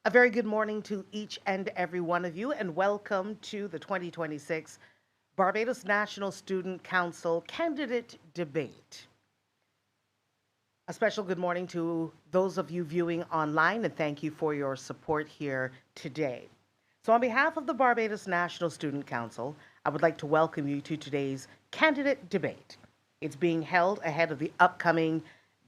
A very good morning to each and every one of you, and welcome to the 2026 Barbados National Student Council Candidate Debate. A special good morning to those of you viewing online, and thank you for your support here today. So, on behalf of the Barbados National Student Council, I would like to welcome you to today's candidate debate. It's being held ahead of the upcoming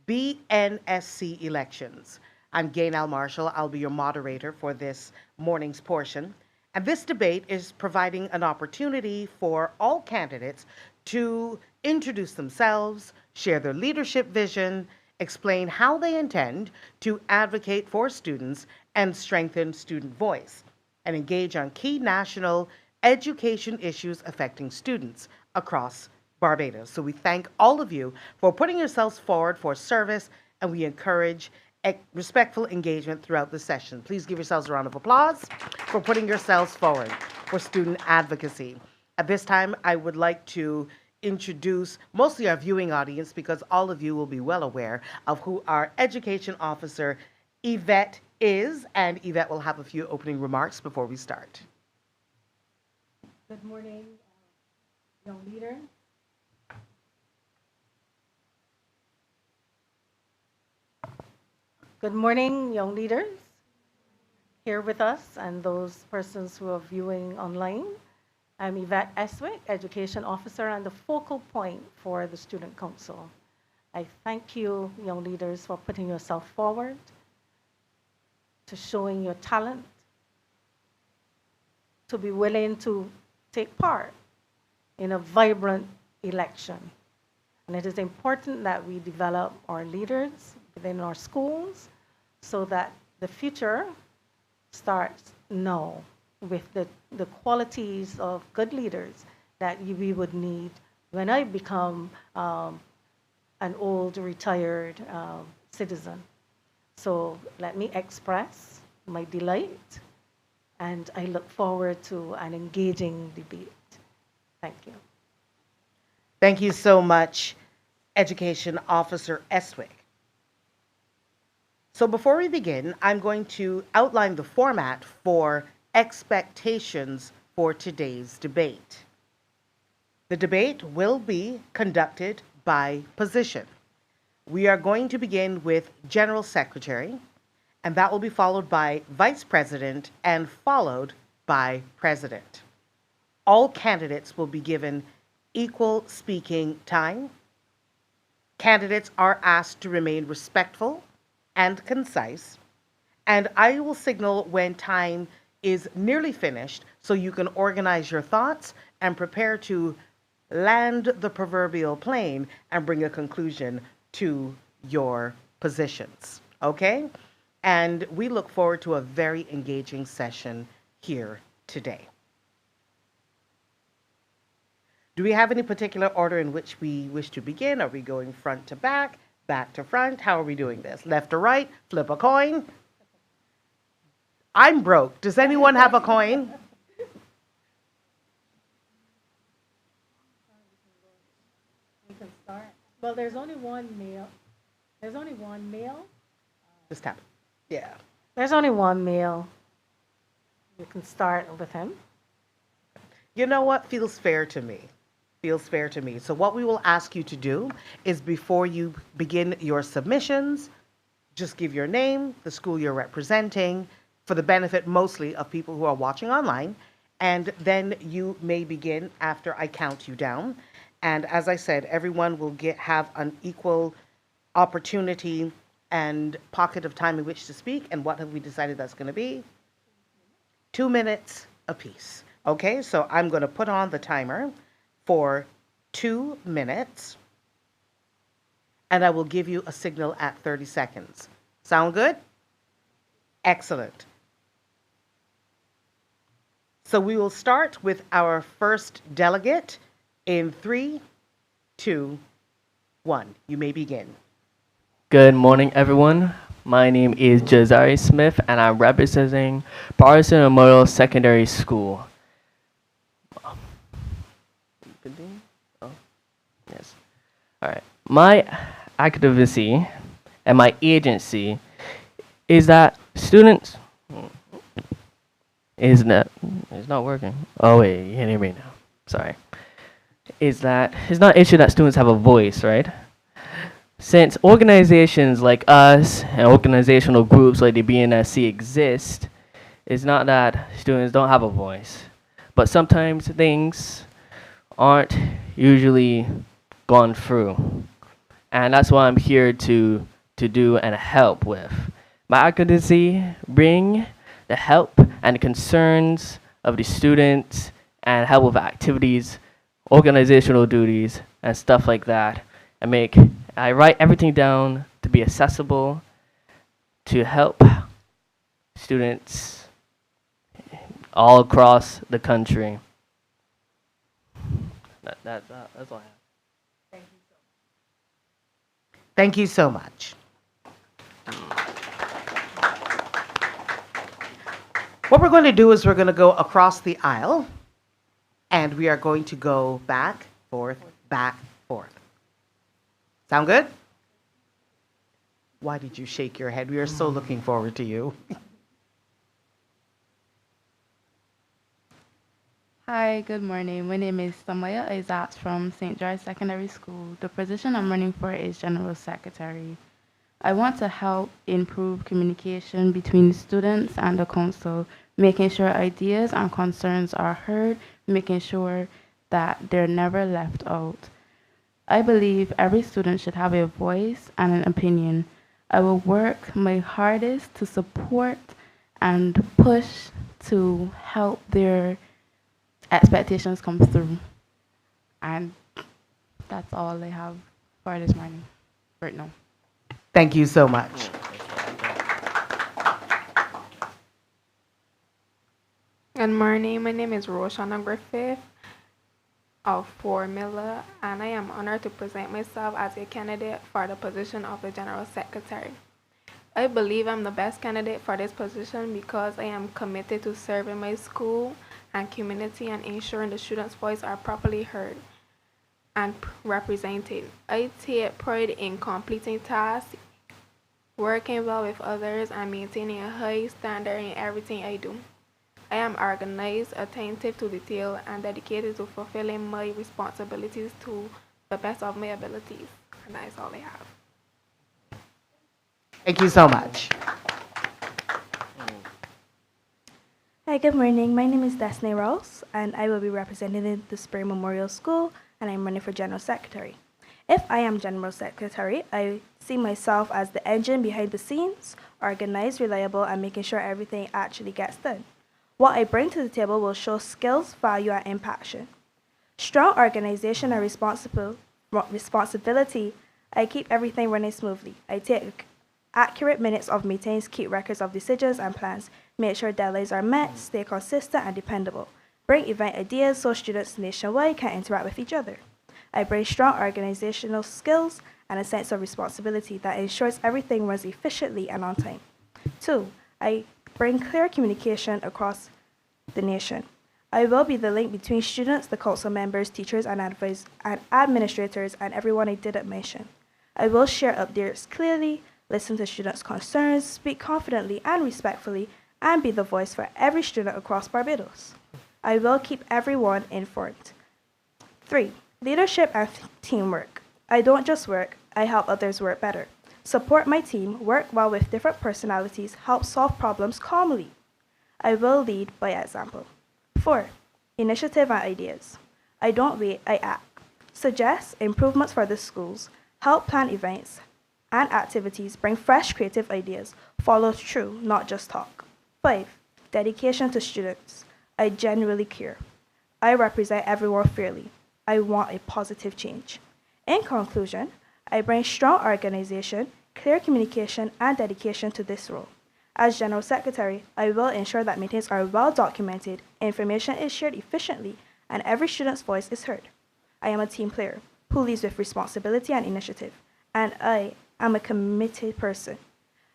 BNSC elections. I'm Gaynell Marshall. I'll be your moderator for this morning's portion. And this debate is providing an opportunity for all candidates to introduce themselves, share their leadership vision, explain how they intend to advocate for students and strengthen student voice, and engage on key national education issues affecting students across Barbados. So we thank all of you for putting yourselves forward for service, and we encourage respectful engagement throughout the session. Please give yourselves a round of applause for putting yourselves forward for student advocacy. At this time, I would like to introduce mostly our viewing audience because all of you will be well aware of who our education officer, Yvette, is, and Yvette will have a few opening remarks before we start. Good morning, young leader. Good morning, young leaders here with us and those persons who are viewing online. I'm Yvette Eswick, Education Officer and the focal point for the Student Council. I thank you, young leaders, for putting yourself forward, to showing your talent, to be willing to take part in a vibrant election. And it is important that we develop our leaders within our schools so that the future starts now with the qualities of good leaders that we would need when I become an old retired citizen. So let me express my delight, and I look forward to an engaging debate. Thank you. Thank you so much, Education Officer Eswick. So before we begin, I'm going to outline the format for expectations for today's debate. The debate will be conducted by position. We are going to begin with General Secretary, and that will be followed by Vice President and followed by President. All candidates will be given equal speaking time. Candidates are asked to remain respectful and concise, and I will signal when time is nearly finished so you can organize your thoughts and prepare to land the proverbial plane and bring a conclusion to your positions. Okay? And we look forward to a very engaging session here today. Do we have any particular order in which we wish to begin? Are we going front to back to front? How are we doing this? Left to right? Flip a coin? I'm broke. Does anyone have a coin? We can start. Well, there's only one male. There's only one male. Just tap. Yeah. There's only one male. You can start with him. You know what? Feels fair to me. Feels fair to me. So what we will ask you to do is before you begin your submissions, just give your name, the school you're representing, for the benefit mostly of people who are watching online, and then you may begin after I count you down. And as I said, everyone will have an equal opportunity and pocket of time in which to speak. And what have we decided that's going to be? 2 minutes apiece. Okay, so I'm going to put on the timer for 2 minutes, and I will give you a signal at 30 seconds. Sound good? Excellent. So we will start with our first delegate in 3, 2, 1. You may begin. Good morning, everyone. My name is Jazari Smith, and I'm representing Barbados Memorial Secondary School. Oh, yes. All right. My advocacy and my agency is that students. is that it's not working. Oh wait, you can hear me now. Sorry. Is that it's not an issue that students have a voice, right? Since organizations like us and organizational groups like the BNSC exist, it's not that students don't have a voice, but sometimes things aren't usually gone through. And that's what I'm here to do and help with. My advocacy bring the help and the concerns of the students and help with activities, organizational duties, and stuff like that. I write everything down to be accessible to help students all across the country. That's all I have. Thank you so much. What we're going to do is we're going to go across the aisle, and we are going to go back, forth, back, forth. Sound good? Why did you shake your head? We are so looking forward to you. Hi, good morning. My name is Samaya Isaac from St. George Secondary School. The position I'm running for is General Secretary. I want to help improve communication between students and the council, making sure ideas and concerns are heard, making sure that they're never left out. I believe every student should have a voice and an opinion. I will work my hardest to support and push to help their expectations come through. And that's all I have for this morning, right now. Thank you so much. Good morning. My name is Roshana Griffith of Formula, and I am honored to present myself as a candidate for the position of the General Secretary. I believe I'm the best candidate for this position because I am committed to serving my school and community and ensuring the students' voices are properly heard and represented. I take pride in completing tasks, working well with others, and maintaining a high standard in everything I do. I am organized, attentive to detail, and dedicated to fulfilling my responsibilities to the best of my abilities. And that is all I have. Thank you so much. Hi, good morning. My name is Destiny Rouse, and I will be representing the Spring Memorial School, and I'm running for General Secretary. If I am General Secretary, I see myself as the engine behind the scenes, organized, reliable, and making sure everything actually gets done. What I bring to the table will show skills, value, and impact. Strong organization and responsibility. I keep everything running smoothly. I take accurate minutes of meetings, keep records of decisions and plans, make sure deadlines are met, stay consistent and dependable. Bring event ideas so students nationwide can interact with each other. I bring strong organizational skills and a sense of responsibility that ensures everything runs efficiently and on time. 2, I bring clear communication across the nation. I will be the link between students, the council members, teachers, and administrators, and everyone I didn't mention. I will share updates clearly, listen to students' concerns, speak confidently and respectfully, and be the voice for every student across Barbados. I will keep everyone informed. 3, leadership and teamwork. I don't just work, I help others work better. Support my team, work well with different personalities, help solve problems calmly. I will lead by example. 4, initiative and ideas. I don't wait, I act. Suggest improvements for the schools, help plan events and activities, bring fresh creative ideas, follow through, not just talk. 5, dedication to students. I genuinely care. I represent everyone fairly. I want a positive change. In conclusion, I bring strong organization, clear communication, and dedication to this role. As General Secretary, I will ensure that meetings are well documented, information is shared efficiently, and every student's voice is heard. I am a team player who leads with responsibility and initiative, and I am a committed person.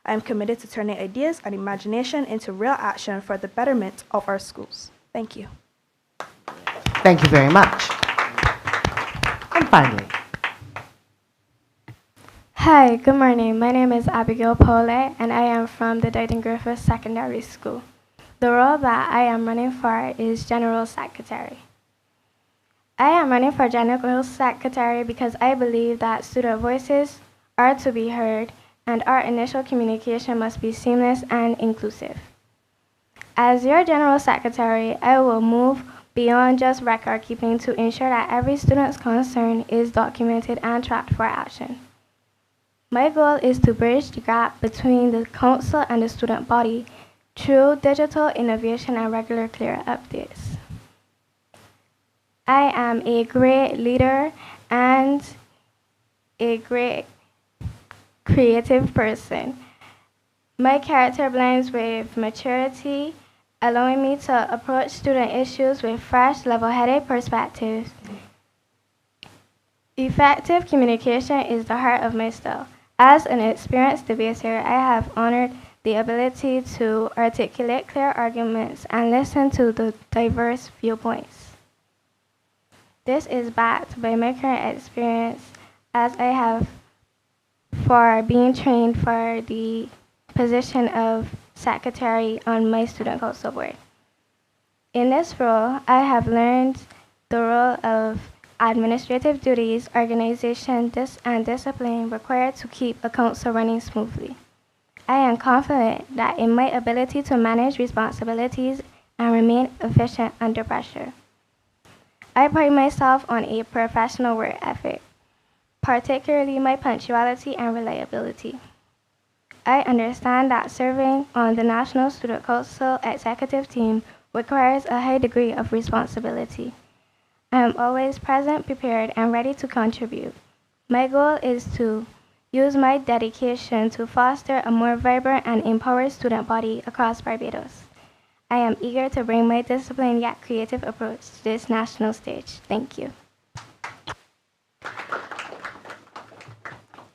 I am committed to turning ideas and imagination into real action for the betterment of our schools. Thank you. Thank you very much. And finally, Hi, good morning. My name is Abigail Pole, and I am from the Dayton Griffith Secondary School. The role that I am running for is General Secretary. I am running for General Secretary because I believe that student voices are to be heard and our initial communication must be seamless and inclusive. As your General Secretary, I will move beyond just record keeping to ensure that every student's concern is documented and tracked for action. My goal is to bridge the gap between the council and the student body through digital innovation and regular clear updates. I am a great leader and a great creative person. My character blends with maturity, allowing me to approach student issues with fresh, level-headed perspectives. Effective communication is the heart of my style. As an experienced debater, I have honored the ability to articulate clear arguments and listen to the diverse viewpoints. This is backed by my current experience as I have for being trained for the position of secretary on my student council board. In this role, I have learned the role of administrative duties, organization, and discipline required to keep a council running smoothly. I am confident that in my ability to manage responsibilities and remain efficient under pressure. I pride myself on a professional work ethic, particularly my punctuality and reliability. I understand that serving on the National Student Council executive team requires a high degree of responsibility. I am always present, prepared, and ready to contribute. My goal is to use my dedication to foster a more vibrant and empowered student body across Barbados. I am eager to bring my disciplined yet creative approach to this national stage. Thank you.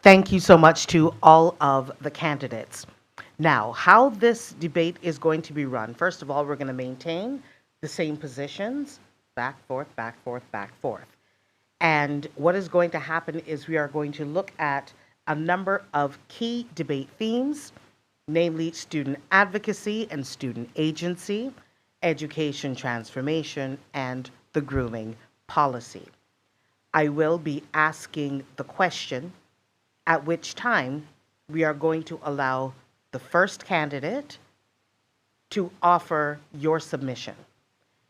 Thank you so much to all of the candidates. Now, how this debate is going to be run, first of all, we're going to maintain the same positions, back, forth, back, forth, back, forth. And what is going to happen is we are going to look at a number of key debate themes, namely student advocacy and student agency, education transformation, and the grooming policy. I will be asking the question, at which time we are going to allow the first candidate to offer your submission.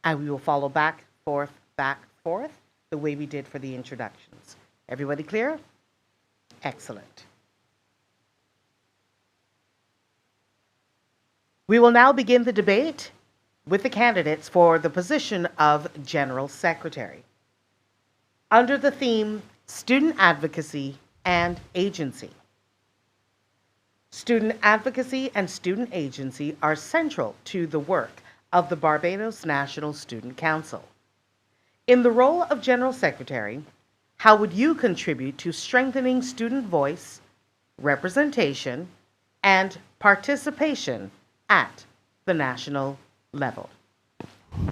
And we will follow back, forth, the way we did for the introductions. Everybody clear? Excellent. We will now begin the debate with the candidates for the position of General Secretary. Under the theme, Student Advocacy and Agency. Student advocacy and student agency are central to the work of the Barbados National Student Council. In the role of General Secretary, how would you contribute to strengthening student voice, representation, and participation at the national level?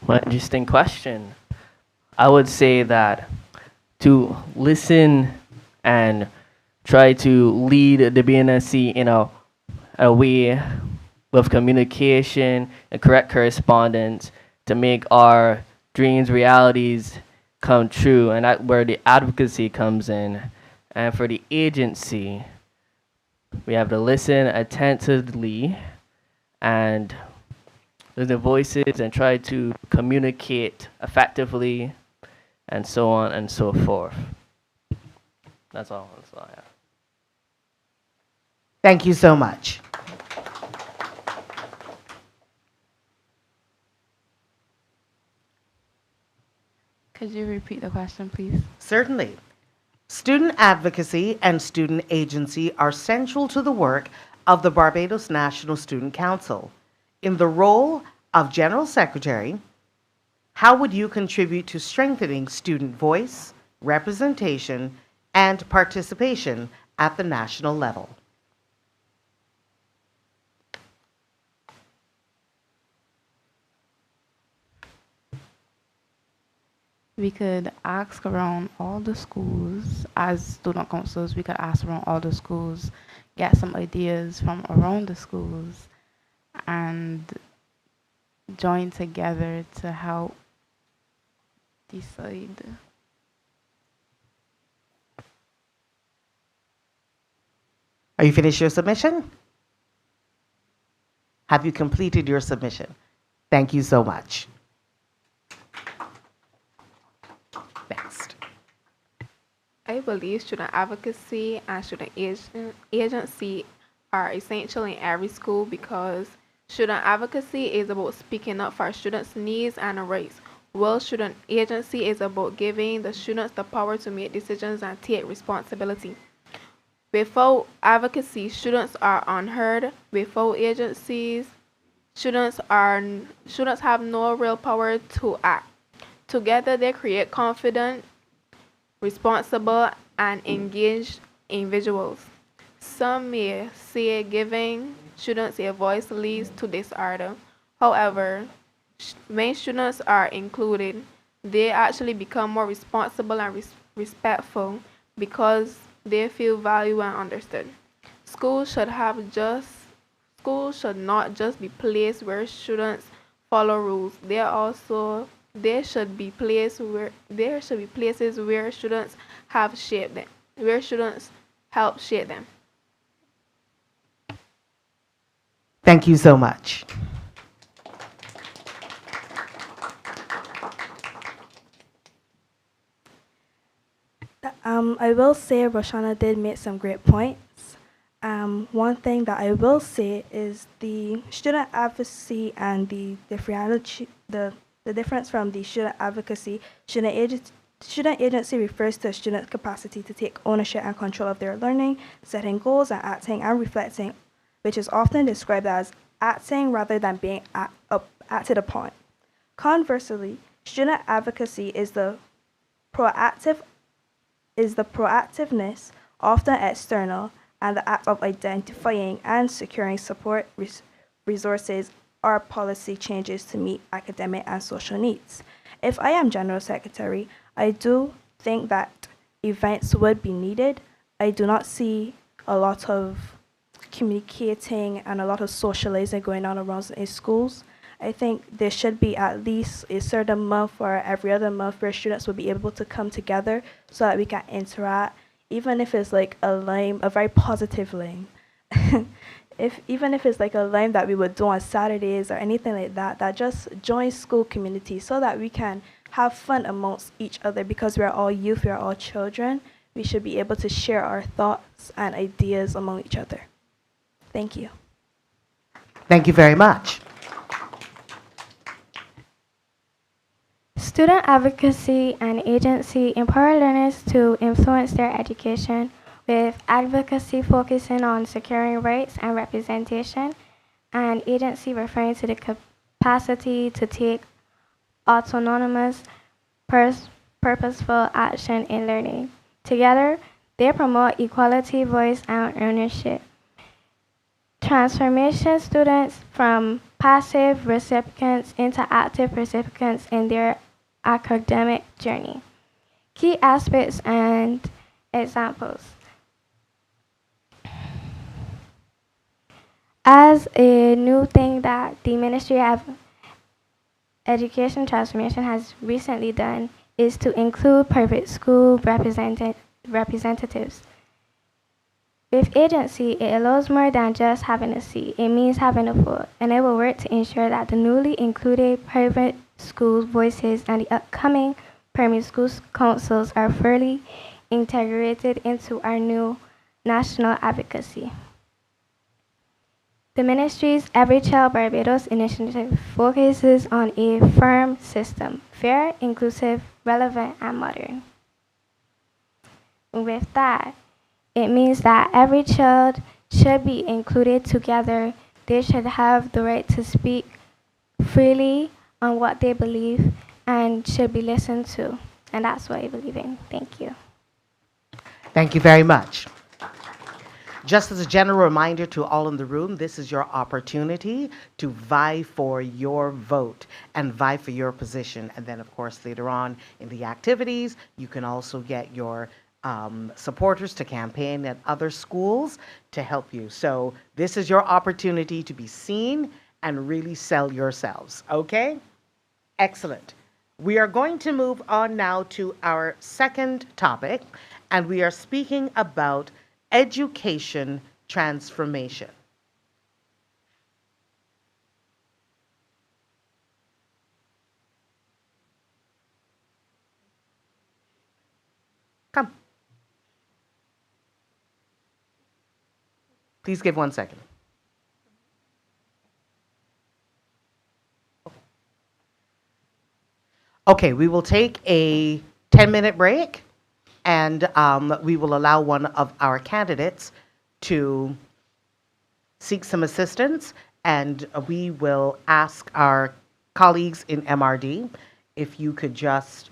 What interesting question. I would say that to listen and try to lead the BNSC in a way with communication and correct correspondence to make our dreams, realities come true, and that's where the advocacy comes in. And for the agency, we have to listen attentively and listen to voices and try to communicate effectively, and so on and so forth. That's all I have. Thank you so much. Could you repeat the question, please? Certainly. Student advocacy and student agency are central to the work of the Barbados National Student Council. In the role of General Secretary, how would you contribute to strengthening student voice, representation, and participation at the national level? We could ask around all the schools, as student councils, we could ask around all the schools, get some ideas from around the schools, and join together to help decide. Are you finished your submission? Have you completed your submission? Thank you so much. Next. I believe student advocacy and agency are essential in every school because student advocacy is about speaking up for students' needs and rights, while student agency is about giving the students the power to make decisions and take responsibility. Without advocacy, students are unheard. Without agencies, students have no real power to act. Together, they create confident, responsible, and engaged individuals. Some may say giving students a voice leads to disorder. However, when students are included, they actually become more responsible and respectful because they feel valued and understood. Schools should have just Schools should not just be places where students follow rules. There should be places where students have shaped them, where students help shape them. Thank you so much. I will say Roshana did make some great points. One thing that I will say is the student advocacy and the difference from the student advocacy, student agency refers to a student's capacity to take ownership and control of their learning, setting goals and acting and reflecting, which is often described as acting rather than being acted upon. Conversely, student advocacy is the proactiveness, often external, and the act of identifying and securing support resources or policy changes to meet academic and social needs. If I am General Secretary, I do think that events would be needed. I do not see a lot of communicating and a lot of socializing going on around in schools. I think there should be at least a certain month or every other month where students will be able to come together so that we can interact, even if it's like a very positive lame. Even if it's like a lame that we would do on Saturdays or anything like that, that just joins school community so that we can have fun amongst each other because we're all youth, we're all children. We should be able to share our thoughts and ideas among each other. Thank you. Thank you very much. Student advocacy and agency empower learners to influence their education, with advocacy focusing on securing rights and representation, and agency referring to the capacity to take autonomous, purposeful action in learning. Together, they promote equality, voice, and ownership. Transformation students from passive recipients into active recipients in their academic journey. Key aspects and examples. As a new thing that the Ministry of Education Transformation has recently done is to include private school representatives. With agency, it allows more than just having a seat. It means having a vote, and it will work to ensure that the newly included private school voices and the upcoming primary school councils are fully integrated into our new national advocacy. The ministry's Every Child Barbados initiative focuses on a firm system, fair, inclusive, relevant, and modern. With that, it means that every child should be included together. They should have the right to speak freely on what they believe and should be listened to. And that's what I believe in. Thank you. Thank you very much. Just as a general reminder to all in the room, this is your opportunity to vie for your vote and vie for your position. And then, of course, later on in the activities, you can also get your supporters to campaign at other schools to help you. So this is your opportunity to be seen and really sell yourselves, okay? Excellent. We are going to move on now to our second topic, and we are speaking about education transformation. Come, please give 1 second. Okay, we will take a 10-minute break, and we will allow one of our candidates to seek some assistance, and we will ask our colleagues in MRD if you could just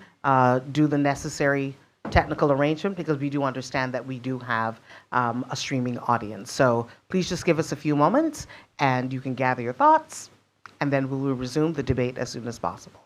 do the necessary technical arrangement, because we do understand that we do have a streaming audience. So please just give us a few moments, and you can gather your thoughts, and then we will resume the debate as soon as possible.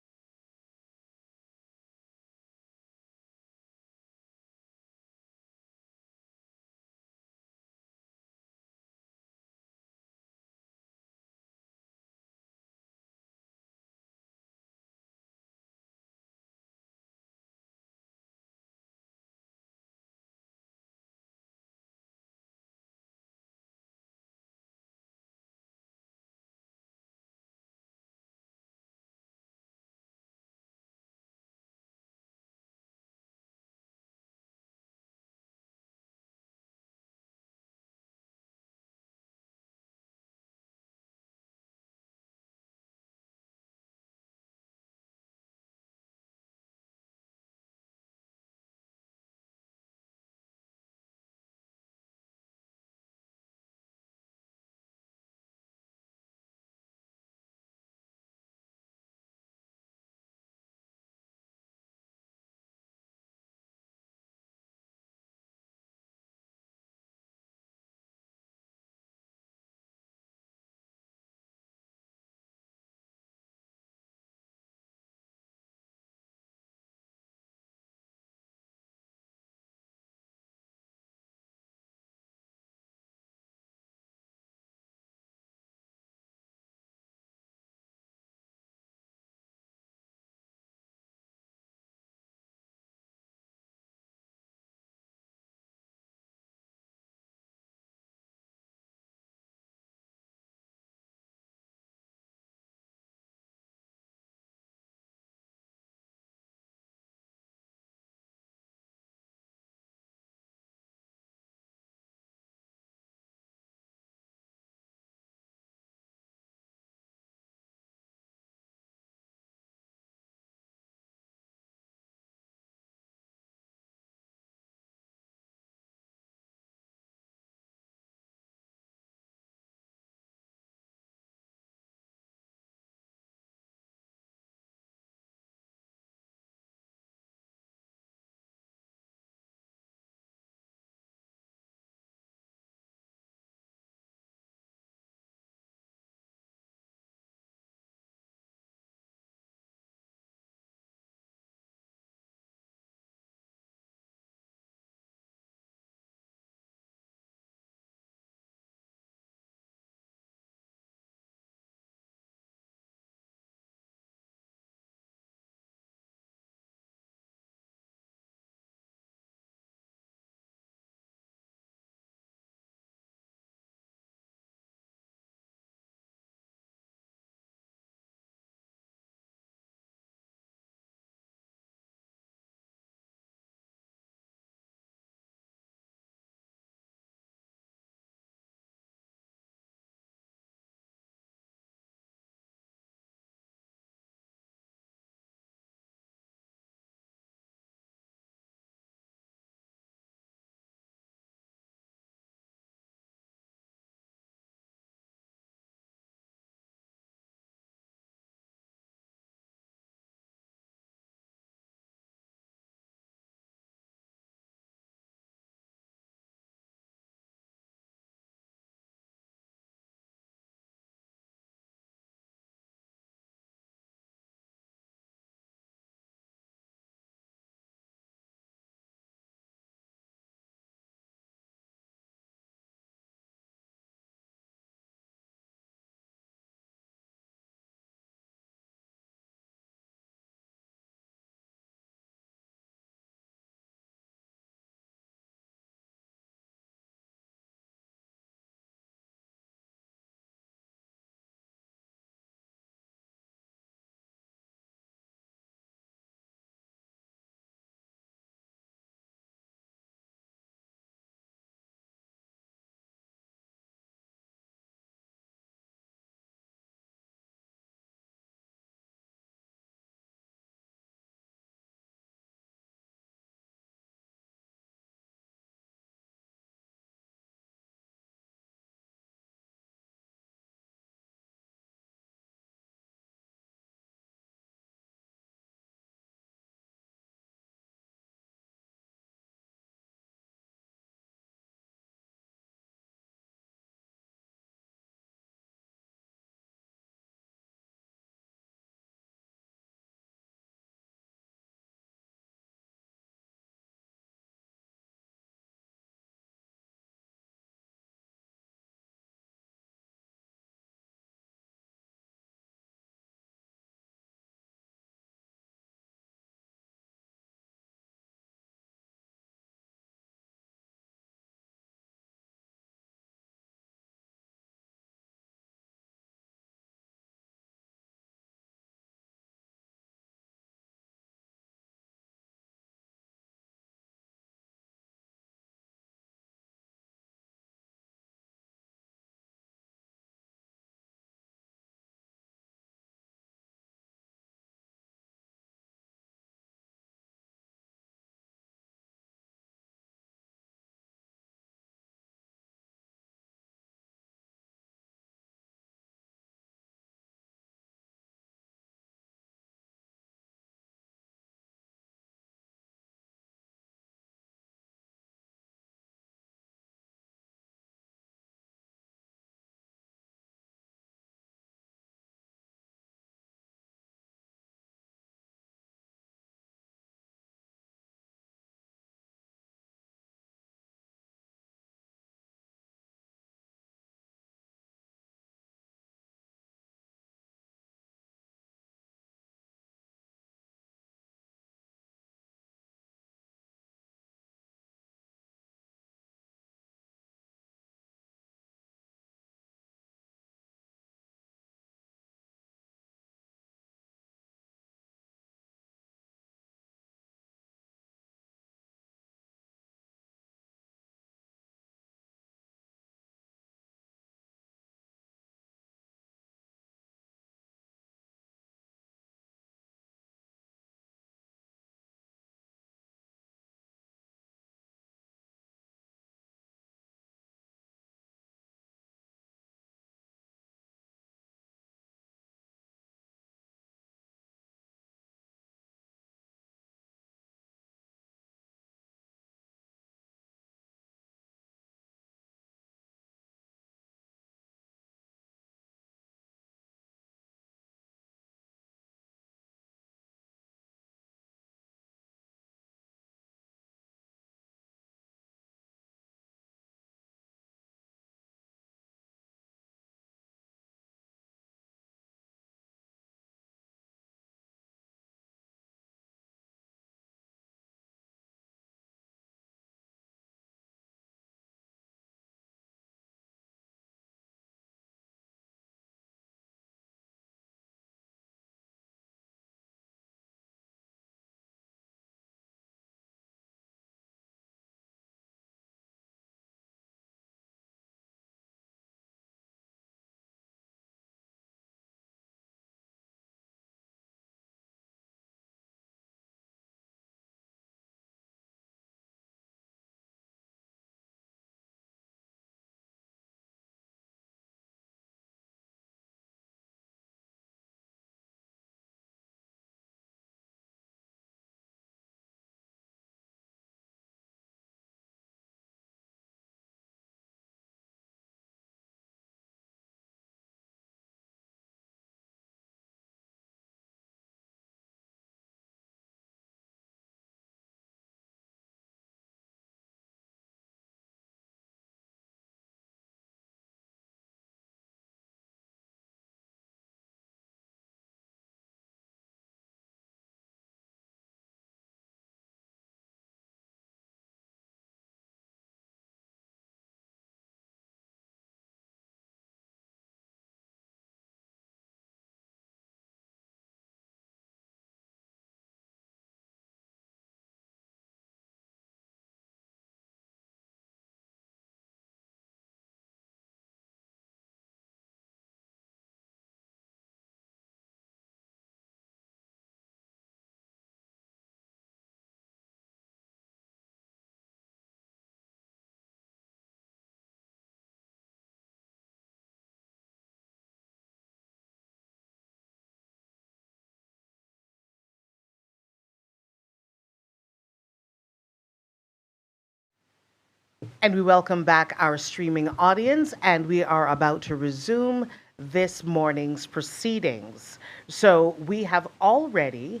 And we welcome back our streaming audience, and we are about to resume this morning's proceedings. So, we have already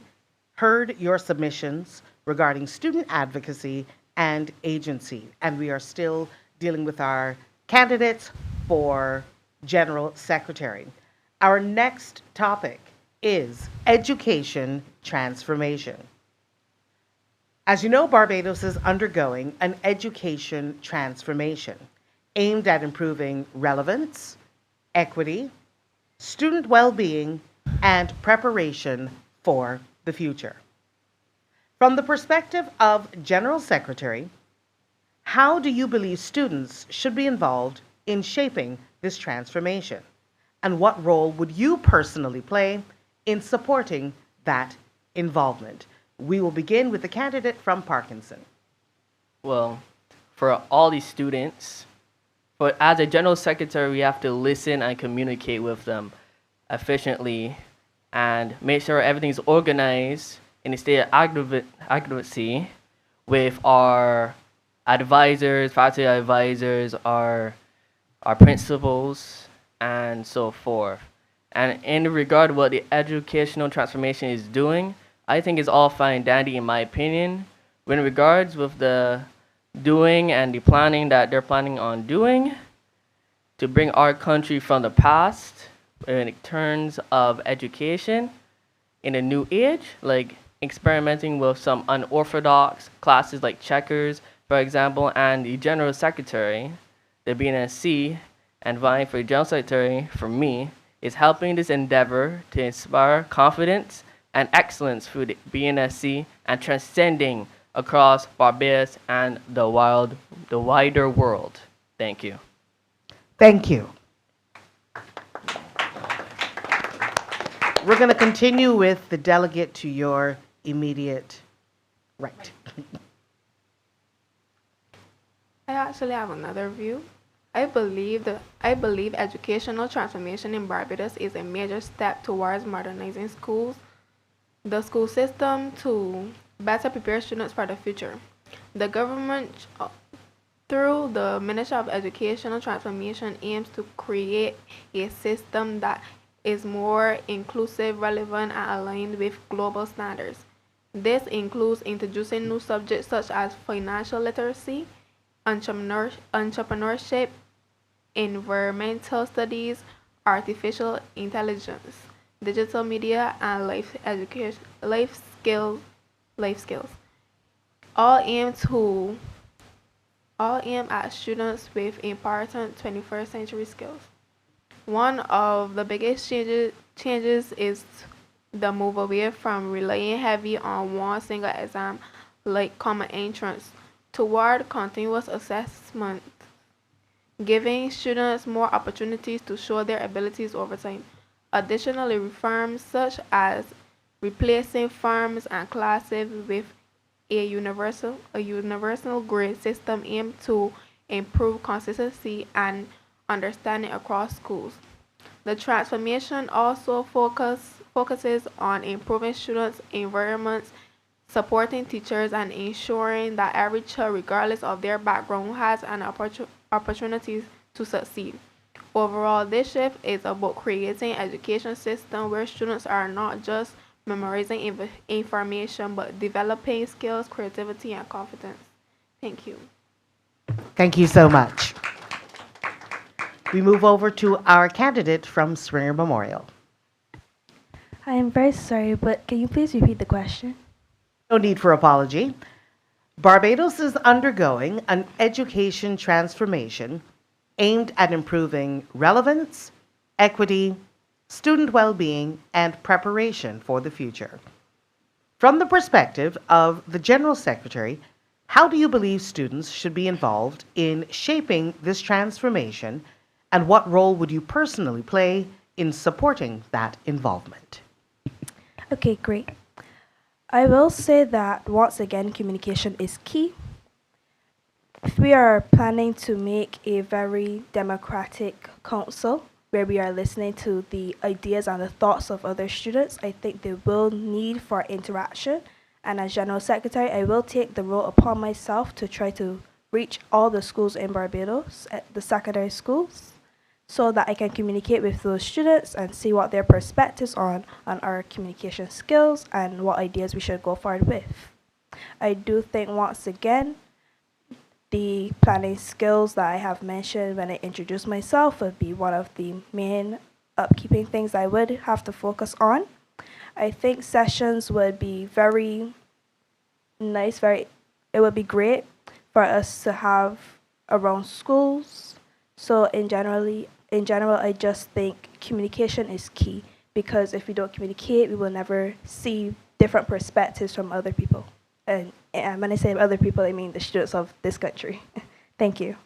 heard your submissions regarding student advocacy and agency, and we are still dealing with our candidates for General Secretary. Our next topic is education transformation. As you know, Barbados is undergoing an education transformation aimed at improving relevance, equity, student well being, and preparation for the future. From the perspective of General Secretary, how do you believe students should be involved in shaping this transformation? And what role would you personally play in supporting that involvement? We will begin with the candidate from Parkinson. Well, for all these students, but as a general secretary, we have to listen and communicate with them efficiently and make sure everything's organized in a state of advocacy with our advisors, faculty advisors, our principals, and so forth. And in regard to what the educational transformation is doing, I think it's all fine and dandy in my opinion. In regards with the doing and the planning that they're planning on doing to bring our country from the past in terms of education in a new age, like experimenting with some unorthodox classes like checkers, for example, and the general secretary, the BNSC, and vying for the general secretary, for me, is helping this endeavor to inspire confidence and excellence through the BNSC and transcending across Barbados and the wider world. Thank you. Thank you. We're going to continue with the delegate to your immediate right. I actually have another view. I believe educational transformation in Barbados is a major step towards modernizing the school system to better prepare students for the future. The government, through the Ministry of Educational Transformation, aims to create a system that is more inclusive, relevant, and aligned with global standards. This includes introducing new subjects such as financial literacy, entrepreneurship, environmental studies, artificial intelligence, digital media, and life skills, all aim at students with important 21st century skills. One of the biggest changes is the move away from relying heavy on one single exam like common entrance toward continuous assessment, giving students more opportunities to show their abilities over time. Additionally, reforms such as replacing forms and classes with a universal grade system aim to improve consistency and understanding across schools. The transformation also focuses on improving students' environments, supporting teachers, and ensuring that every child, regardless of their background, has an opportunity to succeed. Overall, this shift is about creating an education system where students are not just memorizing information but developing skills, creativity, and confidence. Thank you. Thank you so much. We move over to our candidate from Springer Memorial. I am very sorry, but can you please repeat the question? No need for apology. Barbados is undergoing an education transformation aimed at improving relevance, equity, student well-being, and preparation for the future. From the perspective of the General Secretary, how do you believe students should be involved in shaping this transformation, and what role would you personally play in supporting that involvement? Okay, great. I will say that once again, communication is key. If we are planning to make a very democratic council where we are listening to the ideas and the thoughts of other students, I think there will need for interaction. And as General Secretary, I will take the role upon myself to try to reach all the schools in Barbados, at the secondary schools, so that I can communicate with those students and see what their perspectives on our communication skills and what ideas we should go forward with. I do think once again, the planning skills that I have mentioned when I introduced myself would be one of the main upkeeping things I would have to focus on. I think sessions would be very nice, it would be great for us to have around schools. So in general, I just think communication is key, because if we don't communicate, we will never see different perspectives from other people. And when I say other people, I mean the students of this country. Thank you.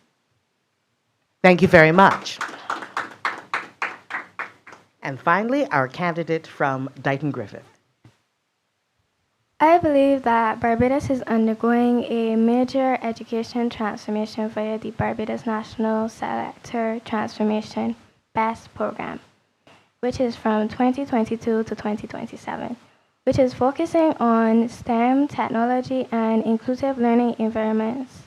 Thank you very much. And finally, our candidate from Dighton Griffith. I believe that Barbados is undergoing a major education transformation via the Barbados National Selector Transformation BEST program, which is from 2022 to 2027, which is focusing on STEM, technology, and inclusive learning environments.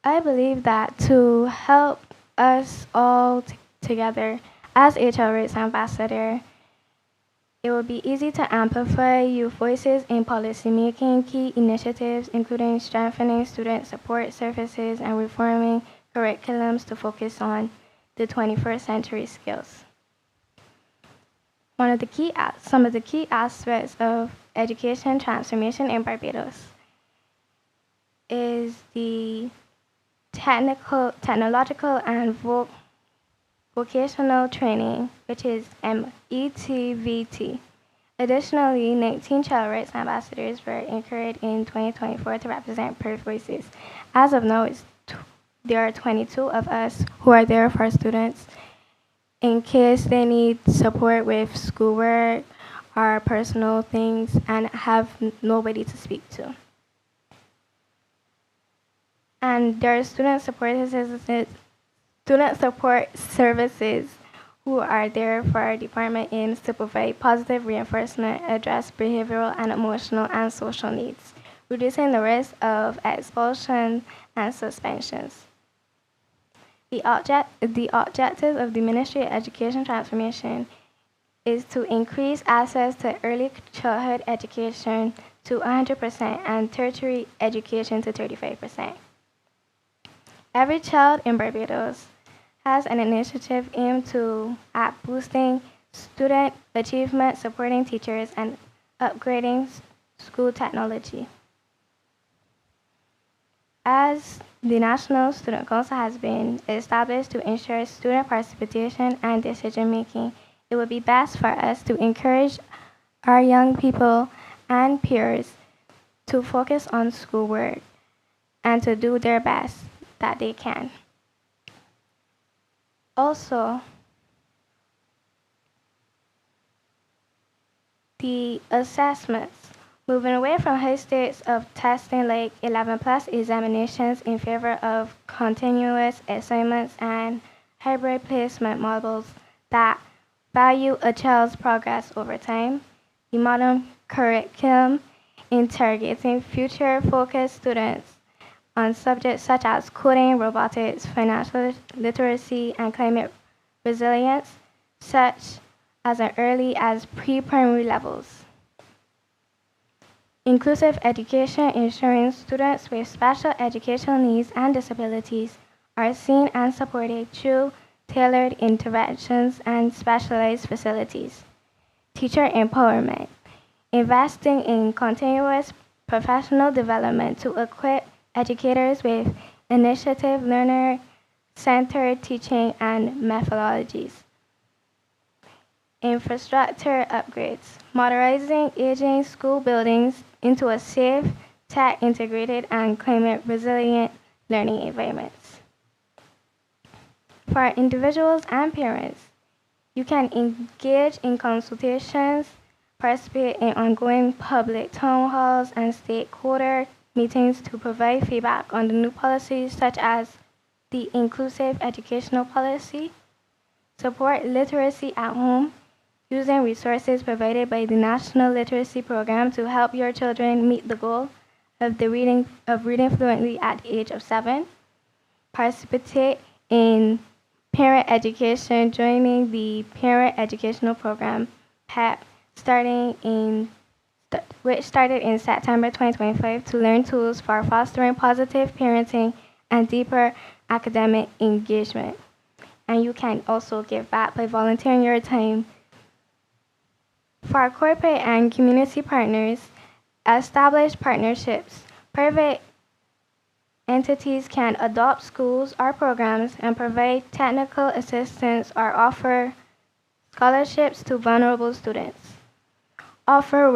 I believe that to help us all together as HR Rights Ambassador, it will be easy to amplify youth voices in policymaking key initiatives, including strengthening student support services and reforming curriculums to focus on the 21st century skills. Some of the key aspects of education transformation in Barbados is the technological and vocational training, which is METVT. Additionally, 19 child rights ambassadors were incurred in 2024 to represent Perth Voices. As of now, there are 22 of us who are there for students in case they need support with schoolwork or personal things and have nobody to speak to. And there are student support services who are there for our department aims to provide positive reinforcement, address behavioral and emotional and social needs, reducing the risk of expulsion and suspensions. The objective of the Ministry of Education Transformation is to increase access to early childhood education to 100% and tertiary education to 35%. Every child in Barbados has an initiative aimed at boosting student achievement, supporting teachers, and upgrading school technology. As the National Student Council has been established to ensure student participation and decision-making, it would be best for us to encourage our young people and peers to focus on schoolwork and to do their best that they can. Also, the assessments. Moving away from high states of testing like 11+ examinations in favor of continuous assignments and hybrid placement models that value a child's progress over time, the modern curriculum interrogating future-focused students on subjects such as coding, robotics, financial literacy, and climate resilience, such as early as pre-primary levels. Inclusive education ensuring students with special educational needs and disabilities are seen and supported through tailored interventions and specialized facilities. Teacher empowerment, investing in continuous professional development to equip educators with initiative, learner-centered teaching and methodologies. Infrastructure upgrades, modernizing aging school buildings into a safe, tech-integrated, and climate-resilient learning environments. For individuals and parents, you can engage in consultations, participate in ongoing public town halls and stakeholder meetings to provide feedback on the new policies such as the inclusive educational policy, support literacy at home, using resources provided by the National Literacy Program to help your children meet the goal, reading fluently at the age of 7. Participate in parent education, joining the Parent Educational Program (PEP), which started in September 2025 to learn tools for fostering positive parenting and deeper academic engagement. And you can also give back by volunteering your time. For our corporate and community partners, establish partnerships. Private entities can adopt schools or programs and provide technical assistance or offer scholarships to vulnerable students. Offer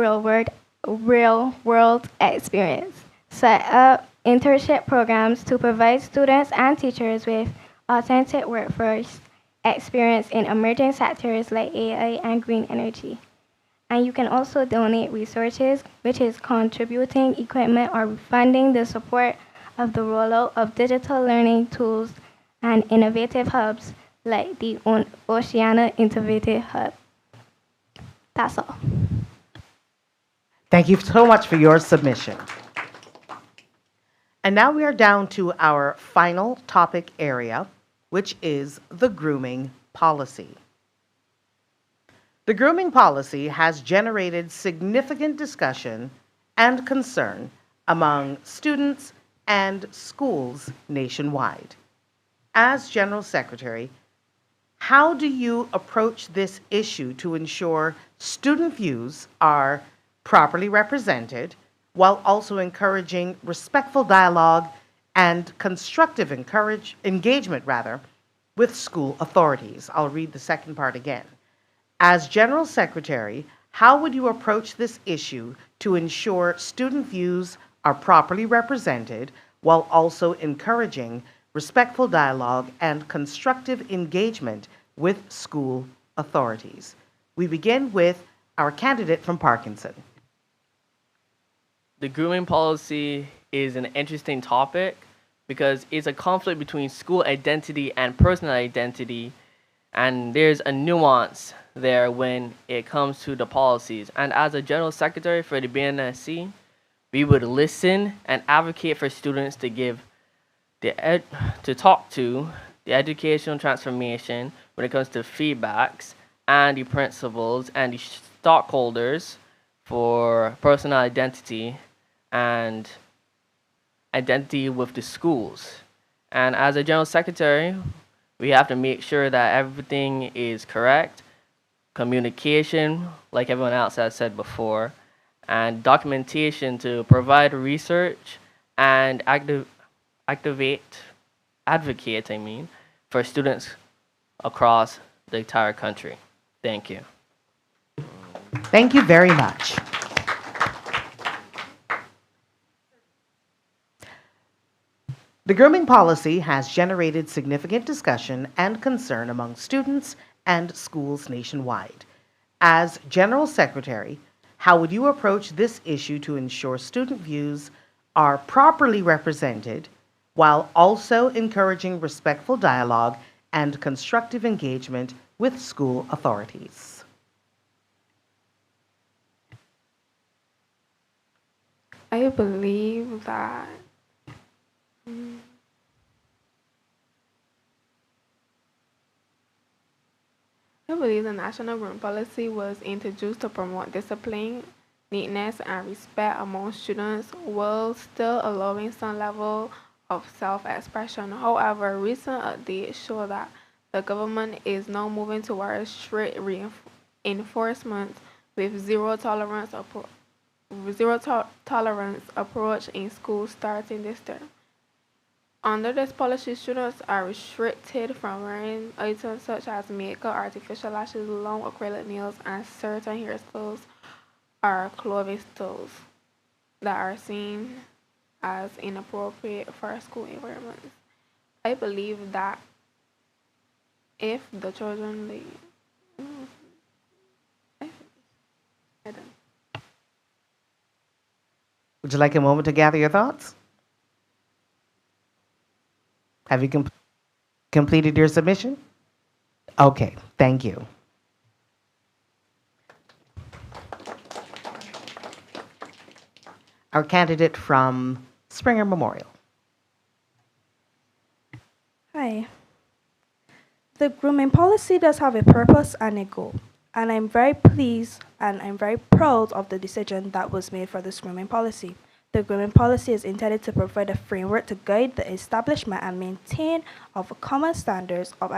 real-world experience. Set up internship programs to provide students and teachers with authentic workforce experience in emerging sectors like AI and green energy. And you can also donate resources, which is contributing equipment or funding the support of the rollout of digital learning tools and innovative hubs like the Oceana Innovative Hub. That's all. Thank you so much for your submission. And now we are down to our final topic area, which is the grooming policy. The grooming policy has generated significant discussion and concern among students and schools nationwide. As General Secretary, how do you approach this issue to ensure student views are properly represented while also encouraging respectful dialogue and constructive engagement with school authorities? I'll read the second part again. As General Secretary, how would you approach this issue to ensure student views are properly represented while also encouraging respectful dialogue and constructive engagement with school authorities? We begin with our candidate from Parkinson. The grooming policy is an interesting topic because it's a conflict between school identity and personal identity, and there's a nuance there when it comes to the policies. And as a General Secretary for the BNSC, we would listen and advocate for students to give to talk to the educational transformation when it comes to feedbacks and the principals and the stockholders for personal identity and identity with the schools. And as a General Secretary, we have to make sure that everything is correct, communication, like everyone else has said before, and documentation to provide research and advocate, for students across the entire country. Thank you. Thank you very much. The grooming policy has generated significant discussion and concern among students and schools nationwide. As General Secretary, how would you approach this issue to ensure student views are properly represented while also encouraging respectful dialogue and constructive engagement with school authorities? I believe that the National Grooming Policy was introduced to promote discipline, neatness, and respect among students while still allowing some level of self-expression. However, recent updates show that the government is now moving towards strict enforcement with zero-tolerance approach in schools starting this term. Under this policy, students are restricted from wearing items such as makeup, artificial lashes, long acrylic nails, and certain hairstyles or clothing styles that are seen as inappropriate for school environments. I believe that if the children Would you like a moment to gather your thoughts? Have you completed your submission? Okay, thank you. our candidate from Springer Memorial. Hi. The grooming policy does have a purpose and a goal, and I'm very pleased and I'm very proud of the decision that was made for this grooming policy. The grooming policy is intended to provide a framework to guide the establishment and maintain of common standards of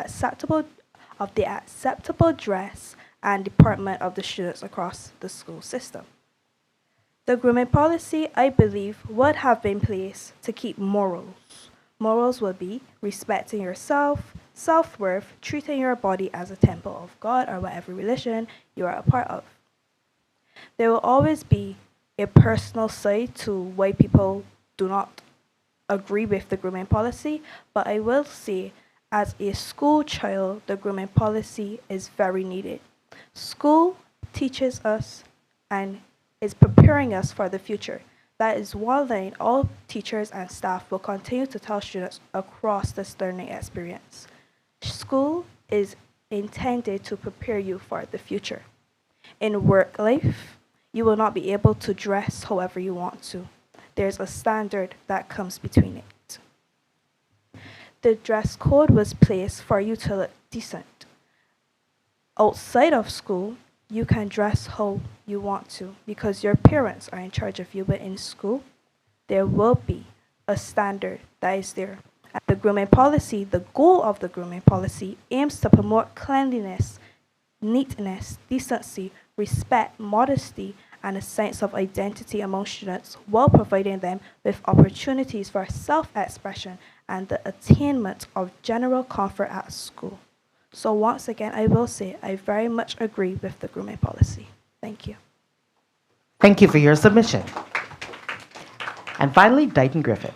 the acceptable dress and deportment of the students across the school system. The grooming policy, I believe, would have been placed to keep morals. Morals will be respecting yourself, self-worth, treating your body as a temple of God or whatever religion you are a part of. There will always be a personal side to why people do not agree with the grooming policy, but I will say as a school child, the grooming policy is very needed. School teaches us and is preparing us for the future. That is one thing all teachers and staff will continue to tell students across this learning experience. School is intended to prepare you for the future. In work life, you will not be able to dress however you want to. There's a standard that comes between it. The dress code was placed for you to look decent. Outside of school, you can dress how you want to because your parents are in charge of you, but in school, there will be a standard that is there. And the grooming policy, the goal of the grooming policy aims to promote cleanliness, neatness, decency, respect, modesty, and a sense of identity among students while providing them with opportunities for self-expression and the attainment of general comfort at school. So once again, I will say I very much agree with the grooming policy. Thank you. Thank you for your submission. And finally, Dighton Griffith.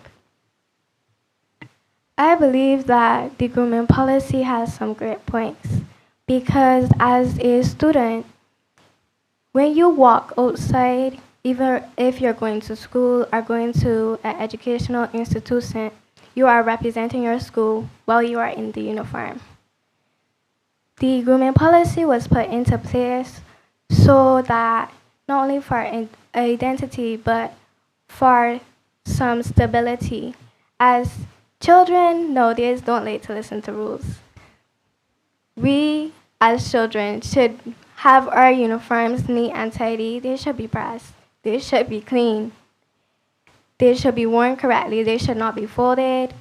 I believe that the grooming policy has some great points because as a student, when you walk outside, even if you're going to school or going to an educational institution, you are representing your school while you are in the uniform. The grooming policy was put into place so that not only for identity but for some stability, as children nowadays don't like to listen to rules. We as children should have our uniforms neat and tidy. They should be pressed. They should be clean. They should be worn correctly. They should not be folded.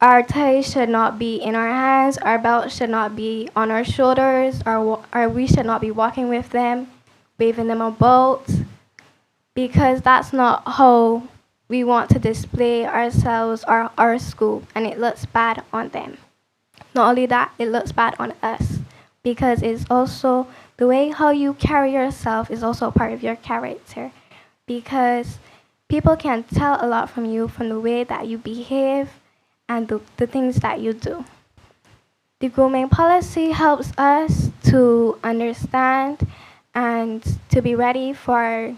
Our ties should not be in our hands. Our belts should not be on our shoulders. Or we should not be walking with them, waving them about, because that's not how we want to display ourselves or our school, and it looks bad on them. Not only that, it looks bad on us, because it's also the way how you carry yourself is also a part of your character, because people can tell a lot from you from the way that you behave and the things that you do. The grooming policy helps us to understand and to be ready for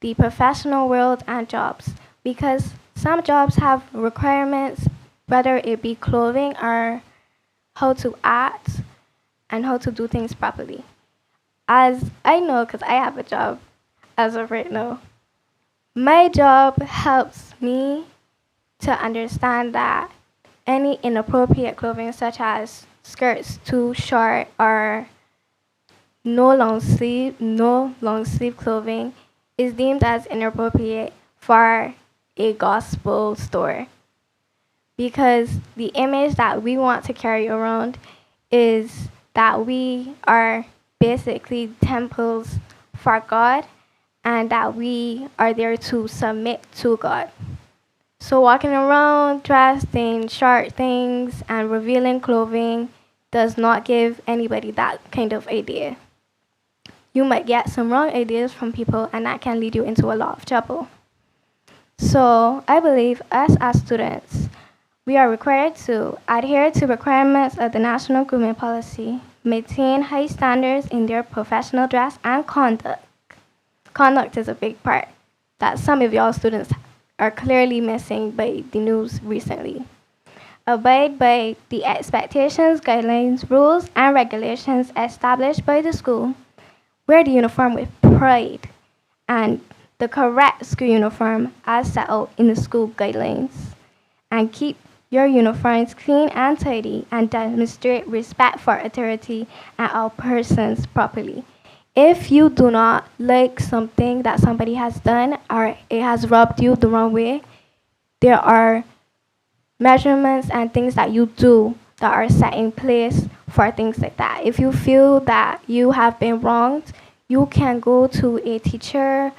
the professional world and jobs, because some jobs have requirements, whether it be clothing or how to act and how to do things properly. As I know, because I have a job as of right now, my job helps me to understand that any inappropriate clothing, such as skirts too short or no long sleeve clothing, is deemed as inappropriate for a gospel store, because the image that we want to carry around is that we are basically temples for God and that we are there to submit to God. So walking around dressed in short things and revealing clothing does not give anybody that kind of idea. You might get some wrong ideas from people, and that can lead you into a lot of trouble. So I believe us as students, we are required to adhere to requirements of the National Grooming Policy, maintain high standards in their professional dress and conduct. Conduct is a big part that some of y'all students are clearly missing by the news recently. Abide by the expectations, guidelines, rules, and regulations established by the school. Wear the uniform with pride and the correct school uniform as set out in the school guidelines, and keep your uniforms clean and tidy, and demonstrate respect for authority and all persons properly. If you do not like something that somebody has done or it has rubbed you the wrong way, there are measurements and things that you do that are set in place for things like that. If you feel that you have been wronged, you can go to a teacher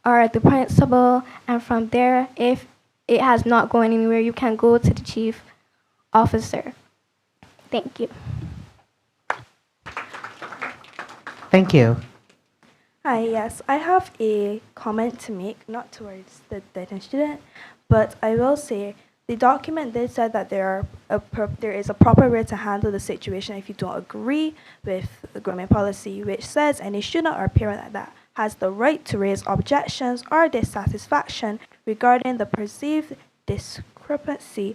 or the principal, and from there, if it has not gone anywhere, you can go to the chief officer. Thank you. Thank you. Hi, yes, I have a comment to make, not towards the detention student, but I will say the document did say that there is a proper way to handle the situation if you don't agree with the grooming policy, which says any student or parent that has the right to raise objections or dissatisfaction regarding the perceived discrepancy,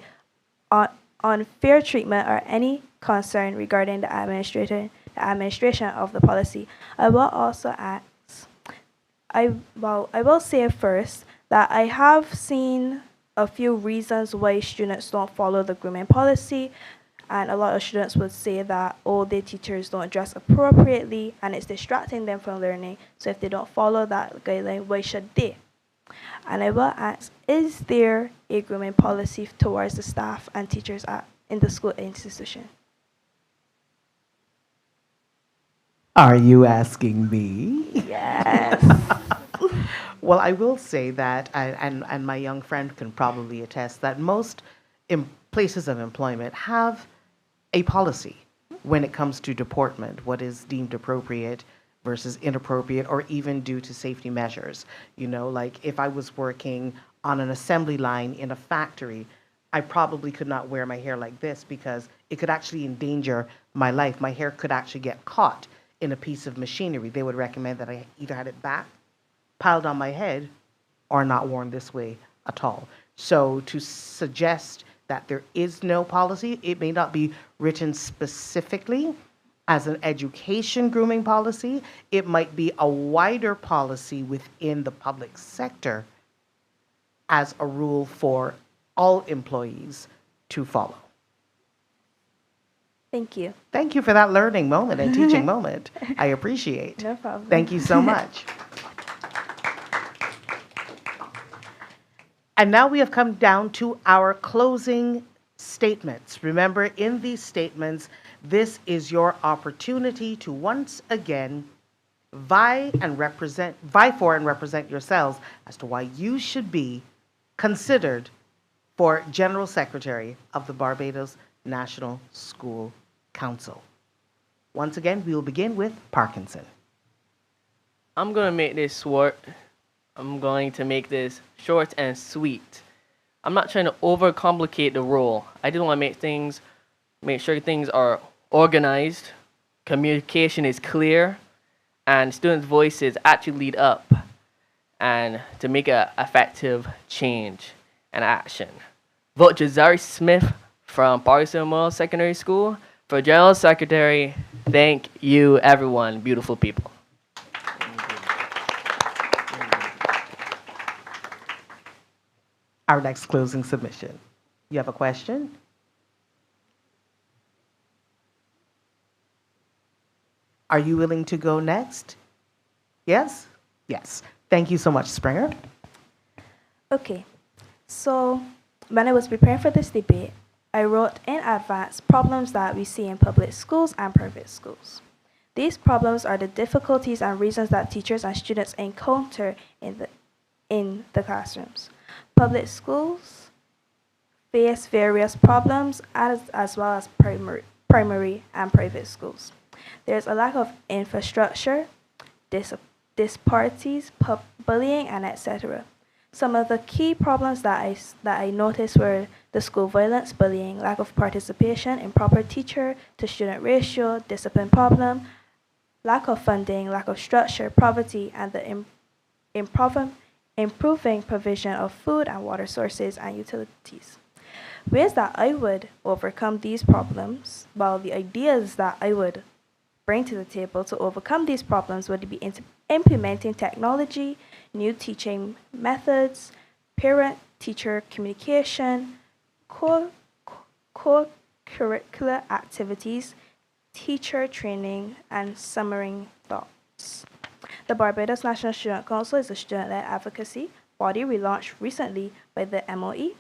unfair treatment, or any concern regarding the administration of the policy. I will also ask, I will say first that I have seen a few reasons why students don't follow the grooming policy, and a lot of students would say that, oh, their teachers don't dress appropriately and it's distracting them from learning. So if they don't follow that guideline, why should they? And I will ask, is there a grooming policy towards the staff and teachers in the school institution? Are you asking me? Yes. Well, I will say that, and my young friend can probably attest, that most places of employment have a policy when it comes to deportment, what is deemed appropriate versus inappropriate, or even due to safety measures. You know, like if I was working on an assembly line in a factory, I probably could not wear my hair like this because it could actually endanger my life. My hair could actually get caught in a piece of machinery. They would recommend that I either had it back, piled on my head, or not worn this way at all. So to suggest that there is no policy, it may not be written specifically as an education grooming policy. It might be a wider policy within the public sector as a rule for all employees to follow. Thank you. Thank you for that learning moment and teaching moment. I appreciate. No problem. Thank you so much. And now we have come down to our closing statements. Remember, in these statements, this is your opportunity to once again vie for and represent yourselves as to why you should be considered for General Secretary of the Barbados National School Council. Once again, we will begin with Parkinson. I'm going to make this short. I'm going to make this short and sweet. I'm not trying to overcomplicate the role. I just want to make sure things are organized, communication is clear, and students' voices actually lead up, and to make an effective change and action. Vote Jazari Smith from Barbados Memorial Secondary School for General Secretary. Thank you, everyone, beautiful people. Our next closing submission. You have a question? Are you willing to go next? Yes? Yes. Thank you so much, Springer. Okay, so when I was preparing for this debate, I wrote in advance problems that we see in public schools and private schools. These problems are the difficulties and reasons that teachers and students encounter in the classrooms. Public schools face various problems as well as primary and private schools. There's a lack of infrastructure, disparities, bullying, and etc. Some of the key problems that I noticed were the school violence, bullying, lack of participation, improper teacher-to-student ratio, discipline problem, lack of funding, lack of structure, poverty, and the improving provision of food and water sources and utilities. Ways that I would overcome these problems, well, the ideas that I would bring to the table to overcome these problems would be implementing technology, new teaching methods, parent-teacher communication, co-curricular activities, teacher training, and summering thoughts. The Barbados National Student Council is a student-led advocacy body relaunched recently by the MOE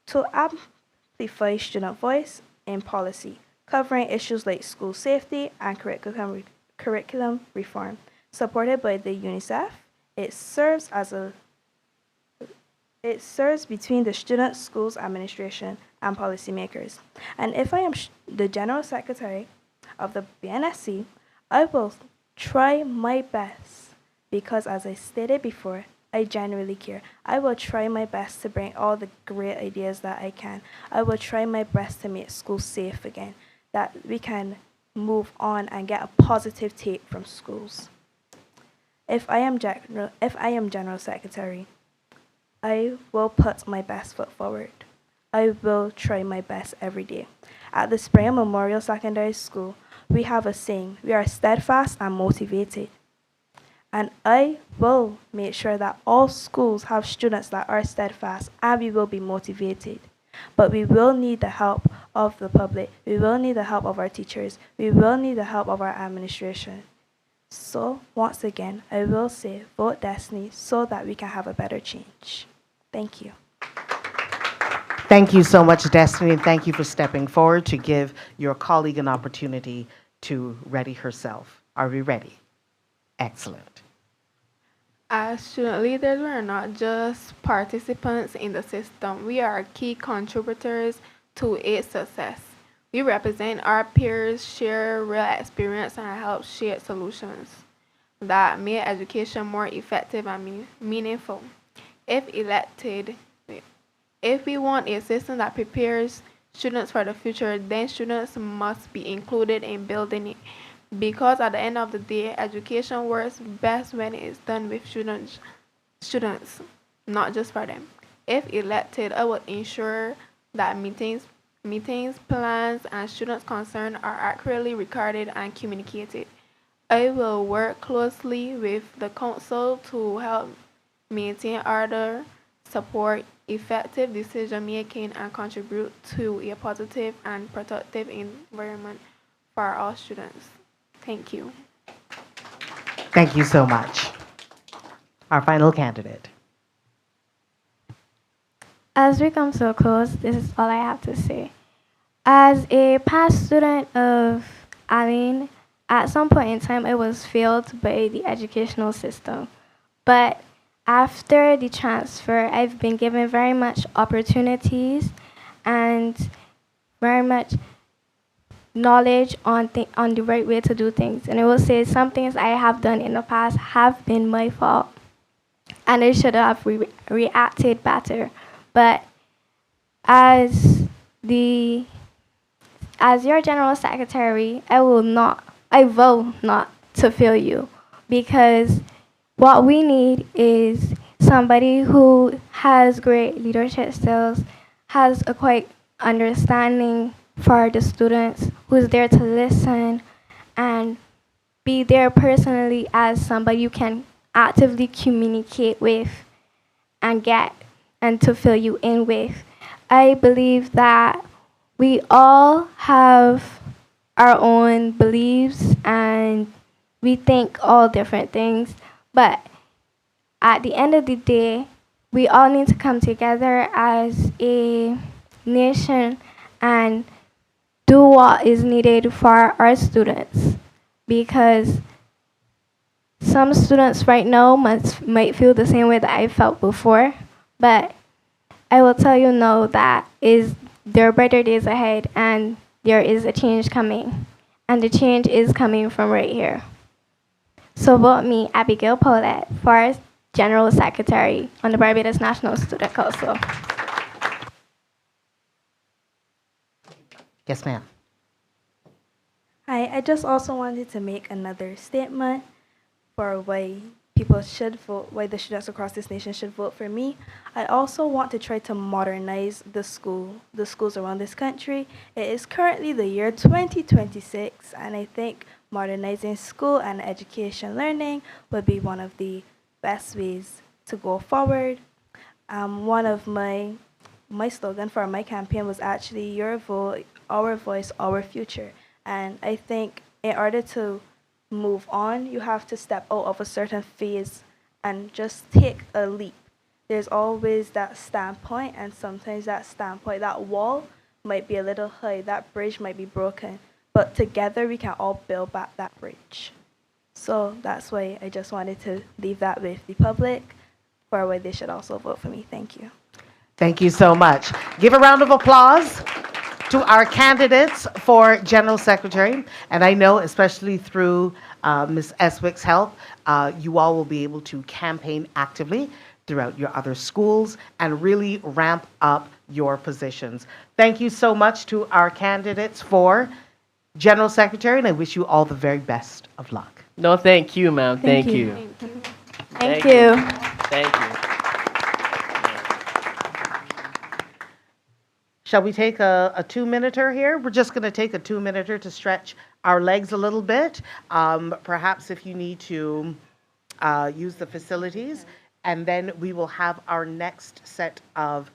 to amplify student voice in policy, covering issues like school safety and curriculum reform. Supported by the UNICEF, it serves between the students, schools, administration, and policymakers. And if I am the General Secretary of the BNSC, I will try my best because, as I stated before, I genuinely care. I will try my best to bring all the great ideas that I can. I will try my best to make schools safe again, that we can move on and get a positive take from schools. If I am General Secretary, I will put my best foot forward. I will try my best every day. At the Springer Memorial Secondary School, we have a saying, we are steadfast and motivated. And I will make sure that all schools have students that are steadfast and we will be motivated. But we will need the help of the public. We will need the help of our teachers. We will need the help of our administration. So, once again, I will say, vote Destiny so that we can have a better change. Thank you. Thank you so much, Destiny, and thank you for stepping forward to give your colleague an opportunity to ready herself. Are we ready? Excellent. As student leaders, we are not just participants in the system. We are key contributors to its success. We represent our peers, share real experience, and help shape solutions that make education more effective and meaningful. If elected, if we want a system that prepares students for the future, then students must be included in building it. Because at the end of the day, education works best when it's done with students, not just for them. If elected, I will ensure that meetings, plans, and students' concerns are accurately recorded and communicated. I will work closely with the council to help maintain order, support effective decision-making, and contribute to a positive and productive environment for all students. Thank you. Thank you so much. Our final candidate. As we come to a close, this is all I have to say. As a past student of Aline, at some point in time, I was failed by the educational system. But after the transfer, I've been given very much opportunities and very much knowledge on the right way to do things. And I will say some things I have done in the past have been my fault. And I should have reacted better. But as your General Secretary, I will not to fail you, because what we need is somebody who has great leadership skills, has a quite understanding for the students, who's there to listen and be there personally as somebody you can actively communicate with and to fill you in with. I believe that we all have our own beliefs and we think all different things, but at the end of the day, we all need to come together as a nation and do what is needed for our students, because some students right now might feel the same way that I felt before, but I will tell you no, there are better days ahead and there is a change coming, and the change is coming from right here. So vote me, Abigail Paulette, for General Secretary on the Barbados National Student Council. Yes, ma'am. Hi, I just also wanted to make another statement for why people should vote, why the students across this nation should vote for me. I also want to try to modernize the schools around this country. It is currently the year 2026, and I think modernizing school and education learning would be one of the best ways to go forward. One of my slogan for my campaign was actually your vote, our voice, our future. And I think in order to move on, you have to step out of a certain phase and just take a leap. There's always that standpoint, and sometimes that standpoint, that wall might be a little high, that bridge might be broken, but together we can all build back that bridge. So that's why I just wanted to leave that with the public for why they should also vote for me. Thank you. Thank you so much. Give a round of applause to our candidates for General Secretary. And I know, especially through Ms. Eswick's help, you all will be able to campaign actively throughout your other schools and really ramp up your positions. Thank you so much to our candidates for General Secretary, and I wish you all the very best of luck. No, thank you, ma'am. Thank you. Thank you. Thank you. Shall we take a 2-minuter here? We're just going to take a 2-minuter to stretch our legs a little bit. Perhaps if you need to use the facilities, and then we will have our next set of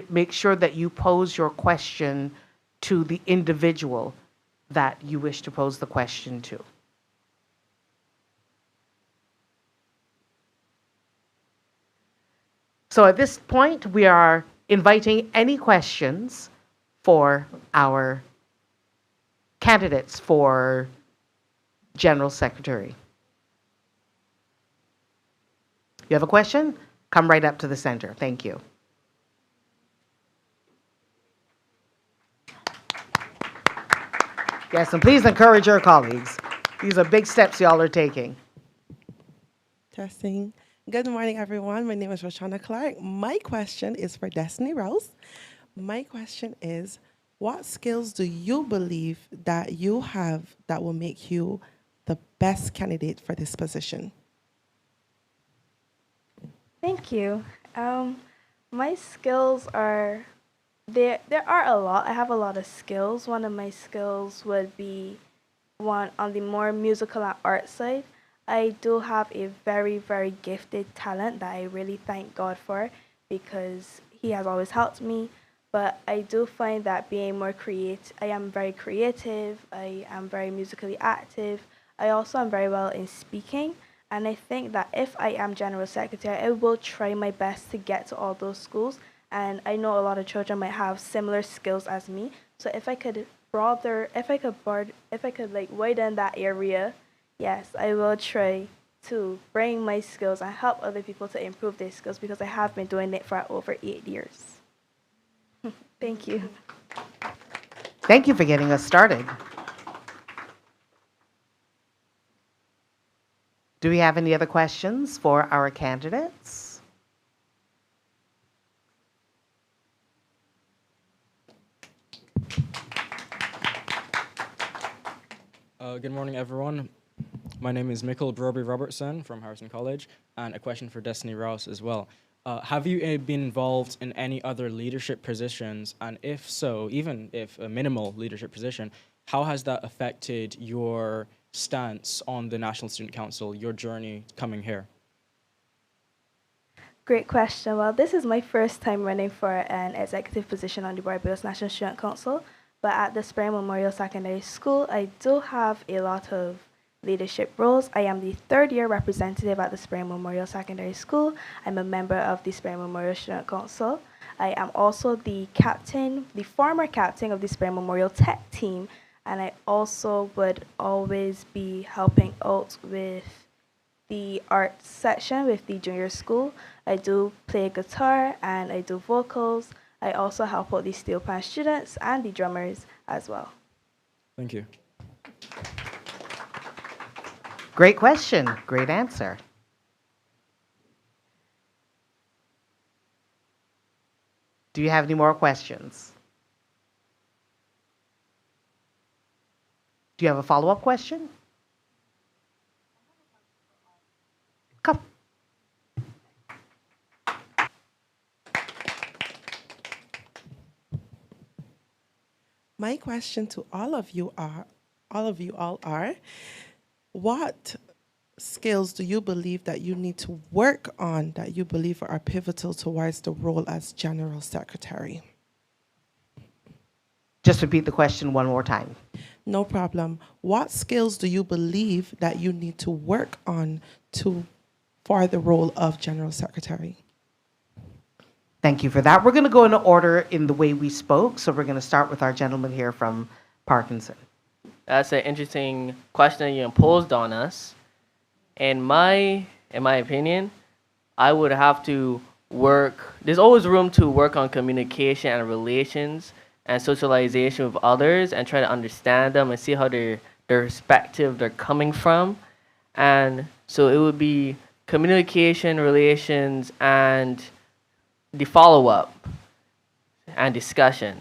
make sure that you pose your question to the individual that you wish to pose the question to. So at this point, we are inviting any questions for our candidates for General Secretary. You have a question? Come right up to the center. Thank you. Yes, and please encourage your colleagues. These are big steps y'all are taking. Testing. Good morning, everyone. My name is Roshana Clark. My question is for Destiny Rouse. My question is, what skills do you believe that you have that will make you the best candidate for this position? Thank you. My skills are there are a lot. I have a lot of skills. One of my skills would be one on the more musical and art side. I do have a very, very gifted talent that I really thank God for because He has always helped me. But I do find that being more creative, I am very creative, I am very musically active. I also am very well in speaking. And I think that if I am General Secretary, I will try my best to get to all those schools. And I know a lot of children might have similar skills as me. So if I could like widen that area, yes, I will try to bring my skills and help other people to improve their skills because I have been doing it for over 8 years. Thank you. Thank you for getting us started. Do we have any other questions for our candidates? Good morning, everyone. My name is Mikkel Broby Robertson from Harrison College, and a question for Destiny Rouse as well. Have you been involved in any other leadership positions? And if so, even if a minimal leadership position, how has that affected your stance on the National Student Council, your journey coming here? Great question. Well, this is my first time running for an executive position on the Barbados National Student Council, but at the Spring Memorial Secondary School, I do have a lot of leadership roles. I am the third year representative at the Spring Memorial Secondary School. I'm a member of the Spring Memorial Student Council. I am also the captain, the former captain of the Spring Memorial Tech team, and I also would always be helping out with the art section with the junior school. I do play guitar and I do vocals. I also help out the steel pan students and the drummers as well. Thank you. Great question. Great answer. Do you have any more questions? Do you have a follow-up question? Come. My question to all of you all are, what skills do you believe that you need to work on that you believe are pivotal towards the role as General Secretary? Just repeat the question one more time. No problem. What skills do you believe that you need to work on for the role of General Secretary? Thank you for that. We're going to go in order in the way we spoke. So we're going to start with our gentleman here from Parkinson. That's an interesting question you imposed on us. In my opinion, I would have to work. There's always room to work on communication and relations and socialization with others and try to understand them and see how their perspective they're coming from. And so it would be communication, relations, and the follow-up and discussion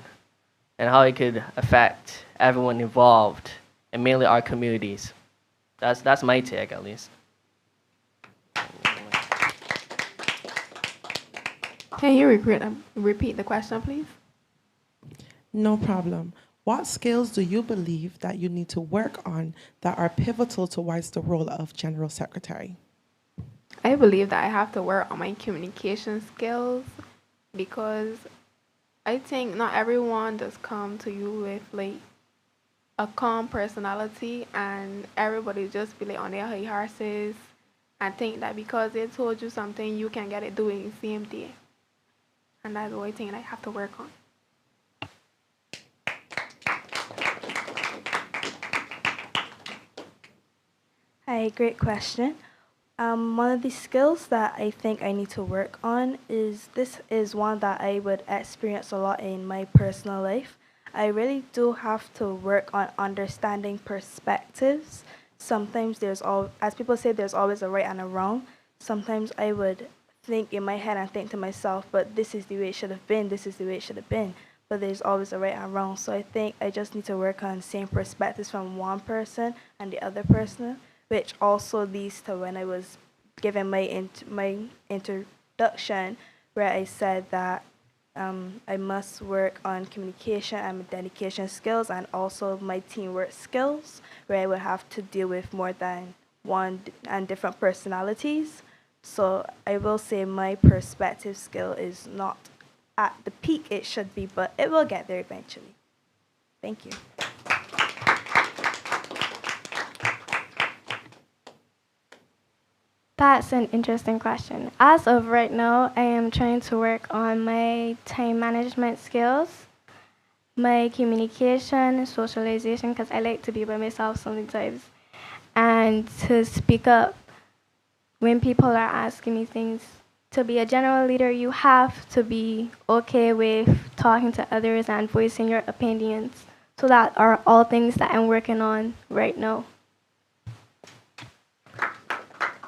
and how it could affect everyone involved and mainly our communities. That's my take, at least. Can you repeat the question, please? No problem. What skills do you believe that you need to work on that are pivotal towards the role of General Secretary? I believe that I have to work on my communication skills because I think not everyone does come to you with like a calm personality, and everybody just be like on their high horses and think that because they told you something you can get it doing the same day. And that's the only thing I have to work on. Hi, great question. One of the skills that I think I need to work on is one that I would experience a lot in my personal life. I really do have to work on understanding perspectives. Sometimes as people say, there's always a right and a wrong. Sometimes I would think in my head and think to myself, but this is the way it should have been, this is the way it should have been. But there's always a right and wrong. So I think I just need to work on seeing perspectives from one person and the other person, which also leads to when I was giving my introduction, where I said that I must work on communication and dedication skills and also my teamwork skills, where I would have to deal with more than one and different personalities. So I will say my perspective skill is not at the peak it should be, but it will get there eventually. Thank you. That's an interesting question. As of right now, I am trying to work on my time management skills, my communication, socialization, because I like to be by myself sometimes, and to speak up when people are asking me things. To be a general leader, you have to be okay with talking to others and voicing your opinions. So that are all things that I'm working on right now.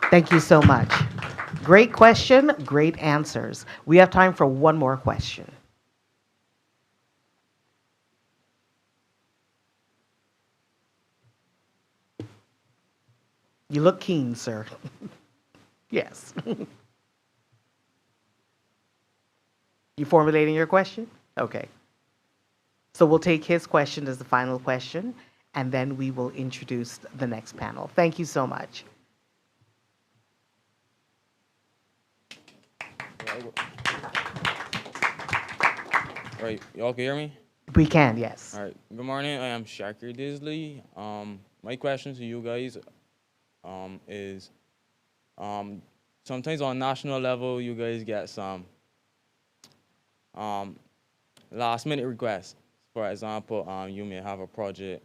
Thank you so much. Great question, great answers. We have time for one more question. You look keen, sir. Yes. You formulating your question? Okay. So we'll take his question as the final question. and then we will introduce the next panel. Thank you so much. All right, y'all can hear me? We can, yes. All right, good morning. I am Shakir Disley. My question to you guys is sometimes on national level, you guys get some last minute requests. For example, you may have a project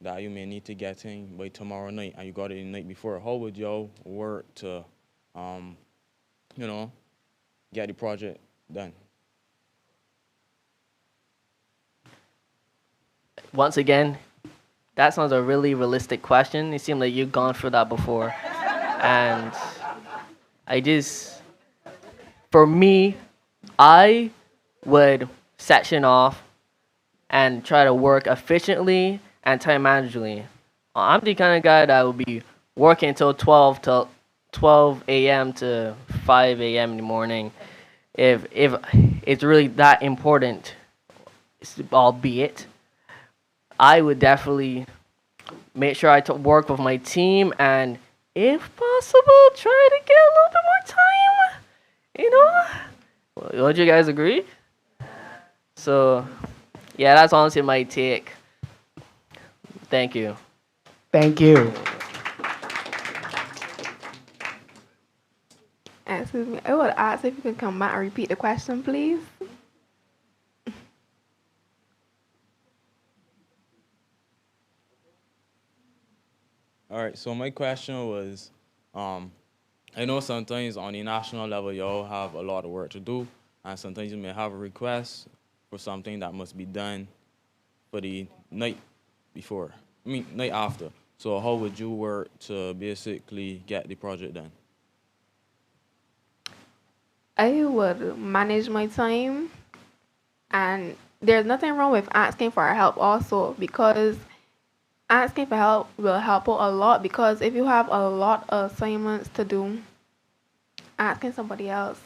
that you may need to get in by tomorrow night, and you got it the night before. How would y'all work to, get the project done? Once again, that sounds a really realistic question. It seemed like you've gone through that before. And for me, I would section off and try to work efficiently and time managedly. I'm the kind of guy that will be working till 12 a.m. to 5 a.m. in the morning. If it's really that important, albeit, I would definitely make sure I work with my team and, if possible, try to get a little bit more time. Would you guys agree? So, yeah, that's honestly my take. Thank you. Thank you. Excuse me. I would ask if you can come back and repeat the question, please. All right, so my question was, I know sometimes on the national level, y'all have a lot of work to do, and sometimes you may have a request for something that must be done for the night night after. So how would you work to basically get the project done? I would manage my time, and there's nothing wrong with asking for help also, because asking for help will help out a lot, because if you have a lot of assignments to do, asking somebody else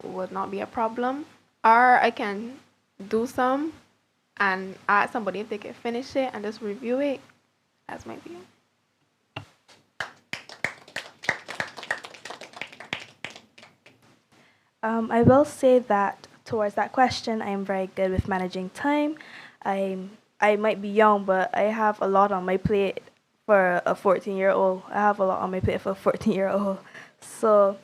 would not be a problem. Or I can do some and ask somebody if they can finish it and just review it. That's my view. I will say that towards that question, I am very good with managing time. I might be young, but I have a lot on my plate for a 14-year-old. I have a lot on my plate for a 14-year-old. So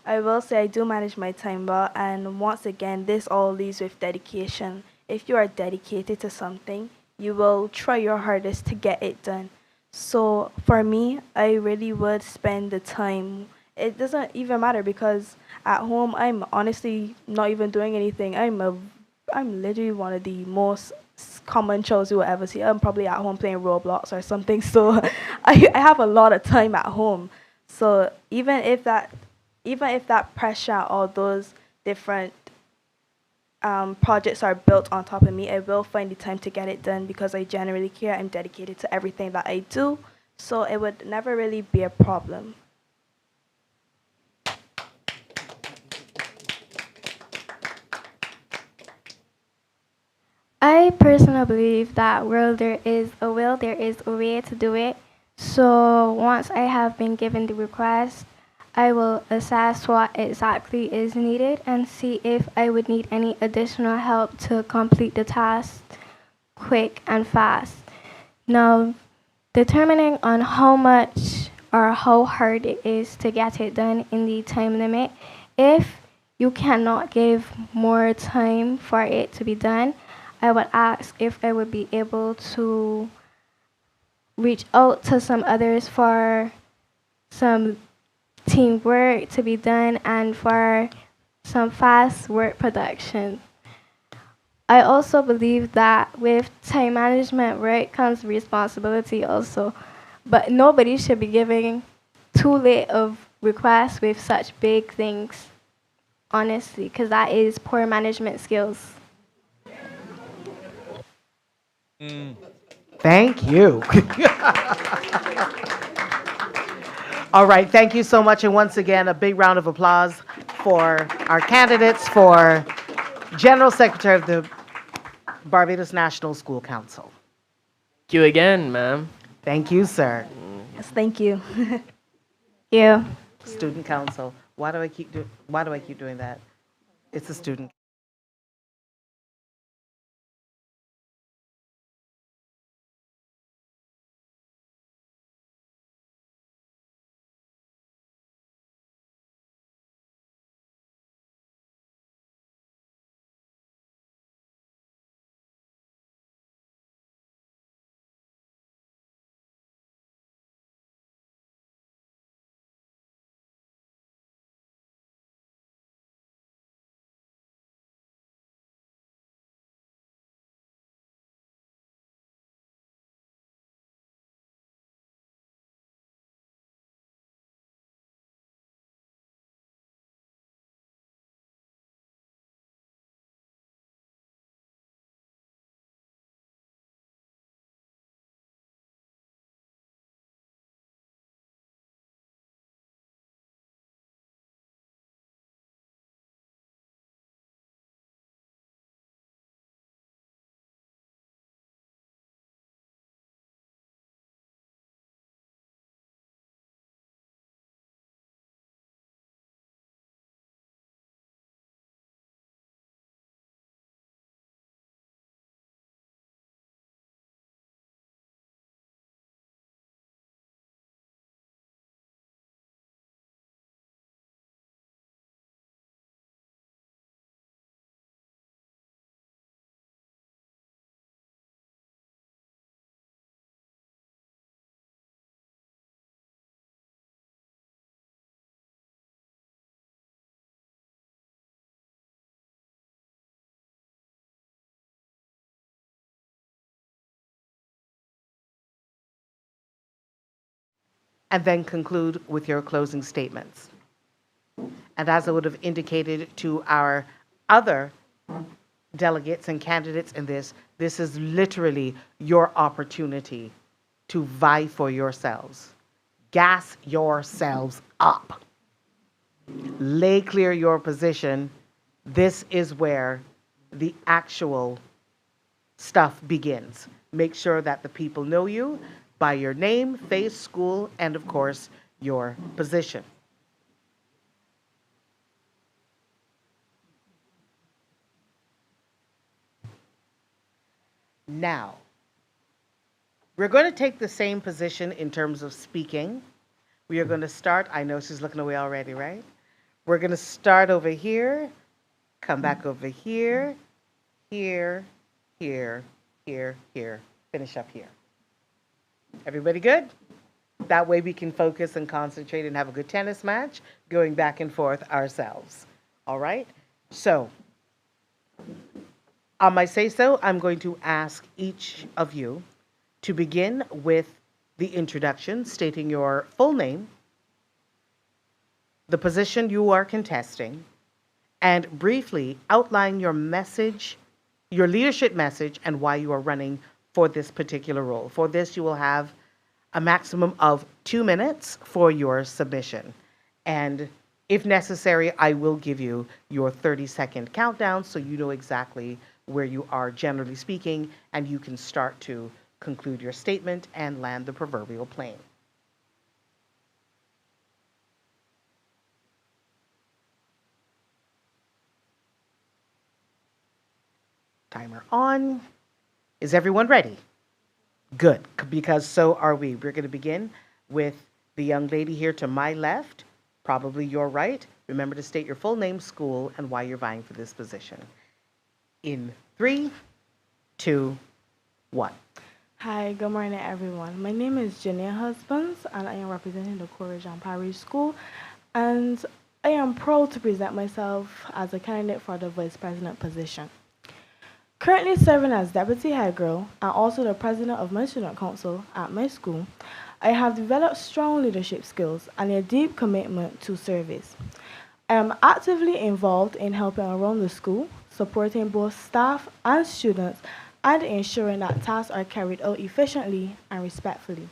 I will say I do manage my time well. And once again, this all leads with dedication. If you are dedicated to something, you will try your hardest to get it done. So for me, I really would spend the time. It doesn't even matter, because at home I'm honestly not even doing anything. I'm literally one of the most common shows you will ever see. I'm probably at home playing Roblox or something. So I have a lot of time at home. So even if that pressure or those different projects are built on top of me, I will find the time to get it done, because I genuinely care. I'm dedicated to everything that I do. So it would never really be a problem. I personally believe that where there is a will, there is a way to do it. So once I have been given the request, I will assess what exactly is needed and see if I would need any additional help to complete the task quick and fast. Now, determining on how much or how hard it is to get it done in the time limit, if you cannot give more time for it to be done, I would ask if I would be able to reach out to some others for some teamwork to be done and for some fast work production. I also believe that with time management, right, comes responsibility also. But nobody should be giving too late of requests with such big things, honestly, because that is poor management skills. Thank you. All right, thank you so much. And once again, a big round of applause for our candidates for General Secretary of the Barbados National School Council. You again, ma'am. Thank you, sir. Yes, thank you. You. Student council. Why do I keep doing that? It's a student. And then conclude with your closing statements. And as I would have indicated to our other delegates and candidates in this, this is literally your opportunity to vie for yourselves. Gas yourselves up. Lay clear your position. This is where the actual stuff begins. Make sure that the people know you by your name, face, school, and of course, your position. Now, we're going to take the same position in terms of speaking. We are going to start, I know she's looking away already, right? We're going to start over here, come back over here, here, here, here, here, finish up here. Everybody good? That way we can focus and concentrate and have a good tennis match going back and forth ourselves. All right? So, on my say-so, I'm going to ask each of you to begin with the introduction, stating your full name, the position you are contesting, and briefly outline your message, your leadership message, and why you are running for this particular role. For this, you will have a maximum of 2 minutes for your submission. And if necessary, I will give you your 30-second countdown so you know exactly where you are generally speaking, and you can start to conclude your statement and land the proverbial plane. Timer on. Is everyone ready? Good, because so are we. We're going to begin with the young lady here to my left, probably your right. Remember to state your full name, school, and why you're vying for this position. In 3, 2, 1. Hi, good morning, everyone. My name is Jania Husbands, and I am representing the Courage and Parish School. And I am proud to present myself as a candidate for the vice president position. Currently serving as deputy head girl and also the president of my student council at my school, I have developed strong leadership skills and a deep commitment to service. I am actively involved in helping around the school, supporting both staff and students, and ensuring that tasks are carried out efficiently and respectfully.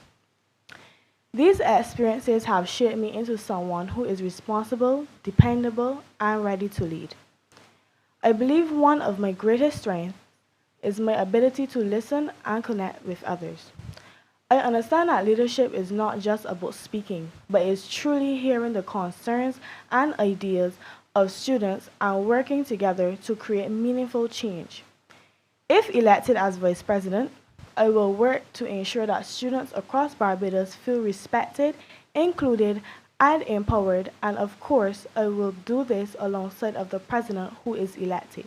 These experiences have shaped me into someone who is responsible, dependable, and ready to lead. I believe one of my greatest strengths is my ability to listen and connect with others. I understand that leadership is not just about speaking, but is truly hearing the concerns and ideas of students and working together to create meaningful change. If elected as Vice President, I will work to ensure that students across Barbados feel respected, included, and empowered, and of course, I will do this alongside of the President who is elected.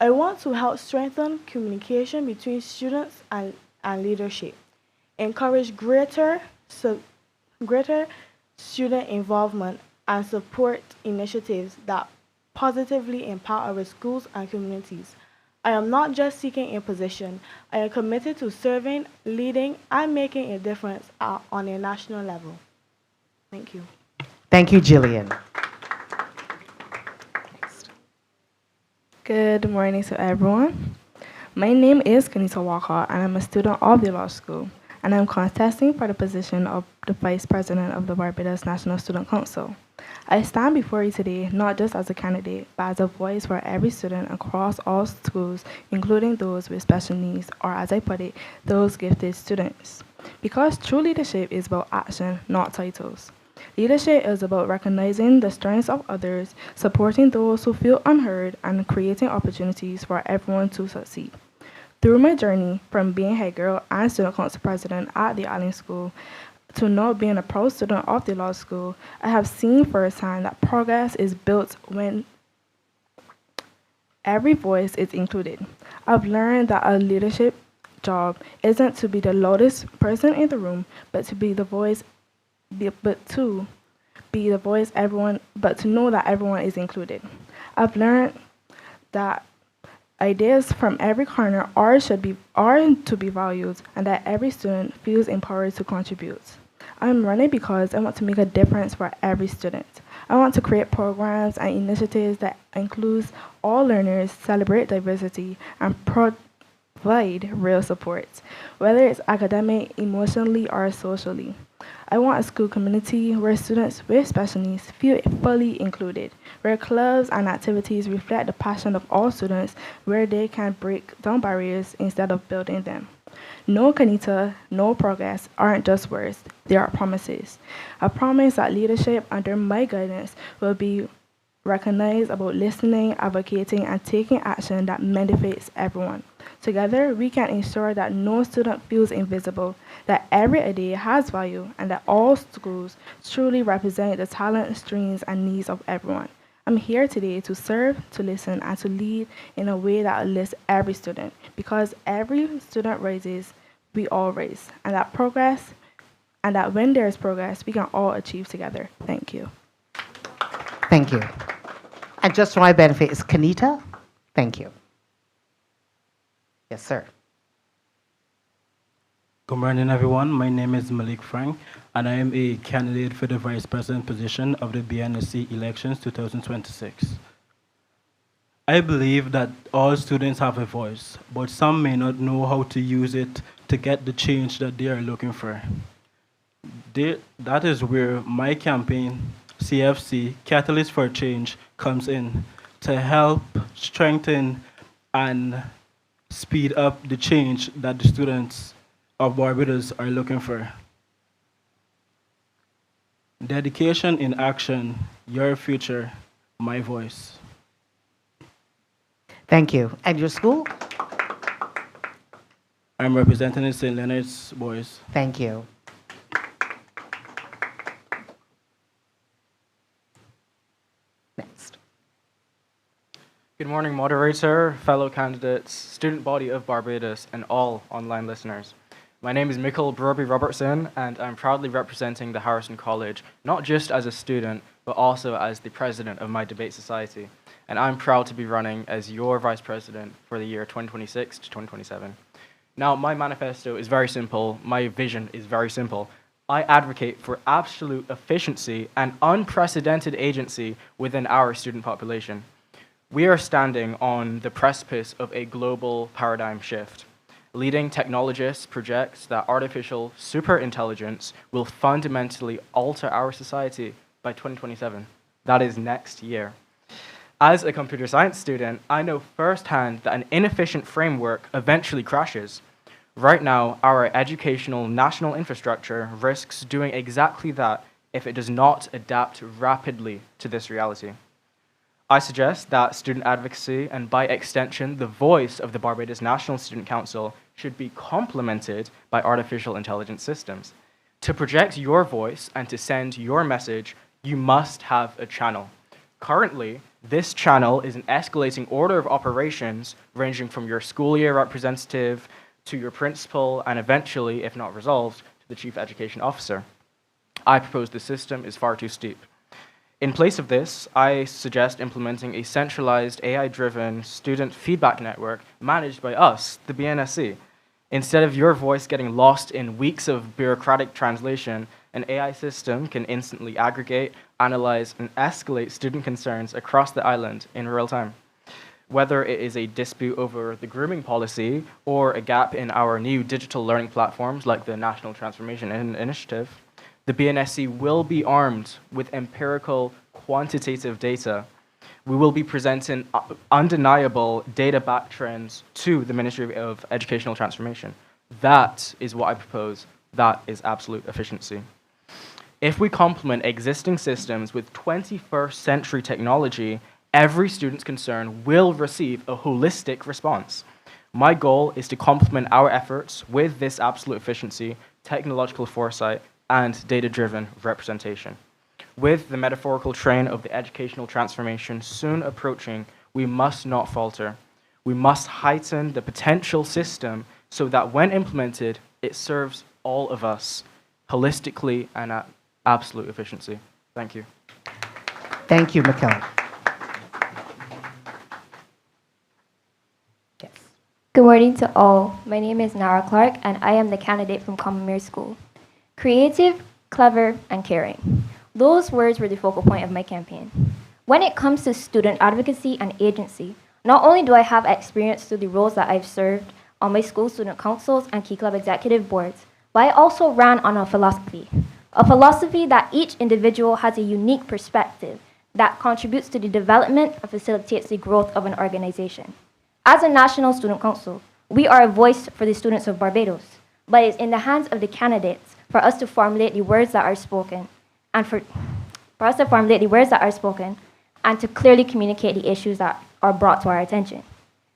I want to help strengthen communication between students and leadership, encourage greater student involvement, and support initiatives that positively empower our schools and communities. I am not just seeking a position, I am committed to serving, leading, and making a difference on a national level. Thank you. Thank you, Jillian. Good morning to everyone. My name is Kanita Walker, and I'm a student of the law school, and I'm contesting for the position of the Vice President of the Barbados National Student Council. I stand before you today not just as a candidate, but as a voice for every student across all schools, including those with special needs, or as I put it, those gifted students. Because true leadership is about action, not titles. Leadership is about recognizing the strengths of others, supporting those who feel unheard, and creating opportunities for everyone to succeed. Through my journey from being head girl and student council president at the Island School to now being a proud student of the law school, I have seen firsthand that progress is built when every voice is included. I've learned that a leadership job isn't to be the loudest person in the room, but to know that everyone is included. I've learned that ideas from every corner are to be valued, and that every student feels empowered to contribute. I'm running because I want to make a difference for every student. I want to create programs and initiatives that include all learners, celebrate diversity, and provide real support, whether it's academic, emotionally, or socially. I want a school community where students with special needs feel fully included, where clubs and activities reflect the passion of all students, where they can break down barriers instead of building them. No Kanita, no progress aren't just words, they are promises. I promise that leadership under my guidance will be recognized about listening, advocating, and taking action that benefits everyone. Together, we can ensure that no student feels invisible, that every idea has value, and that all schools truly represent the talent, strengths, and needs of everyone. I'm here today to serve, to listen, and to lead in a way that lifts every student, because every student rises, we all rise, and that when there is progress, we can all achieve together. Thank you. Thank you. And just for my benefit, is Kanita? Thank you. Yes, sir. Good morning, everyone. My name is Malik Frank, and I am a candidate for the Vice President position of the BNSC elections 2026. I believe that all students have a voice, but some may not know how to use it to get the change that they are looking for. That is where my campaign, CFC, Catalyst for Change, comes in to help strengthen and speed up the change that the students of Barbados are looking for. Dedication in action, your future, my voice. Thank you. And your school? I'm representing St. Leonard's Boys. Thank you. Next. Good morning, moderator, fellow candidates, student body of Barbados, and all online listeners. My name is Michael Robertson, and I'm proudly representing the Harrison College, not just as a student, but also as the president of my debate society. And I'm proud to be running as your vice president for the year 2026 to 2027. Now, my manifesto is very simple. My vision is very simple. I advocate for absolute efficiency and unprecedented agency within our student population. We are standing on the precipice of a global paradigm shift. Leading technologists project that artificial superintelligence will fundamentally alter our society by 2027. That is next year. As a computer science student, I know firsthand that an inefficient framework eventually crashes. Right now, our educational national infrastructure risks doing exactly that if it does not adapt rapidly to this reality. I suggest that student advocacy, and by extension, the voice of the Barbados National Student Council, should be complemented by artificial intelligence systems. To project your voice and to send your message, you must have a channel. Currently, this channel is an escalating order of operations ranging from your school year representative to your principal and eventually, if not resolved, to the chief education officer. I propose the system is far too steep. In place of this, I suggest implementing a centralized AI-driven student feedback network managed by us, the BNSC. Instead of your voice getting lost in weeks of bureaucratic translation, an AI system can instantly aggregate, analyze, and escalate student concerns across the island in real time. Whether it is a dispute over the grooming policy or a gap in our new digital learning platforms like the National Transformation Initiative, the BNSC will be armed with empirical quantitative data. We will be presenting undeniable data-backed trends to the Ministry of Educational Transformation. That is what I propose. That is absolute efficiency. If we complement existing systems with 21st century technology, every student's concern will receive a holistic response. My goal is to complement our efforts with this absolute efficiency, technological foresight, and data-driven representation. With the metaphorical train of the educational transformation soon approaching, we must not falter. We must heighten the potential system so that when implemented, it serves all of us holistically and at absolute efficiency. Thank you. Thank you, Mikkel. Yes. Good morning to all. My name is Nara Clark, and I am the candidate from Commonwealth School. Creative, clever, and caring. Those words were the focal point of my campaign. When it comes to student advocacy and agency, not only do I have experience through the roles that I've served on my school student councils and key club executive boards, but I also ran on a philosophy that each individual has a unique perspective that contributes to the development and facilitates the growth of an organization. As a National Student Council, we are a voice for the students of Barbados, but it's in the hands of the candidates for us to formulate the words that are spoken, and for us to formulate the words that are spoken, and to clearly communicate the issues that are brought to our attention.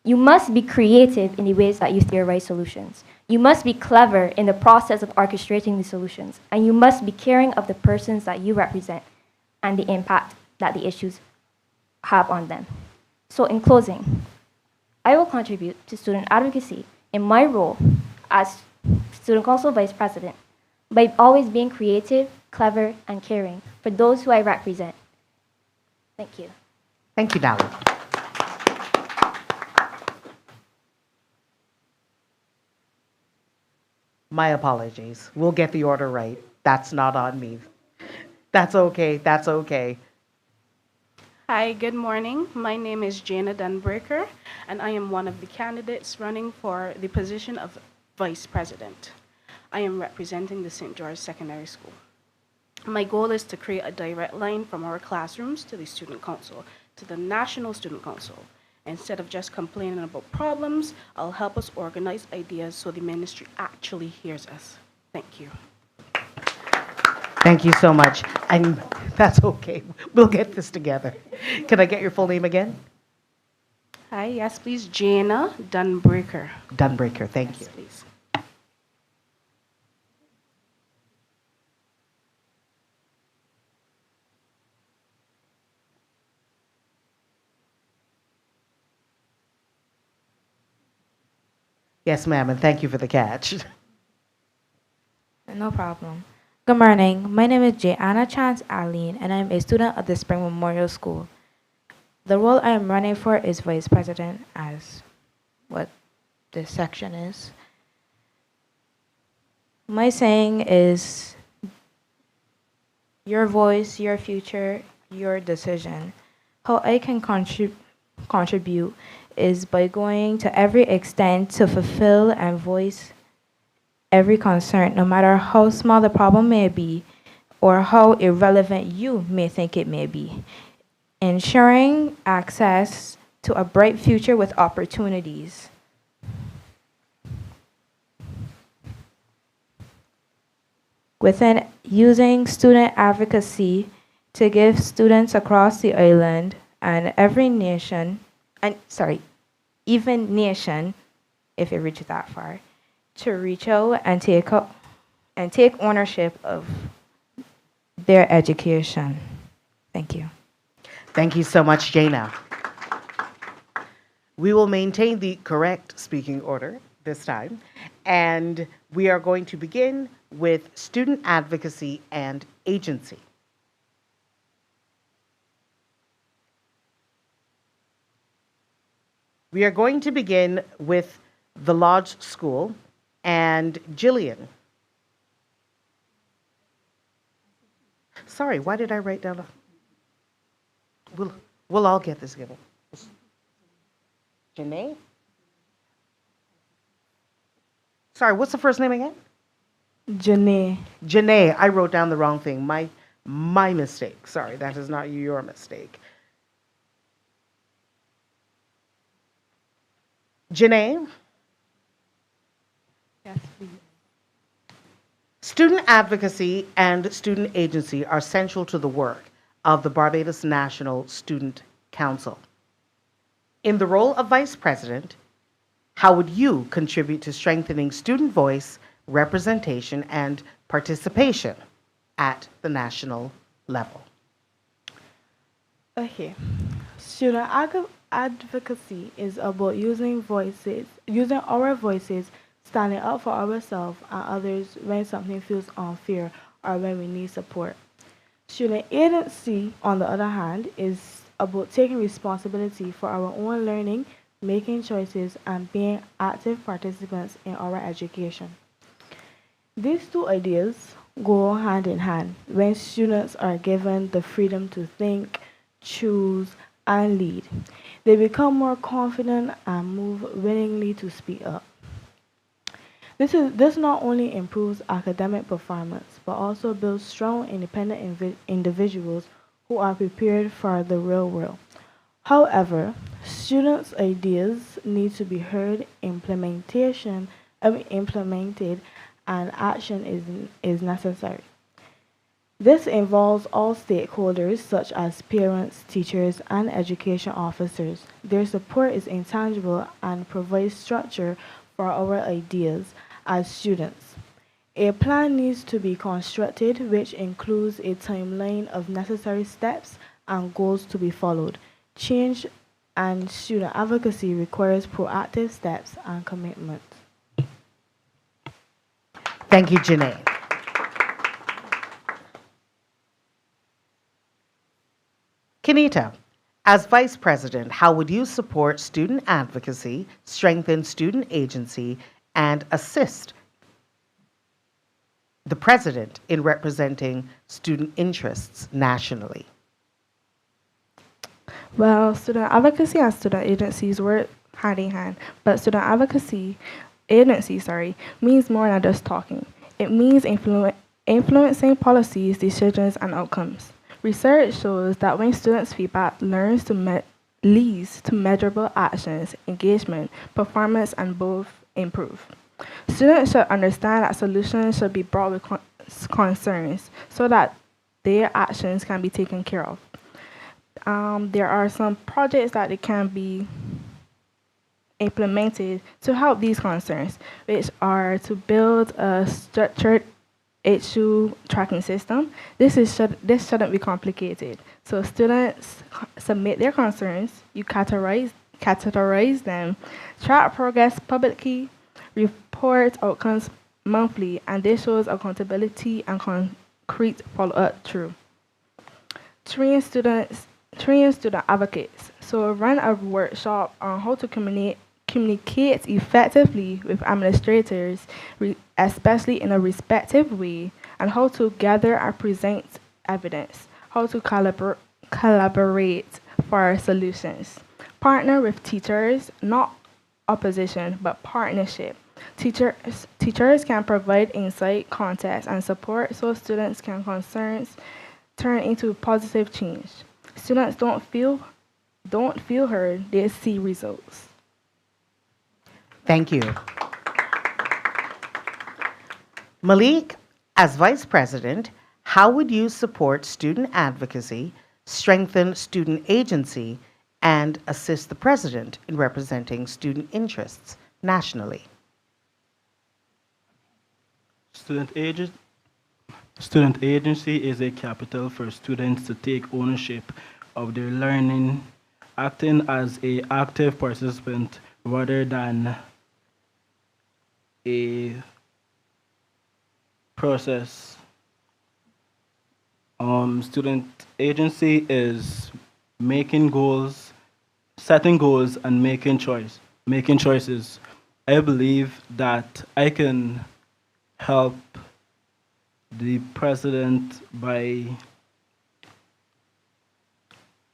You must be creative in the ways that you theorize solutions. You must be clever in the process of orchestrating the solutions, and you must be caring of the persons that you represent and the impact that the issues have on them. So in closing, I will contribute to student advocacy in my role as Student Council Vice President by always being creative, clever, and caring for those who I represent. Thank you. Thank you, Nala. My apologies. We'll get the order right. That's not on me. That's okay. That's okay. Hi, good morning. My name is Jana Dunbreaker, and I am one of the candidates running for the position of Vice President. I am representing the St. George Secondary School. My goal is to create a direct line from our classrooms to the Student Council, to the National Student Council. Instead of just complaining about problems, I'll help us organize ideas so the ministry actually hears us. Thank you. Thank you so much. And that's okay. We'll get this together. Can I get your full name again? Hi, yes, please. Jana Dunbreaker. Dunbreaker, thank you. Yes, please. Yes, ma'am, and thank you for the catch. No problem. Good morning. My name is Jana Chance Aline, and I'm a student at the Spring Memorial School. The role I am running for is Vice President, as what this section is. My saying is, your voice, your future, your decision. How I can contribute is by going to every extent to fulfill and voice every concern, no matter how small the problem may be or how irrelevant you may think it may be. ensuring access to a bright future with opportunities. Within using student advocacy to give students across the island and every nation, even nation, if it reaches that far, to reach out and take ownership of their education. Thank you. Thank you so much, Jana. We will maintain the correct speaking order this time, and we are going to begin with student advocacy and agency. We are going to begin with the Lodge School and Jillian. Sorry, why did I write down we'll all get this together. Janae? Sorry, what's the first name again? Janae. Janae, I wrote down the wrong thing. My mistake. Sorry, that is not your mistake. Janae? Yes, please. Student advocacy and student agency are central to the work of the Barbados National Student Council. In the role of Vice President, how would you contribute to strengthening student voice, representation, and participation at the national level? Okay. Student advocacy is about using our voices, standing up for ourselves and others when something feels unfair or when we need support. Student agency, on the other hand, is about taking responsibility for our own learning, making choices, and being active participants in our education. These two ideas go hand in hand when students are given the freedom to think, choose, and lead. They become more confident and move willingly to speak up. This not only improves academic performance, but also builds strong, independent individuals who are prepared for the real world. However, students' ideas need to be heard, implemented, and action is necessary. This involves all stakeholders such as parents, teachers, and education officers. Their support is intangible and provides structure for our ideas as students. A plan needs to be constructed, which includes a timeline of necessary steps and goals to be followed. Change and student advocacy requires proactive steps and commitment. Thank you, Janae. Kenita, as Vice President, how would you support student advocacy, strengthen student agency, and assist the President in representing student interests nationally? Well, student advocacy and student agencies work hand in hand, but student advocacy agency, means more than just talking. It means influencing policies, decisions, and outcomes. Research shows that when students' feedback leads to measurable actions, engagement, performance, and both improve. Students should understand that solutions should be brought with concerns so that their actions can be taken care of. There are some projects that it can be implemented to help these concerns, which are to build a structured issue tracking system. This shouldn't be complicated. So students submit their concerns, you categorize them, track progress publicly, report outcomes monthly, and this shows accountability and concrete follow-up through. Train student advocates. So run a workshop on how to communicate effectively with administrators, especially in a respectful way, and how to gather and present evidence, how to collaborate for solutions. Partner with teachers, not opposition, but partnership. Teachers can provide insight, context, and support so students can concerns turn into positive change. Students don't feel heard, they see results. Thank you. Malik, as Vice President, how would you support student advocacy, strengthen student agency, and assist the President in representing student interests nationally? Student agent Student agency is a capital for students to take ownership of their learning, acting as a active participant rather than a process. Student agency is making goals, setting goals, and making choices. I believe that I can help the president by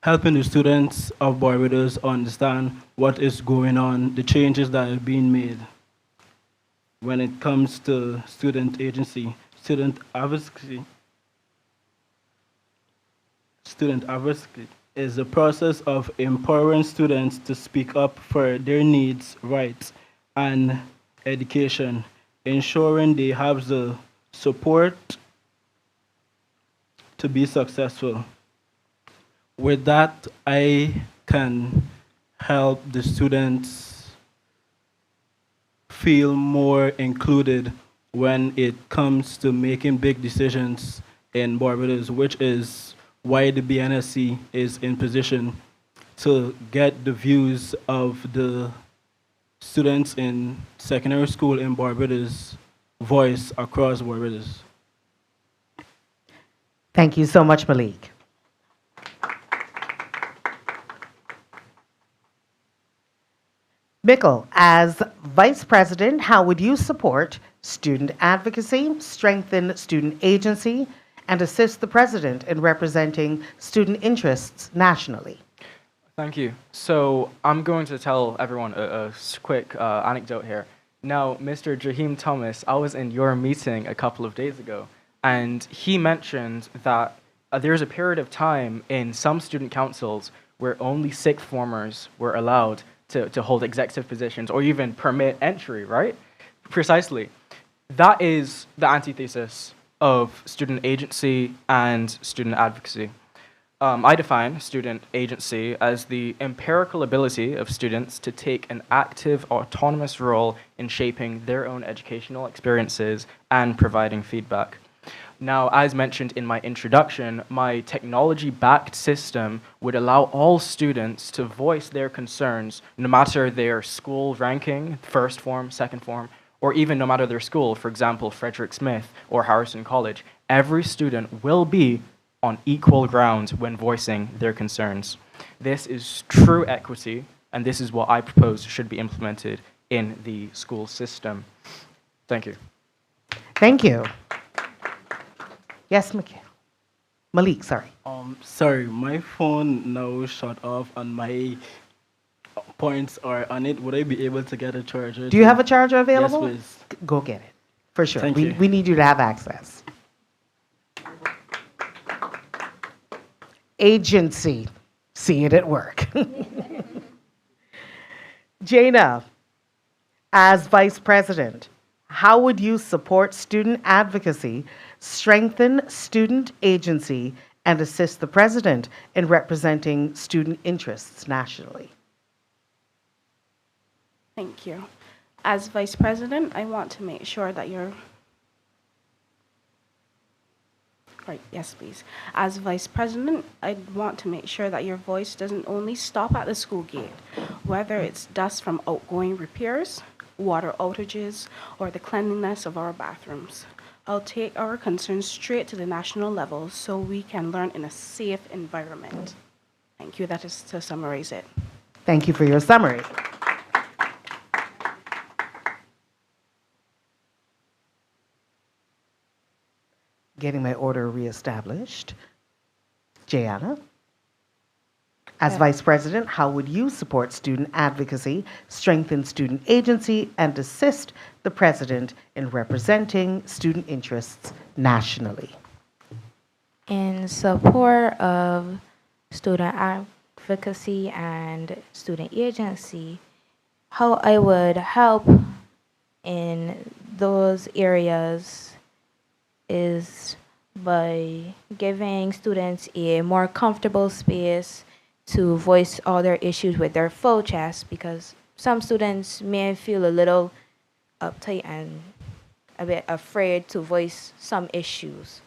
helping the students of Barbados understand what is going on, the changes that are being made when it comes to student agency, student advocacy. Student advocacy is the process of empowering students to speak up for their needs, rights, and education, ensuring they have the support to be successful. With that, I can help the students feel more included when it comes to making big decisions in Barbados, which is why the BNSC is in position to get the views of the students in secondary school in Barbados voice across Barbados. Thank you so much, Malik. Mikkel, as Vice President, how would you support student advocacy, strengthen student agency, and assist the President in representing student interests nationally? Thank you. So I'm going to tell everyone a quick anecdote here. Now, Mr. Jaheim Thomas, I was in your meeting a couple of days ago, and he mentioned that there's a period of time in some student councils where only sixth formers were allowed to hold executive positions or even permit entry, right? Precisely. That is the antithesis of student agency and student advocacy. I define student agency as the empirical ability of students to take an active, autonomous role in shaping their own educational experiences and providing feedback. Now, as mentioned in my introduction, my technology-backed system would allow all students to voice their concerns, no matter their school ranking, first form, second form, or even no matter their school, for example, Frederick Smith or Harrison College. Every student will be on equal ground when voicing their concerns. This is true equity, and this is what I propose should be implemented in the school system. Thank you. Thank you. Yes, Malik, sorry. Sorry, my phone now shut off and my points are on it. Would I be able to get a charger? Do you have a charger available? Yes, please. Go get it, for sure. Thank we, you. we need you to have access. Agency, see it at work. Jaina, as Vice President, how would you support student advocacy, strengthen student agency, and assist the President in representing student interests nationally? Thank you. As Vice President, I want to make sure that Right, yes, please. As Vice President, I want to make sure that your voice doesn't only stop at the school gate, whether it's dust from outgoing repairs, water outages, or the cleanliness of our bathrooms. I'll take our concerns straight to the national level so we can learn in a safe environment. Thank you. That is to summarize it. Thank you for your summary. Getting my order reestablished. Jayana, as Vice President, how would you support student advocacy, strengthen student agency, and assist the President in representing student interests nationally? In support of student advocacy, and student agency, how I would help in those areas is by giving students a more comfortable space to voice all their issues with their full chest, because some students may feel a little uptight and a bit afraid to voice some issues.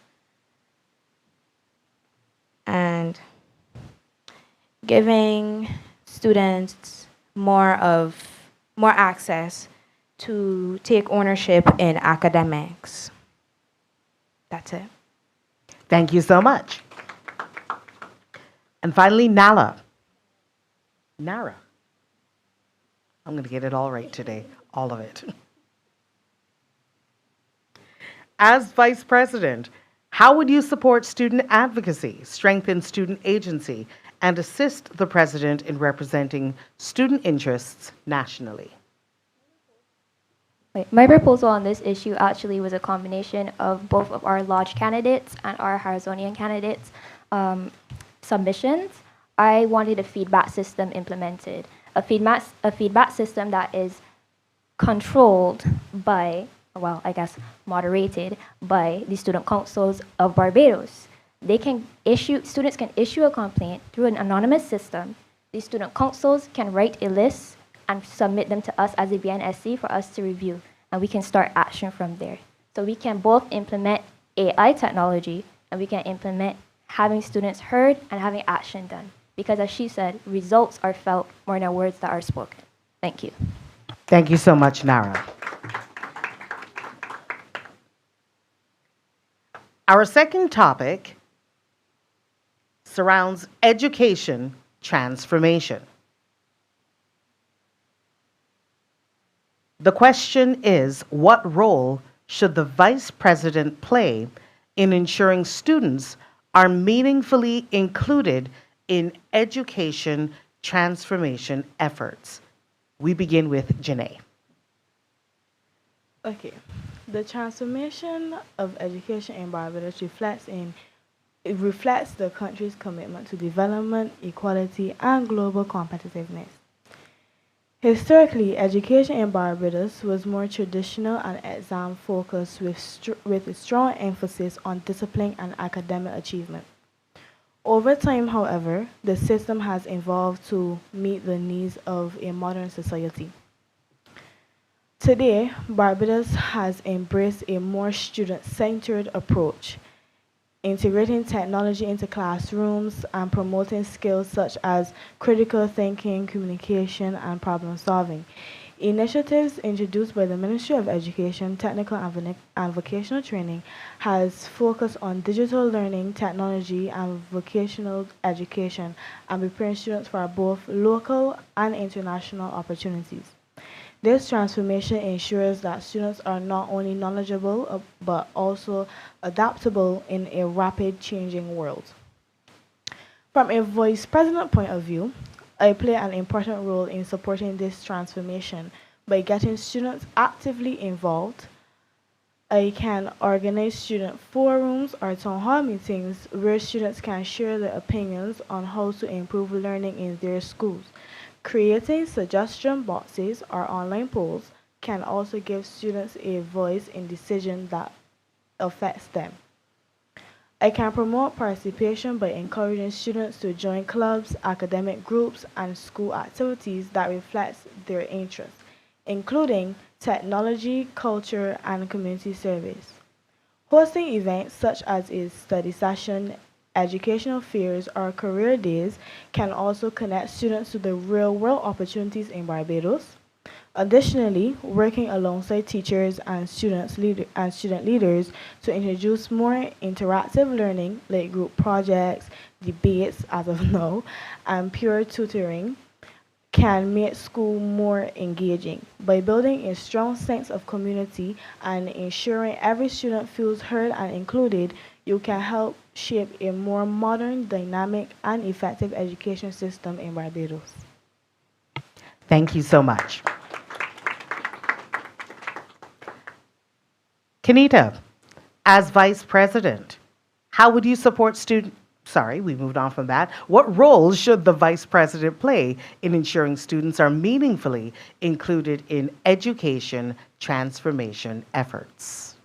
And giving students more access to take ownership in academics. That's it. Thank you so much. And finally, Nala. Nara. I'm going to get it all right today, all of it. As Vice President, how would you support student advocacy, strengthen student agency, and assist the President in representing student interests nationally? My proposal on this issue actually was a combination of both of our lodge candidates and our Harazonian candidates' submissions. I wanted a feedback system implemented, a feedback system that is controlled by, well, I guess moderated by the student councils of Barbados. Students can issue a complaint through an anonymous system. The student councils can write a list and submit them to us as a BNSC for us to review, and we can start action from there. So we can both implement AI technology, and we can implement having students heard and having action done. Because as she said, results are felt more than words that are spoken. Thank you. Thank you so much, Nara. Our second topic surrounds education transformation. The question is, what role should the Vice President play in ensuring students are meaningfully included in education transformation efforts? We begin with Janae. Okay. The transformation of education in Barbados reflects the country's commitment to development, equality, and global competitiveness. Historically, education in Barbados was more traditional and exam-focused with a strong emphasis on discipline and academic achievement. Over time, however, the system has evolved to meet the needs of a modern society. Today, Barbados has embraced a more student-centered approach, integrating technology into classrooms and promoting skills such as critical thinking, communication, and problem solving. Initiatives introduced by the Ministry of Education, Technical and Vocational Training has focused on digital learning, technology, and vocational education, and preparing students for both local and international opportunities. This transformation ensures that students are not only knowledgeable but also adaptable in a rapid changing world. From a vice president point of view, I play an important role in supporting this transformation by getting students actively involved. I can organize student forums or town hall meetings where students can share their opinions on how to improve learning in their schools. Creating suggestion boxes or online polls can also give students a voice in decisions that affects them. I can promote participation by encouraging students to join clubs, academic groups, and school activities that reflect their interests, including technology, culture, and community service. Hosting events such as a study session, educational fairs, or career days can also connect students to the real-world opportunities in Barbados. Additionally, working alongside teachers and student leaders to introduce more interactive learning like group projects, debates as of now, and peer tutoring can make school more engaging. By building a strong sense of community and ensuring every student feels heard and included, you can help shape a more modern, dynamic, and effective education system in Barbados. Thank you so much. Kenita, as Vice President, how would you support sorry, we moved on from that. What role should the vice president play in ensuring students are meaningfully included in education transformation efforts?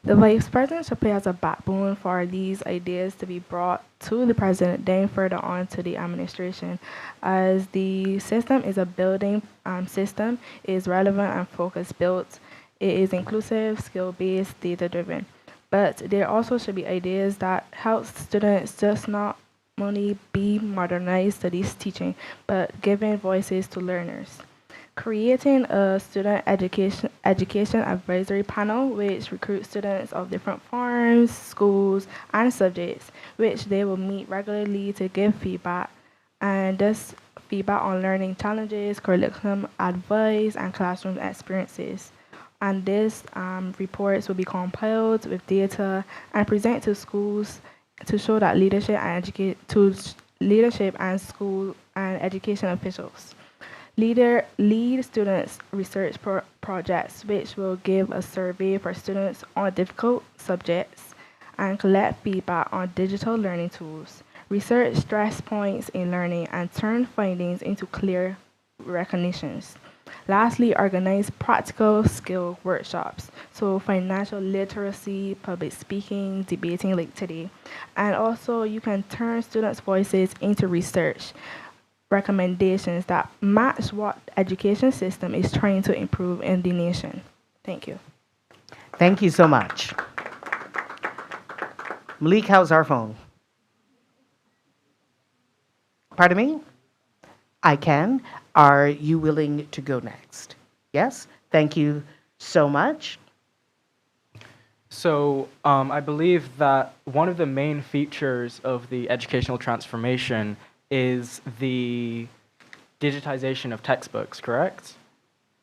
The vice president should play as a backbone for these ideas to be brought to the president, then further on to the administration. As the system is a building system, it is relevant and focus built. It is inclusive, skill-based, data-driven. But there also should be ideas that help students just not only be modernized studies teaching, but giving voices to learners. Creating a student education advisory panel which recruits students of different forms, schools, and subjects, which they will meet regularly to give feedback, and this feedback on learning challenges, curriculum advice, and classroom experiences. And these reports will be compiled with data and presented to schools to show that leadership and school and education officials. Lead students research projects which will give a survey for students on difficult subjects and collect feedback on digital learning tools. Research stress points in learning and turn findings into clear recognitions. Lastly, organize practical skill workshops. So financial literacy, public speaking, debating like today. And also you can turn students' voices into research recommendations that match what education system is trying to improve in the nation. Thank you. Thank you so much. Malik, how's our phone? Pardon me? I can. Are you willing to go next? Yes? Thank you so much. So I believe that one of the main features of the educational transformation is the digitization of textbooks, correct?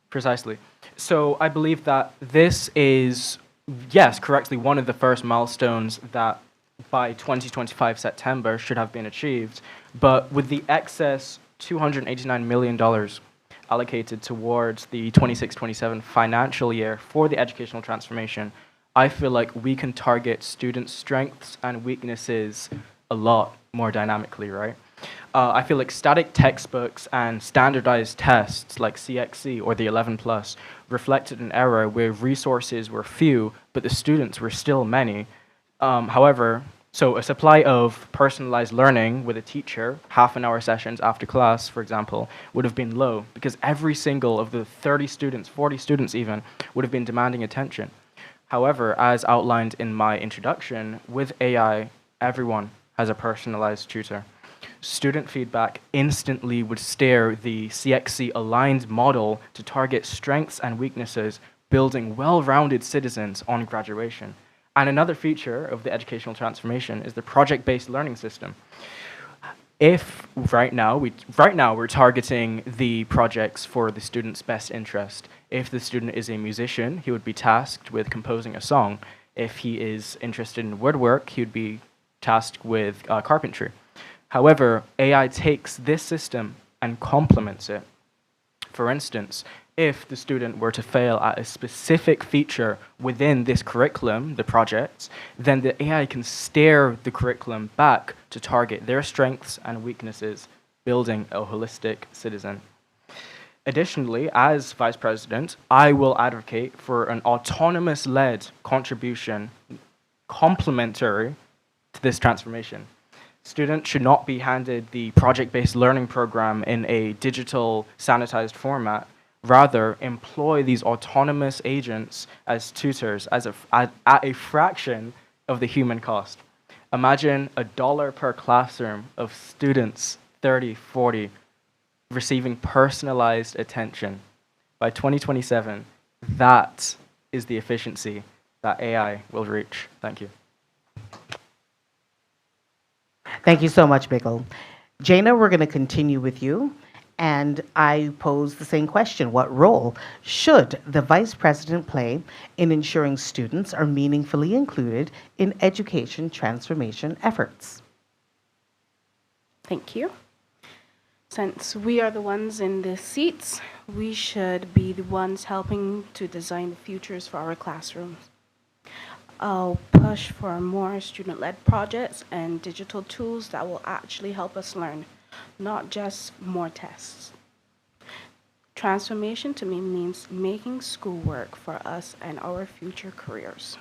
Precisely. So I believe that this is, yes, correctly, one of the first milestones that by 2025 September should have been achieved. But with the excess $289 million allocated towards the 26-27 financial year for the educational transformation, I feel like we can target students' strengths and weaknesses a lot more dynamically, right? I feel like static textbooks and standardized tests like CXC or the 11 plus reflected an era where resources were few, but the students were still many. However, so a supply of personalized learning with a teacher, half-an-hour sessions after class, for example, would have been low because every single of the 30 students, 40 students even, would have been demanding attention. However, as outlined in my introduction, with AI, everyone has a personalized tutor. Student feedback instantly would steer the CXC-aligned model to target strengths and weaknesses, building well-rounded citizens on graduation. And another feature of the educational transformation is the project-based learning system. If right now we're targeting the projects for the student's best interest. If the student is a musician, he would be tasked with composing a song. If he is interested in woodwork, he would be tasked with carpentry. However, AI takes this system and complements it. For instance, if the student were to fail at a specific feature within this curriculum, the projects, then the AI can steer the curriculum back to target their strengths and weaknesses, building a holistic citizen. Additionally, as Vice President, I will advocate for an autonomous-led contribution complementary to this transformation. Students should not be handed the project-based learning program in a digital, sanitized format. Rather, employ these autonomous agents as tutors at a fraction of the human cost. Imagine $1 per classroom of students, 30, 40, receiving personalized attention. By 2027, that is the efficiency that AI will reach. Thank you. Thank you so much, Bickle. Jana, we're going to continue with you. And I pose the same question. What role should the Vice President play in ensuring students are meaningfully included in education transformation efforts? Thank you. Since we are the ones in the seats, we should be the ones helping to design the futures for our classrooms. I'll push for more student-led projects and digital tools that will actually help us learn, not just more tests. Transformation to me means making school work for us and our future careers.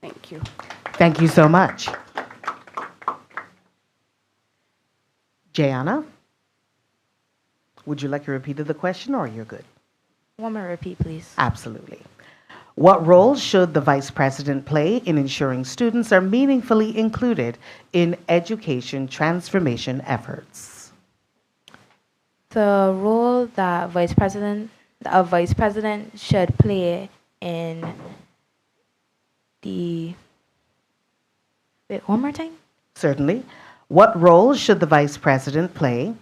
Thank you. Thank you so much. Jayana, would you like to repeat the question or you're good? One more repeat, please. Absolutely. What role should the Vice President play in ensuring students are meaningfully included in education transformation efforts? The role that a vice president should play in the wait, one more time? Certainly. What role should the Vice President play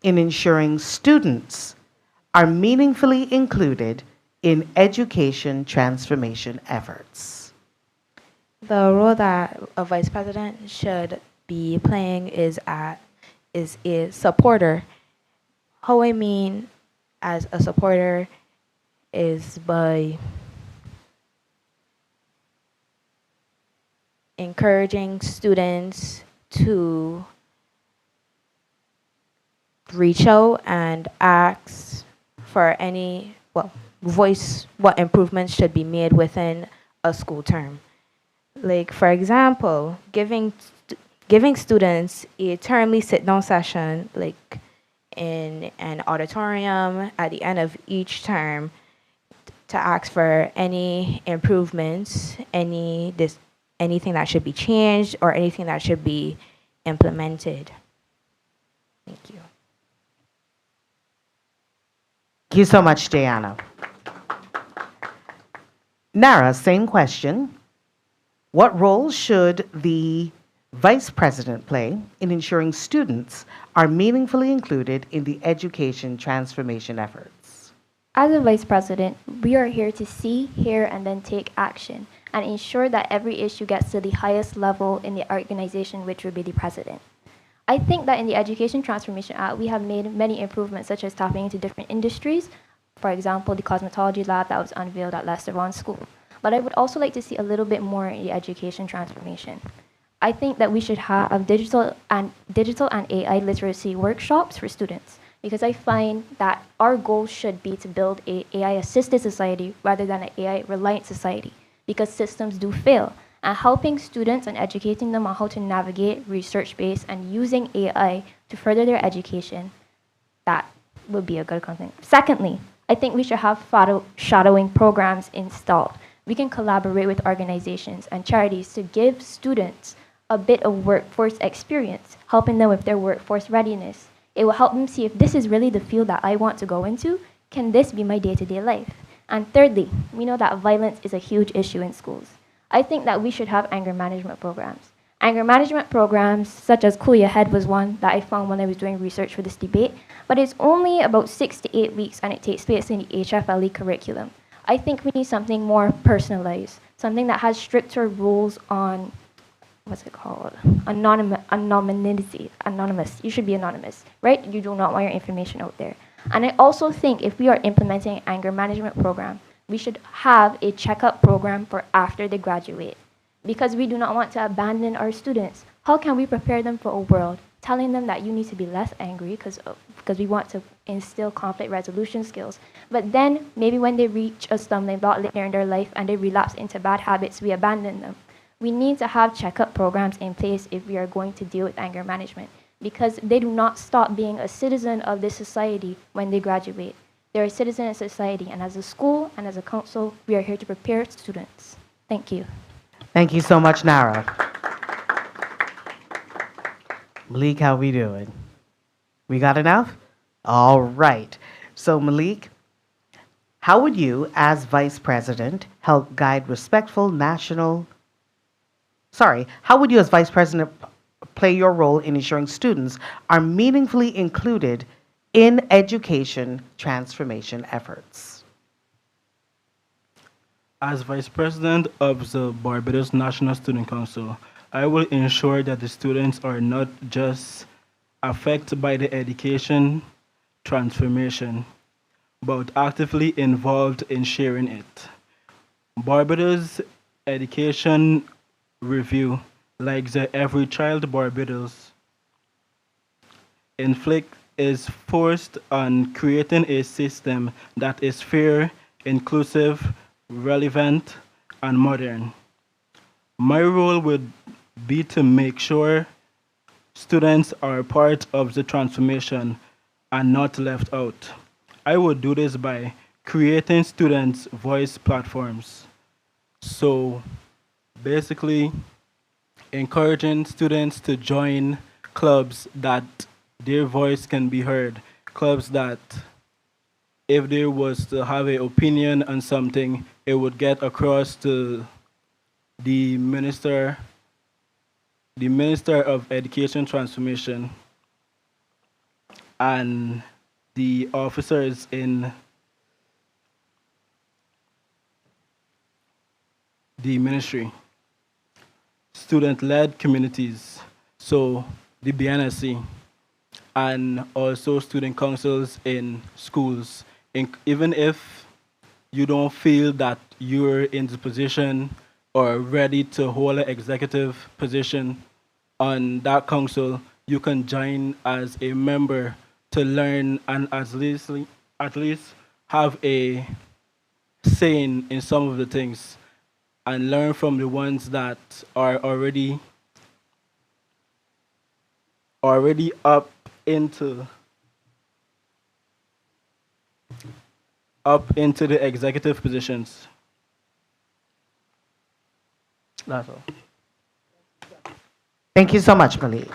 in ensuring students are meaningfully included in education transformation efforts? The role that a vice president should be playing is a supporter. How I mean as a supporter is by encouraging students to reach out and ask for voice what improvements should be made within a school term. Like, for example, giving students a termly sit-down session, like in an auditorium at the end of each term, to ask for any improvements, anything that should be changed or anything that should be implemented. Thank you. Thank you so much, Jayana. Nara, same question. What role should the Vice President play in ensuring students are meaningfully included in the education transformation efforts? As a Vice President, we are here to see, hear, and then take action and ensure that every issue gets to the highest level in the organization, which would be the President. I think that in the Education Transformation Act, we have made many improvements, such as tapping into different industries. For example, the cosmetology lab that was unveiled at Lester Vaughan School. But I would also like to see a little bit more in the education transformation. I think that we should have digital and AI literacy workshops for students, because I find that our goal should be to build a AI-assisted society rather than an AI-reliant society, because systems do fail. And helping students and educating them on how to navigate research-based and using AI to further their education, that would be a good content. Secondly, I think we should have shadowing programs installed. We can collaborate with organizations and charities to give students a bit of workforce experience, helping them with their workforce readiness. It will help them see if this is really the field that I want to go into. Can this be my day-to-day life? And thirdly, we know that violence is a huge issue in schools. I think that we should have anger management programs. Anger management programs, such as Cool Your Head, was one that I found when I was doing research for this debate, but it's only about 6 to 8 weeks and it takes place in the HFLE curriculum. I think we need something more personalized, something that has stricter rules on, what's it called? Anonymity. Anonymous. You should be anonymous, right? You do not want your information out there. And I also think if we are implementing an anger management program, we should have a checkup program for after they graduate, because we do not want to abandon our students. How can we prepare them for a world telling them that you need to be less angry because we want to instill conflict resolution skills, but then maybe when they reach a stumbling block later in their life and they relapse into bad habits, we abandon them. We need to have checkup programs in place if we are going to deal with anger management, because they do not stop being a citizen of this society when they graduate. They're a citizen of society, and as a school and as a council, we are here to prepare students. Thank you. Thank you so much, Nara. Malik, how we doing? We got enough? All right. So Malik, how would you, as Vice President, how would you as Vice President play your role in ensuring students are meaningfully included in education transformation efforts? As Vice President of the Barbados National Student Council, I will ensure that the students are not just affected by the education transformation, but actively involved in sharing it. Barbados Education Review, like the Every Child Barbados, inflict is forced on creating a system that is fair, inclusive, relevant, and modern. My role would be to make sure students are part of the transformation and not left out. I would do this by creating students' voice platforms. So basically, encouraging students to join clubs that their voice can be heard, clubs that if there was to have an opinion on something, it would get across to the minister, the Minister of Education Transformation, and the officers in the ministry, student-led communities, so the BNSC, and also student councils in schools. Even if you don't feel that you're in the position or ready to hold an executive position on that council, you can join as a member to learn and at least have a say in some of the things and learn from the ones that are already into into the executive positions. That's all. Thank you so much, Malik.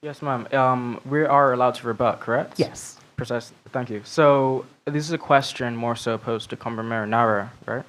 Yes, ma'am. We are allowed to rebut, correct? Yes. Precise. Thank you. So this is a question more so posed to Comber Nara, right?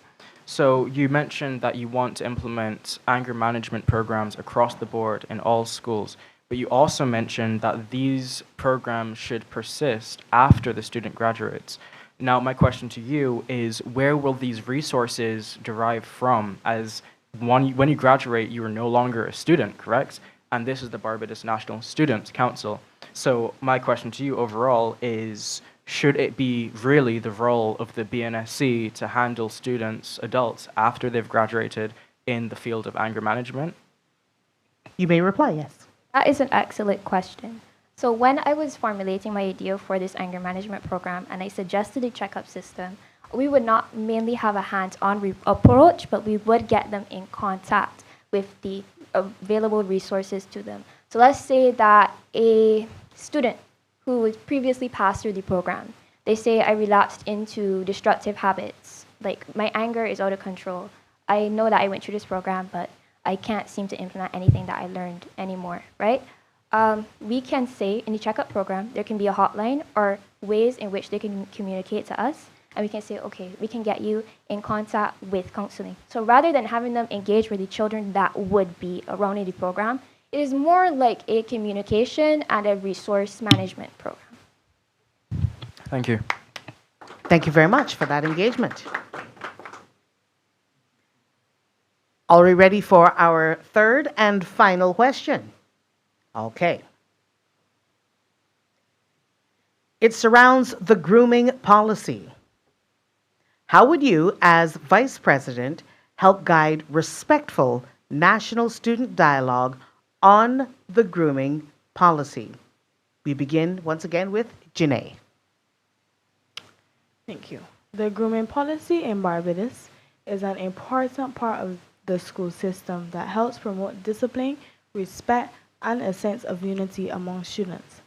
So you mentioned that you want to implement anger management programs across the board in all schools, but you also mentioned that these programs should persist after the student graduates. Now, my question to you is, where will these resources derive from? As when you graduate, you are no longer a student, correct? And this is the Barbados National Students Council. So my question to you overall is, should it be really the role of the BNSC to handle students, adults, after they've graduated in the field of anger management? You may reply, yes. That is an excellent question. So when I was formulating my idea for this anger management program and I suggested a checkup system, we would not mainly have a hands-on approach, but we would get them in contact with the available resources to them. So let's say that a student who was previously passed through the program, they say, I relapsed into destructive habits, like my anger is out of control. I know that I went through this program, but I can't seem to implement anything that I learned anymore, right? We can say in the checkup program, there can be a hotline or ways in which they can communicate to us, and we can say, okay, we can get you in contact with counseling. So rather than having them engage with the children that would be around in the program, it is more like a communication and a resource management program. Thank you. Thank you very much for that engagement. Are we ready for our third and final question? Okay. It surrounds the grooming policy. How would you, as Vice President, help guide respectful national student dialogue on the grooming policy? We begin once again with Janae. Thank you. The grooming policy in Barbados is an important part of the school system that helps promote discipline, respect, and a sense of unity among students.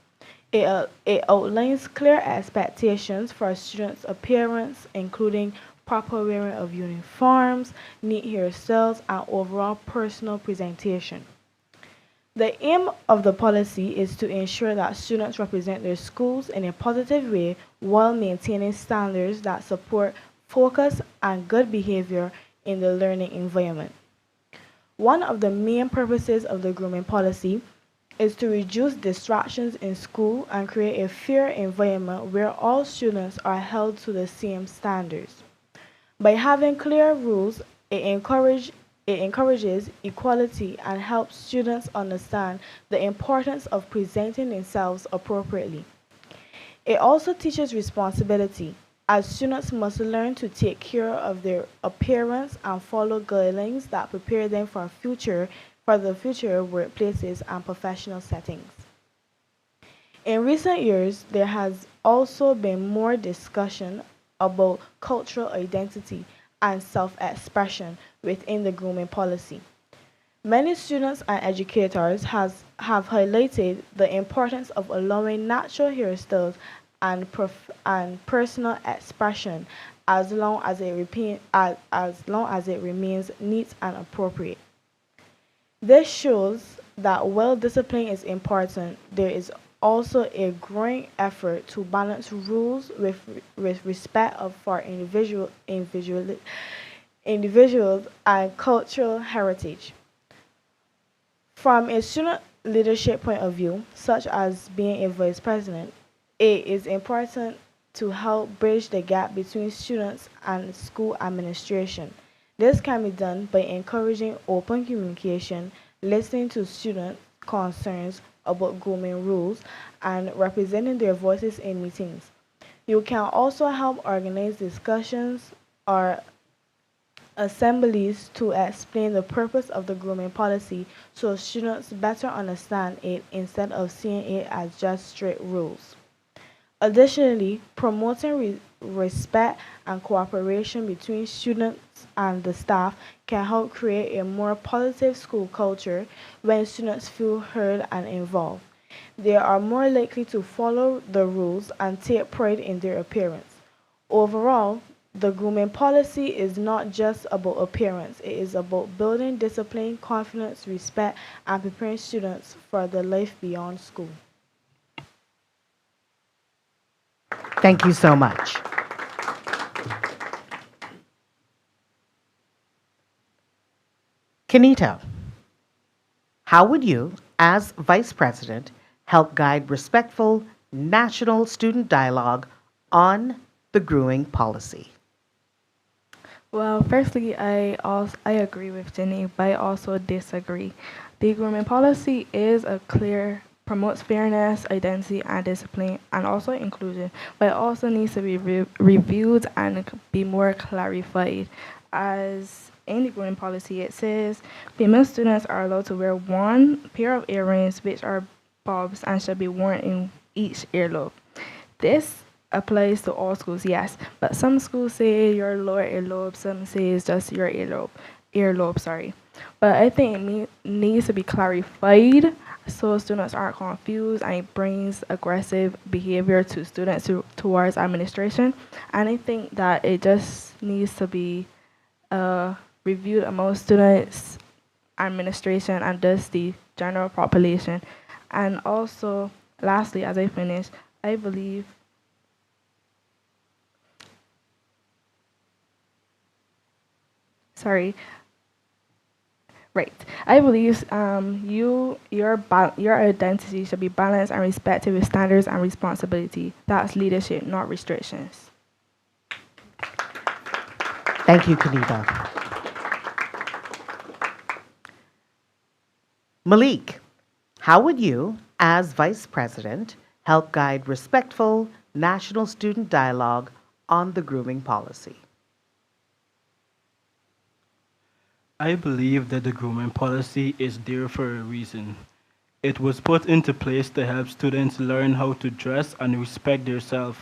It outlines clear expectations for students' appearance, including proper wearing of uniforms, neat hairstyles, and overall personal presentation. The aim of the policy is to ensure that students represent their schools in a positive way while maintaining standards that support focus and good behavior in the learning environment. One of the main purposes of the grooming policy is to reduce distractions in school and create a fair environment where all students are held to the same standards. By having clear rules, it encourages equality and helps students understand the importance of presenting themselves appropriately. It also teaches responsibility, as students must learn to take care of their appearance and follow guidelines that prepare them for the future workplaces and professional settings. In recent years, there has also been more discussion about cultural identity and self-expression within the grooming policy. Many students and educators have highlighted the importance of allowing natural hairstyles and personal expression as long as it remains neat and appropriate. This shows that while discipline is important, there is also a growing effort to balance rules with respect for individuals and cultural heritage. From a student leadership point of view, such as being a vice president, it is important to help bridge the gap between students and school administration. This can be done by encouraging open communication, listening to student concerns about grooming rules, and representing their voices in meetings. You can also help organize discussions or assemblies to explain the purpose of the grooming policy so students better understand it instead of seeing it as just strict rules. Additionally, promoting respect and cooperation between students and the staff can help create a more positive school culture when students feel heard and involved. They are more likely to follow the rules and take pride in their appearance. Overall, the grooming policy is not just about appearance, it is about building discipline, confidence, respect, and preparing students for the life beyond school. Thank you so much. Kenita, how would you, as Vice President, help guide respectful national student dialogue on the grooming policy? Well, firstly, I agree with Jenny, but I also disagree. The grooming policy is a clear promotes fairness, identity, and discipline, and also inclusion, but it also needs to be reviewed and be more clarified. As in the grooming policy, it says female students are allowed to wear one pair of earrings, which are bobs, and should be worn in each earlobe. This applies to all schools, yes, but some schools say your lower earlobe, some say it's just your earlobe, sorry. But I think it needs to be clarified so students aren't confused and it brings aggressive behavior to students towards administration. And I think that it just needs to be reviewed among students, administration, and just the general population. And also, lastly, as I finish, I believe sorry. Right. I believe your identity should be balanced and respected with standards and responsibility. That's leadership, not restrictions. Thank you, Kanita. Malik, how would you, as Vice President, help guide respectful national student dialogue on the grooming policy? I believe that the grooming policy is there for a reason. It was put into place to help students learn how to dress and respect themselves,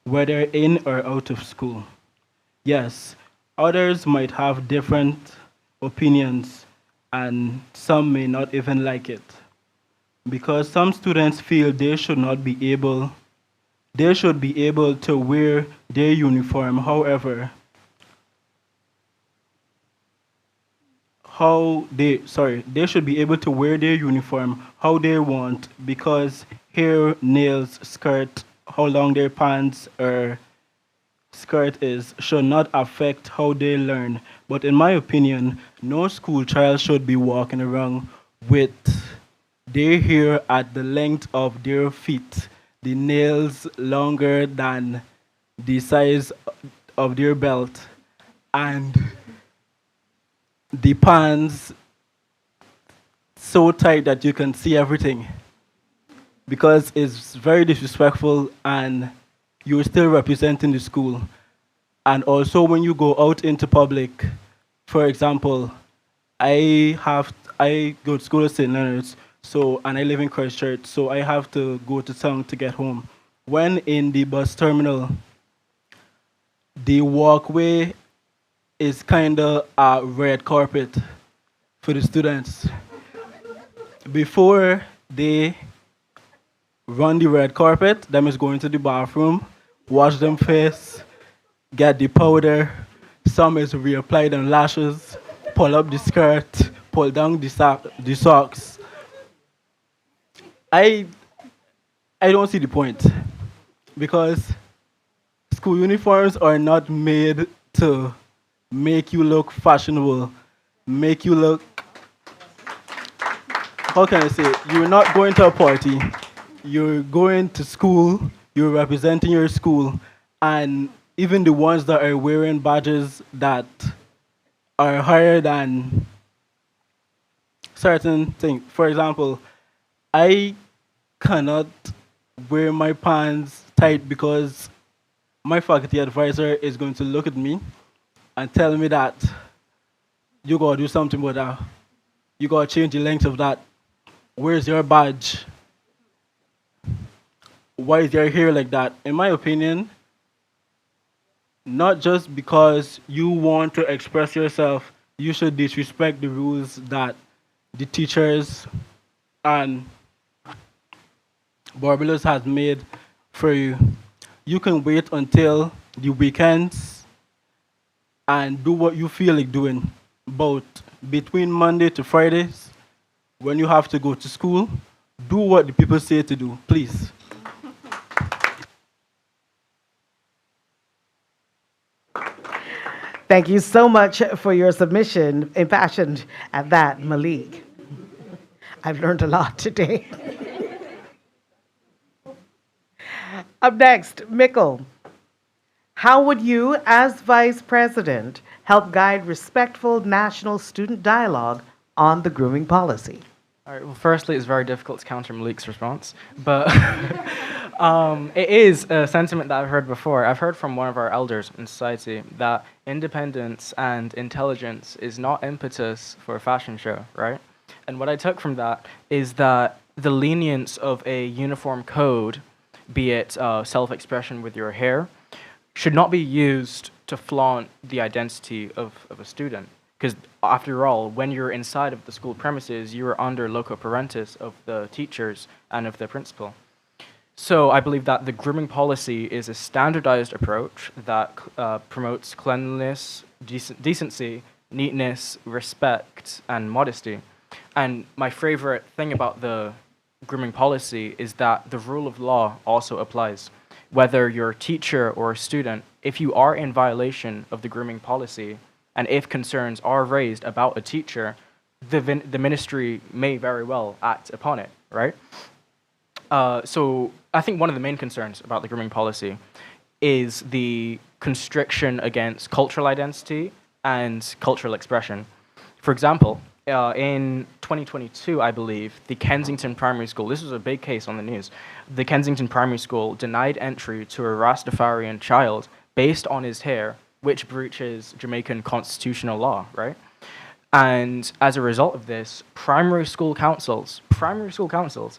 whether in or out of school. Yes, others might have different opinions, and some may not even like it. Because some students feel they should be able to wear their uniform, however, they should be able to wear their uniform how they want because hair, nails, skirt, how long their pants or skirt is should not affect how they learn. But in my opinion, no school child should be walking around with their hair at the length of their feet, the nails longer than the size of their belt, and the pants so tight that you can see everything, because it's very disrespectful and you're still representing the school. And also when you go out into public, for example, I go to school at St. Leonard's, so and I live in Christchurch, so I have to go to town to get home. When in the bus terminal, the walkway is kind of a red carpet for the students. Before they run the red carpet, them is going to the bathroom, wash them face, get the powder, some is reapply them lashes, pull up the skirt, pull down the socks. I I don't see the point because school uniforms are not made to make you look fashionable, make you look, how can I say it? You're not going to a party, you're going to school, you're representing your school, and even the ones that are wearing badges that are higher than certain things. For example, I cannot wear my pants tight because my faculty advisor is going to look at me and tell me that you gotta do something with that. You gotta change the length of that. Where's your badge? Why is your hair like that? In my opinion, not just because you want to express yourself, you should disrespect the rules that the teachers and Barbados has made for you. You can wait until the weekends and do what you feel like doing. But between Monday to Fridays, when you have to go to school, do what the people say to do, please. Thank you so much for your submission, impassioned at that, Malik. I've learned a lot today. Up next, Mikkel. How would you, as Vice President, help guide respectful national student dialogue on the grooming policy? All right, well, firstly, it's very difficult to counter Malik's response, but it is a sentiment that I've heard before. I've heard from one of our elders in society that independence and intelligence is not impetus for a fashion show, right? And what I took from that is that the lenience of a uniform code, be it self-expression with your hair, should not be used to flaunt the identity of a student. Because after all, when you're inside of the school premises, you are under loco parentis of the teachers and of the principal. So I believe that the grooming policy is a standardized approach that promotes cleanliness, decency, neatness, respect, and modesty. And my favorite thing about the grooming policy is that the rule of law also applies. Whether you're a teacher or a student, if you are in violation of the grooming policy, and if concerns are raised about a teacher, the ministry may very well act upon it, right? So I think one of the main concerns about the grooming policy is the constriction against cultural identity and cultural expression. For example, in 2022, I believe, the Kensington Primary School, this was a big case on the news, the Kensington Primary School denied entry to a Rastafarian child based on his hair, which breaches Jamaican constitutional law, right? And as a result of this, primary school councils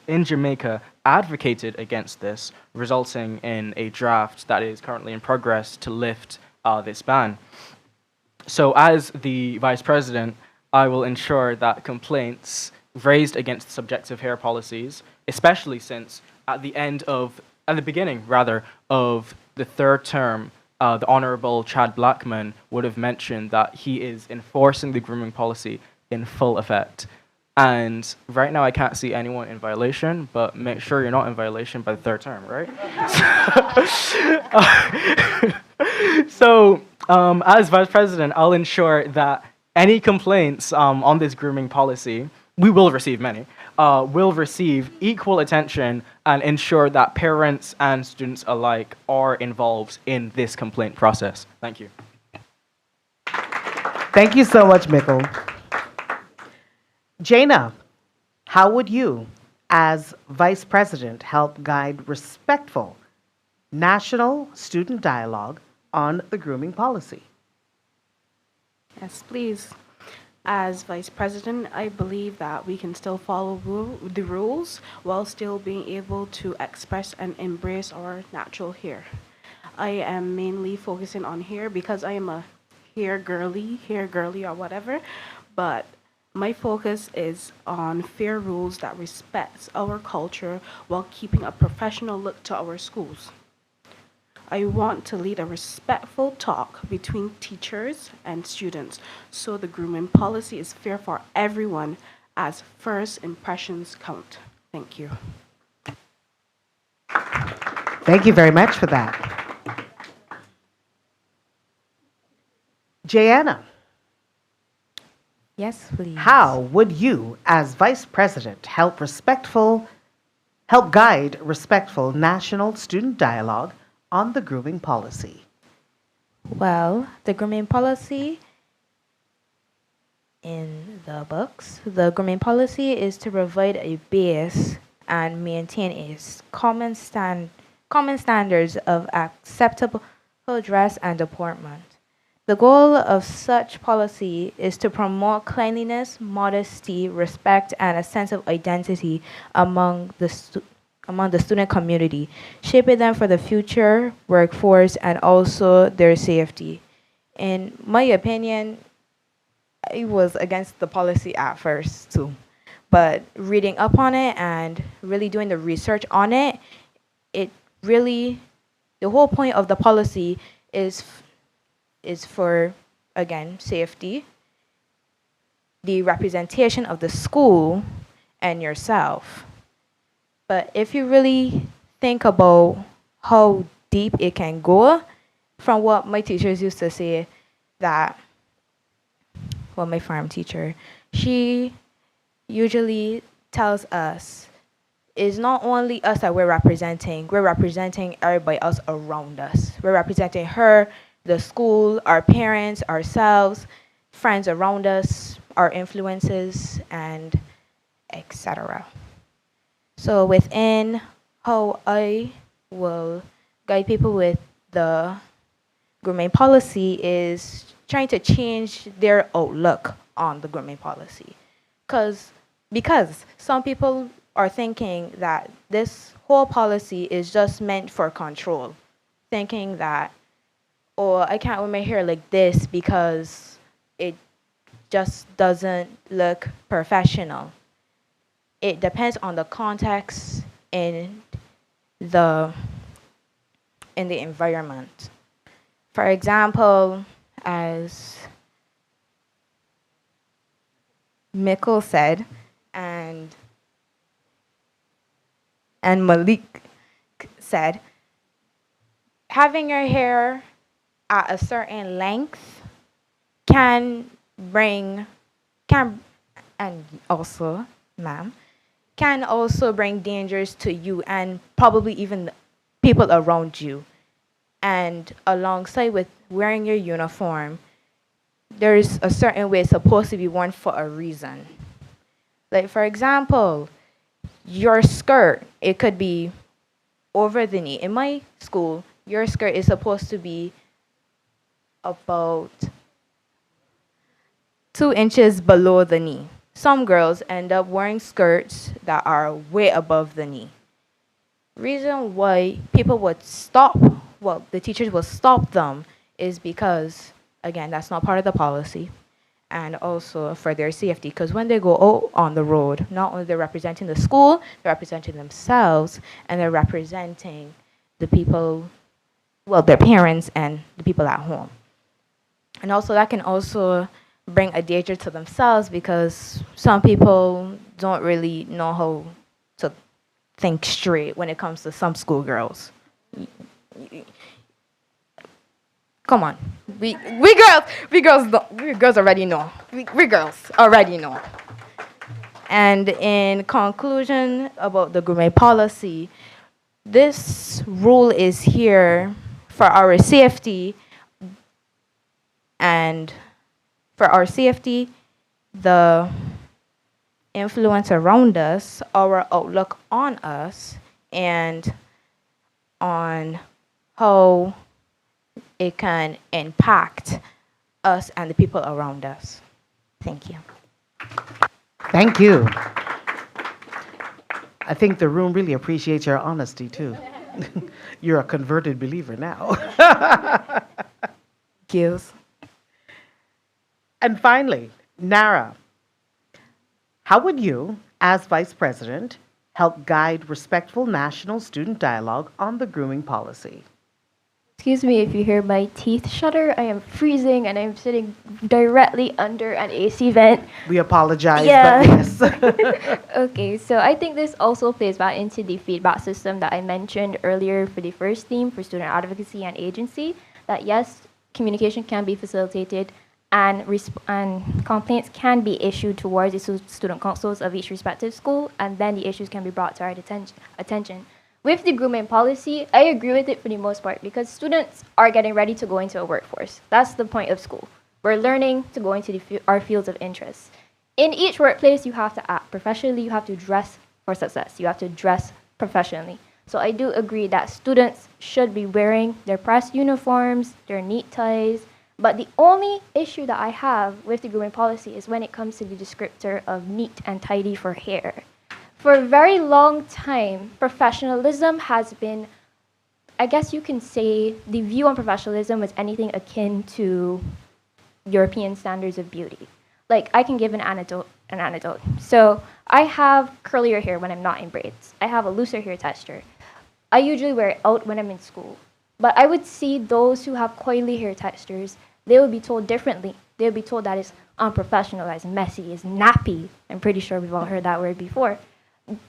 in Jamaica advocated against this, resulting in a draft that is currently in progress to lift this ban. So as the Vice President, I will ensure that complaints raised against subjective hair policies, especially since at the beginning of the third term, the Honorable Chad Blackman would have mentioned that he is enforcing the grooming policy in full effect. And right now I can't see anyone in violation, but make sure you're not in violation by the third term, right? So as Vice President, I'll ensure that any complaints on this grooming policy, we will receive many, will receive equal attention and ensure that parents and students alike are involved in this complaint process. Thank you. Thank you so much, Mikkel. Jaina, how would you, as Vice President, help guide respectful national student dialogue on the grooming policy? Yes, please. As Vice President, I believe that we can still follow the rules while still being able to express and embrace our natural hair. I am mainly focusing on hair because I am a hair girly or whatever, but my focus is on fair rules that respects our culture while keeping a professional look to our schools. I want to lead a respectful talk between teachers and students so the grooming policy is fair for everyone as first impressions count. Thank you. Thank you very much for that. Jayanna, Yes, please. how would you, as Vice President, help guide respectful national student dialogue on the grooming policy? Well, the grooming policy in the books, the grooming policy is to provide a base and maintain common standards of acceptable dress and deportment. The goal of such policy is to promote cleanliness, modesty, respect, and a sense of identity among the student community, shaping them for the future workforce and also their safety. In my opinion, I was against the policy at first too, but reading up on it and really doing the research on it, it really, the whole point of the policy is for, again, safety, the representation of the school, and yourself. But if you really think about how deep it can go, from what my teachers used to say, that, well, my farm teacher, she usually tells us it's not only us that we're representing everybody else around us. We're representing her, the school, our parents, ourselves, friends around us, our influences, and etc. So within how I will guide people with the grooming policy is trying to change their outlook on the grooming policy. Because some people are thinking that this whole policy is just meant for control, thinking that, oh, I can't wear my hair like this because it just doesn't look professional. It depends on the context in the environment. For example, as Mikkel said, and Malik said, having your hair at a certain length and also, ma'am, can also bring dangers to you and probably even people around you. And alongside with wearing your uniform, there's a certain way it's supposed to be worn for a reason. Like, for example, your skirt, it could be over the knee. In my school, your skirt is supposed to be about 2 inches below the knee. Some girls end up wearing skirts that are way above the knee. Reason why people would stop, well, the teachers would stop them is because, again, that's not part of the policy. And also for their safety, because when they go out on the road, not only they're representing the school, they're representing themselves, and they're representing the people, well, their parents and the people at home. And also that can also bring a danger to themselves because some people don't really know how to think straight when it comes to some schoolgirls. Come on, we girls already know. We girls already know. And in conclusion about the grooming policy, this rule is here for our safety, and for our safety, the influence around us, our outlook on us, and on how it can impact us and the people around us. Thank you. Thank you. I think the room really appreciates your honesty too. You're a converted believer now. Kills. And finally, Nara, how would you, as Vice President, help guide respectful national student dialogue on the grooming policy? Excuse me if you hear my teeth shudder. I am freezing and I'm sitting directly under an AC vent. We apologize, Yeah. but yes. Okay, so I think this also plays back into the feedback system that I mentioned earlier for the first theme for student advocacy and agency, that yes, communication can be facilitated and complaints can be issued towards the student councils of each respective school, and then the issues can be brought to our attention. With the grooming policy, I agree with it for the most part because students are getting ready to go into a workforce. That's the point of school. We're learning to go into our fields of interest. In each workplace, you have to act professionally. You have to dress for success. You have to dress professionally. So I do agree that students should be wearing their press uniforms, their neat ties. But the only issue that I have with the grooming policy is when it comes to the descriptor of neat and tidy for hair. For a very long time, professionalism has been, I guess you can say, the view on professionalism was anything akin to European standards of beauty. Like, I can give an anecdote. So I have curlier hair when I'm not in braids. I have a looser hair texture. I usually wear it out when I'm in school. But I would see those who have coily hair textures, they would be told differently. They would be told that it's unprofessional, it's messy, it's nappy. I'm pretty sure we've all heard that word before.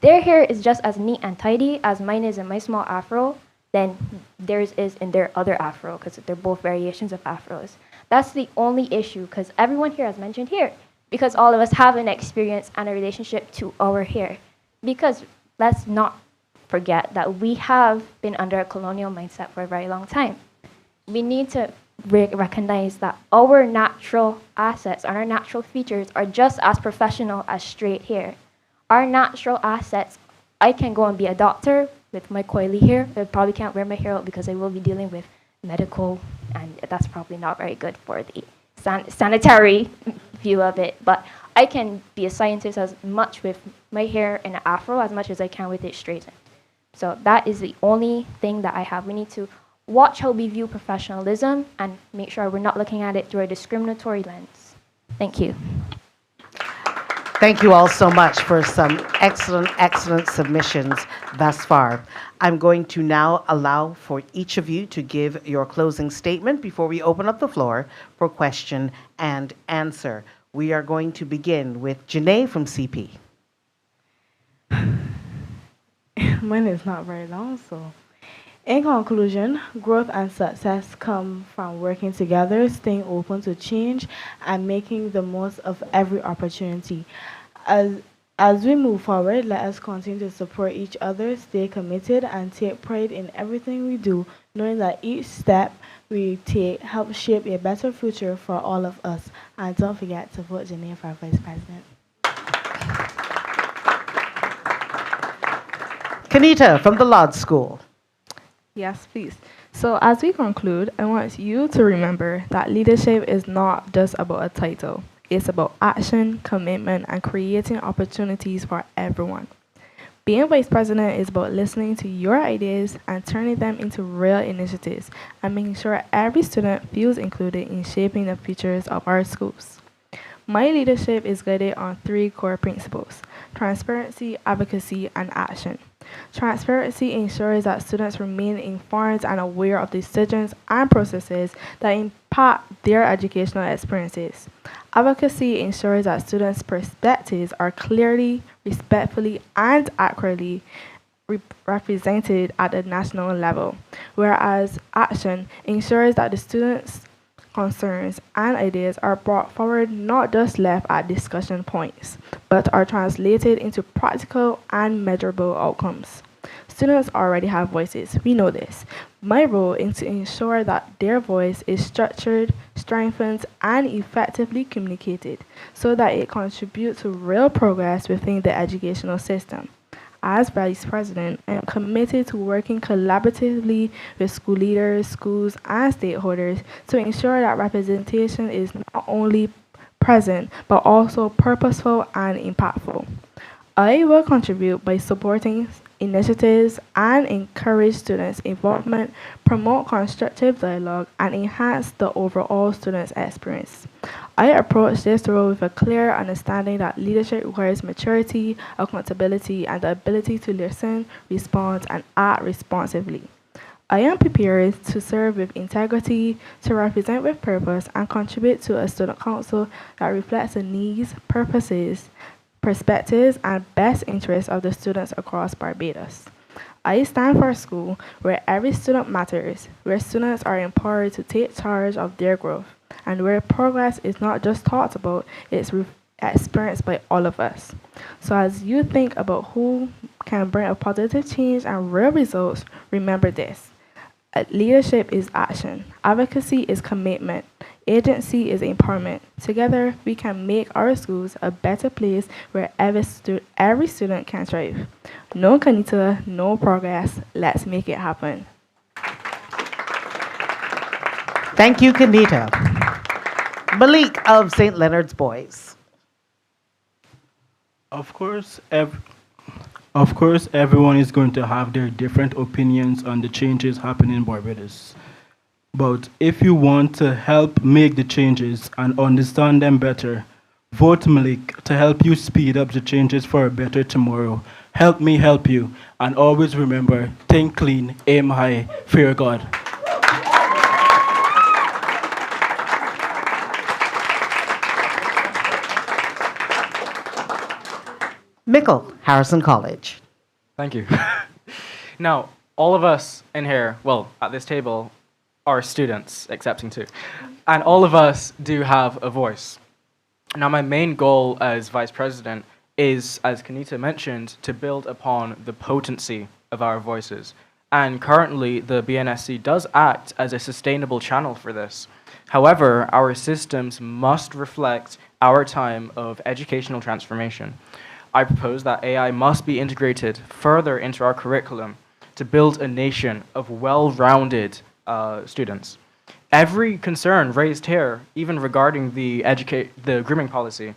Their hair is just as neat and tidy as mine is in my small afro, than theirs is in their other afro, because they're both variations of afros. That's the only issue, because everyone here has mentioned hair, because all of us have an experience and a relationship to our hair. Because let's not forget that we have been under a colonial mindset for a very long time. We need to recognize that our natural assets and our natural features are just as professional as straight hair. Our natural assets, I can go and be a doctor with my coily hair. I probably can't wear my hair out because I will be dealing with medical, and that's probably not very good for the sanitary view of it. But I can be a scientist as much with my hair in an afro as much as I can with it straightened. So that is the only thing that I have. We need to watch how we view professionalism and make sure we're not looking at it through a discriminatory lens. Thank you. Thank you all so much for some excellent submissions thus far. I'm going to now allow for each of you to give your closing statement before we open up the floor for question and answer. We are going to begin with Janae from CP. Mine is not very long, so. In conclusion, growth and success come from working together, staying open to change, and making the most of every opportunity. As we move forward, let us continue to support each other, stay committed, and take pride in everything we do, knowing that each step we take helps shape a better future for all of us. And don't forget to vote Janae for Vice President. Kanita from the Lodge School. Yes, please. So as we conclude, I want you to remember that leadership is not just about a title. It's about action, commitment, and creating opportunities for everyone. Being vice president is about listening to your ideas and turning them into real initiatives and making sure every student feels included in shaping the futures of our schools. My leadership is guided on 3 core principles: transparency, advocacy, and action. Transparency ensures that students remain informed and aware of decisions and processes that impact their educational experiences. Advocacy ensures that students' perspectives are clearly, respectfully, and accurately represented at the national level, whereas action ensures that the students' concerns and ideas are brought forward, not just left at discussion points, but are translated into practical and measurable outcomes. Students already have voices, we know this. My role is to ensure that their voice is structured, strengthened, and effectively communicated so that it contributes to real progress within the educational system. As Vice President, I am committed to working collaboratively with school leaders, schools, and stakeholders to ensure that representation is not only present but also purposeful and impactful. I will contribute by supporting initiatives and encourage students' involvement, promote constructive dialogue, and enhance the overall student's experience. I approach this role with a clear understanding that leadership requires maturity, accountability, and the ability to listen, respond, and act responsively. I am prepared to serve with integrity, to represent with purpose, and contribute to a student council that reflects the needs, purposes, perspectives, and best interests of the students across Barbados. I stand for a school where every student matters, where students are empowered to take charge of their growth, and where progress is not just talked about, it's experienced by all of us. So as you think about who can bring a positive change and real results, remember this. Leadership is action. Advocacy is commitment. Agency is empowerment. Together, we can make our schools a better place where every student can thrive. No Kanita, no progress. Let's make it happen. Thank you, Kanita. Malik of St. Leonard's Boys. Of course, everyone is going to have their different opinions on the changes happening in Barbados. But if you want to help make the changes and understand them better, vote Malik to help you speed up the changes for a better tomorrow. Help me help you. And always remember, think clean, aim high, fear God. Mickle, Harrison College. Thank you. Now, all of us in here, well, at this table, are students, excepting two. And all of us do have a voice. Now, my main goal as vice president is, as Kanita mentioned, to build upon the potency of our voices. And currently, the BNSC does act as a sustainable channel for this. However, our systems must reflect our time of educational transformation. I propose that AI must be integrated further into our curriculum to build a nation of well-rounded students. Every concern raised here, even regarding the grooming policy,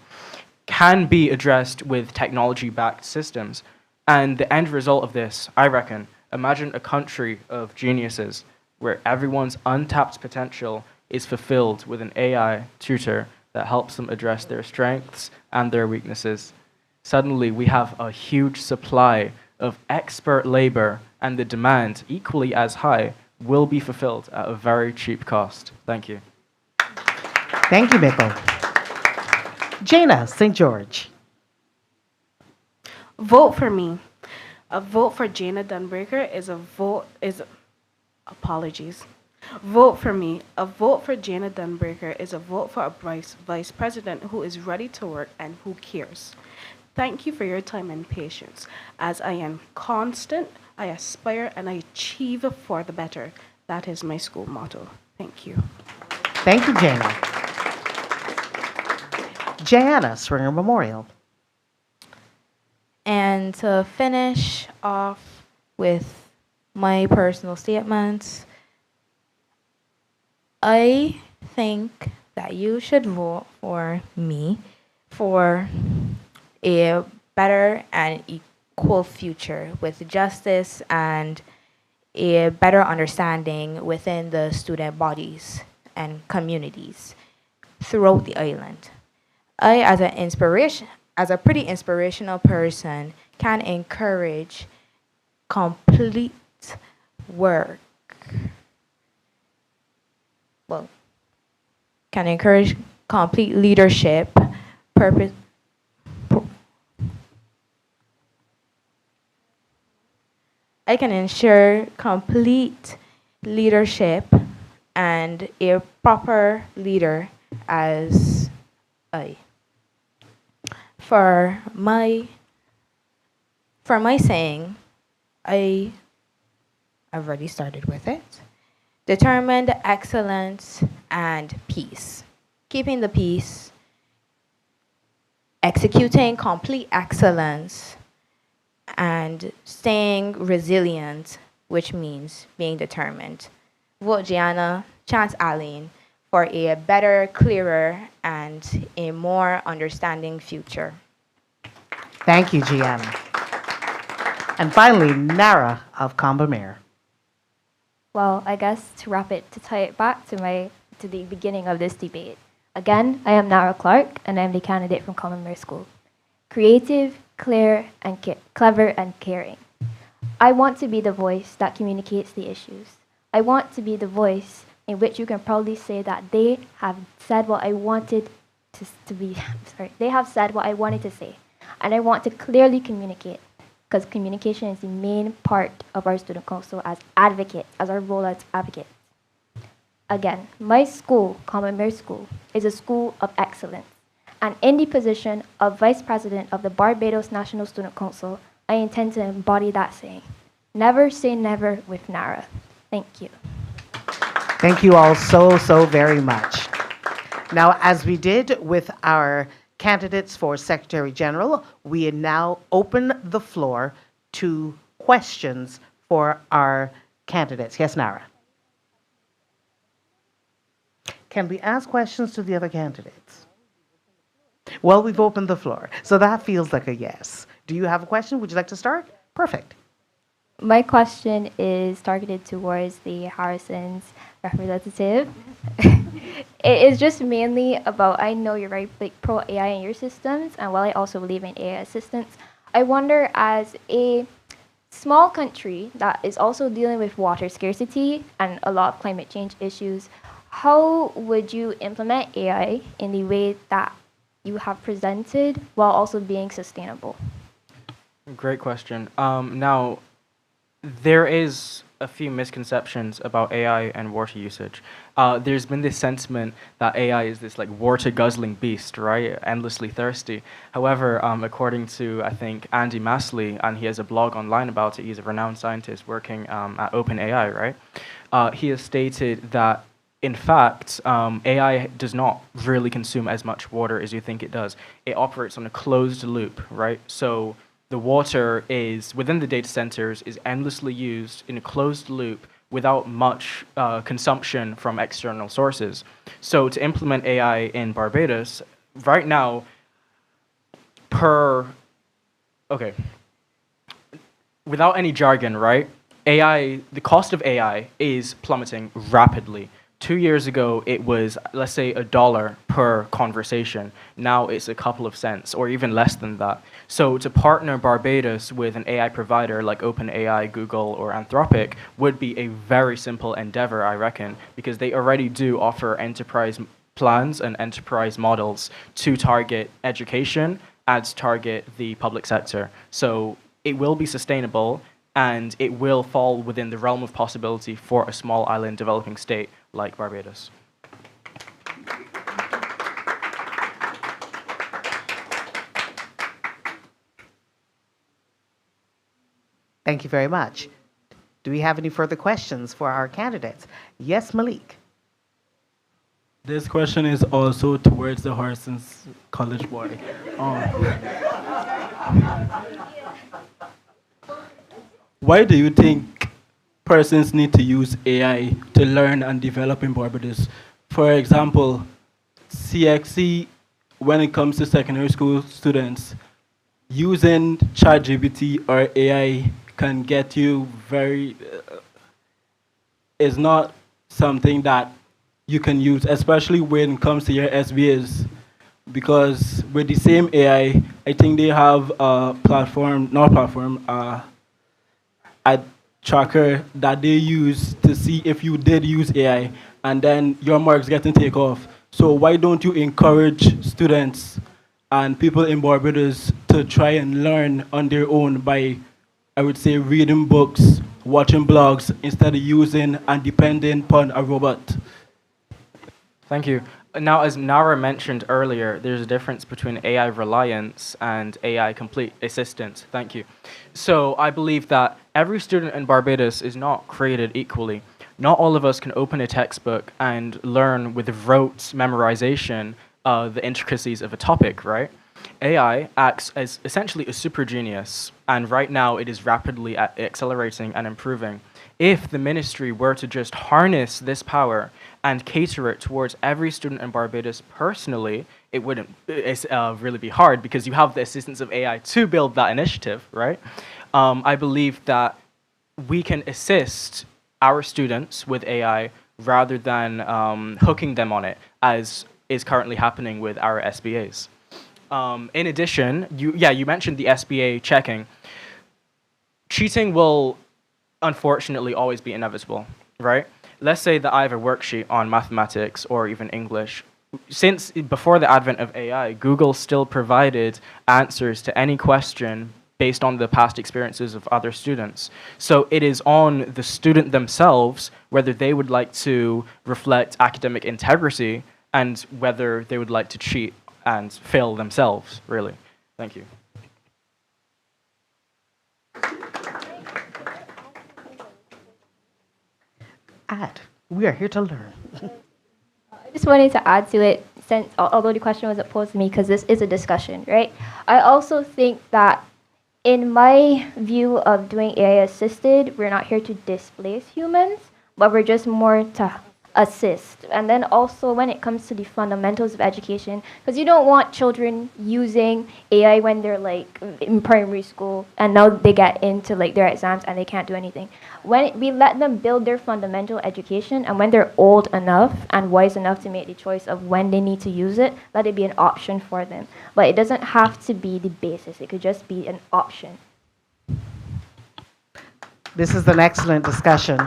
can be addressed with technology-backed systems. And the end result of this, I reckon, imagine a country of geniuses where everyone's untapped potential is fulfilled with an AI tutor that helps them address their strengths and their weaknesses. Suddenly, we have a huge supply of expert labor, and the demand, equally as high, will be fulfilled at a very cheap cost. Thank you. Thank you, Mickle. Jana, St. George. Vote for me. A vote for Jana Dunbreaker apologies. Vote for me. A vote for Jana Dunbreaker is a vote for a vice president who is ready to work and who cares. Thank you for your time and patience. As I am constant, I aspire and I achieve for the better. That is my school motto. Thank you. Thank you, Jana. Jana, Springer Memorial. And to finish off with my personal statements, I think that you should vote for me for a better and equal future with justice and a better understanding within the student bodies and communities throughout the island. I, as a pretty inspirational person, can encourage complete work. Well, can encourage complete leadership, purpose. I can ensure complete leadership and a proper leader as I. For my saying, I've already started with it. Determined excellence and peace. Keeping the peace, executing complete excellence, and staying resilient, which means being determined. Vote Gianna, chance Aline for a better, clearer, and a more understanding future. Thank you, Gianna. And finally, Nara of Combermere. Well, I guess to tie it back to the beginning of this debate. Again, I am Nara Clark, and I am the candidate from Commonwealth School. Creative, clear, and clever and caring. I want to be the voice that communicates the issues. I want to be the voice in which you can proudly say that they have said what I wanted to be. Sorry, they have said what I wanted to say, and I want to clearly communicate, because communication is the main part of our student council as advocates, as our role as advocates. Again, my school, Commonwealth School, is a school of excellence. And in the position of Vice President of the Barbados National Student Council, I intend to embody that saying. Never say never with NARA. Thank you. Thank you all so very much. Now, as we did with our candidates for Secretary General, we now open the floor to questions for our candidates. Yes, Nara. Can we ask questions to the other candidates? Well, we've opened the floor, so that feels like a yes. Do you have a question? Would you like to start? Perfect. My question is targeted towards the Harrison's representative. It is just mainly about, I know you're very pro AI in your systems, and while I also believe in AI assistance, I wonder, as a small country that is also dealing with water scarcity and a lot of climate change issues, how would you implement AI in the way that you have presented while also being sustainable? Great question. Now, there is a few misconceptions about AI and water usage. There's been this sentiment that AI is this like water guzzling beast, right? Endlessly thirsty. However, according to, I think, Andy Masley, and he has a blog online about it, he's a renowned scientist working at OpenAI, right? He has stated that, in fact, AI does not really consume as much water as you think it does. It operates on a closed loop, right? So the water is, within the data centers, is endlessly used in a closed loop without much consumption from external sources. So to implement AI in Barbados, right now, without any jargon, right? AI, the cost of AI is plummeting rapidly. 2 years ago, it was, let's say, $1 per conversation. Now it's a couple of cents, or even less than that. So to partner Barbados with an AI provider like OpenAI, Google, or Anthropic would be a very simple endeavor, I reckon, because they already do offer enterprise plans and enterprise models to target education and target the public sector. So it will be sustainable, and it will fall within the realm of possibility for a small island developing state like Barbados. Thank you very much. Do we have any further questions for our candidates? Yes, Malik. This question is also towards the Horson's College boy. Why do you think persons need to use AI to learn and develop in Barbados? For example, CXC, when it comes to secondary school students, using ChatGPT or AI can get you is not something that you can use, especially when it comes to your SBAs. Because with the same AI, I think they have a a tracker that they use to see if you did use AI, and then your marks getting take off. So why don't you encourage students and people in Barbados to try and learn on their own by, I would say, reading books, watching blogs, instead of using and depending upon a robot? Thank you. Now, as Nara mentioned earlier, there's a difference between AI reliance and AI complete assistance. Thank you. So I believe that every student in Barbados is not created equally. Not all of us can open a textbook and learn with rote memorization the intricacies of a topic, right? AI acts as essentially a super genius, and right now it is rapidly accelerating and improving. If the ministry were to just harness this power and cater it towards every student in Barbados personally, it wouldn't really be hard because you have the assistance of AI to build that initiative, right? I believe that we can assist our students with AI rather than hooking them on it, as is currently happening with our SBAs. In addition, you mentioned the SBA checking. Cheating will unfortunately always be inevitable, right? Let's say that I have a worksheet on mathematics or even English. Since before the advent of AI, Google still provided answers to any question based on the past experiences of other students. So it is on the student themselves whether they would like to reflect academic integrity and whether they would like to cheat and fail themselves, really. Thank you. We are here to learn. I just wanted to add to it, since although the question wasn't posed to me, because this is a discussion, right? I also think that in my view of doing AI assisted, we're not here to displace humans, but we're just more to assist. And then also when it comes to the fundamentals of education, because you don't want children using AI when they're like in primary school and now they get into like their exams and they can't do anything. When we let them build their fundamental education, and when they're old enough and wise enough to make the choice of when they need to use it, let it be an option for them. But it doesn't have to be the basis. It could just be an option. This is an excellent discussion.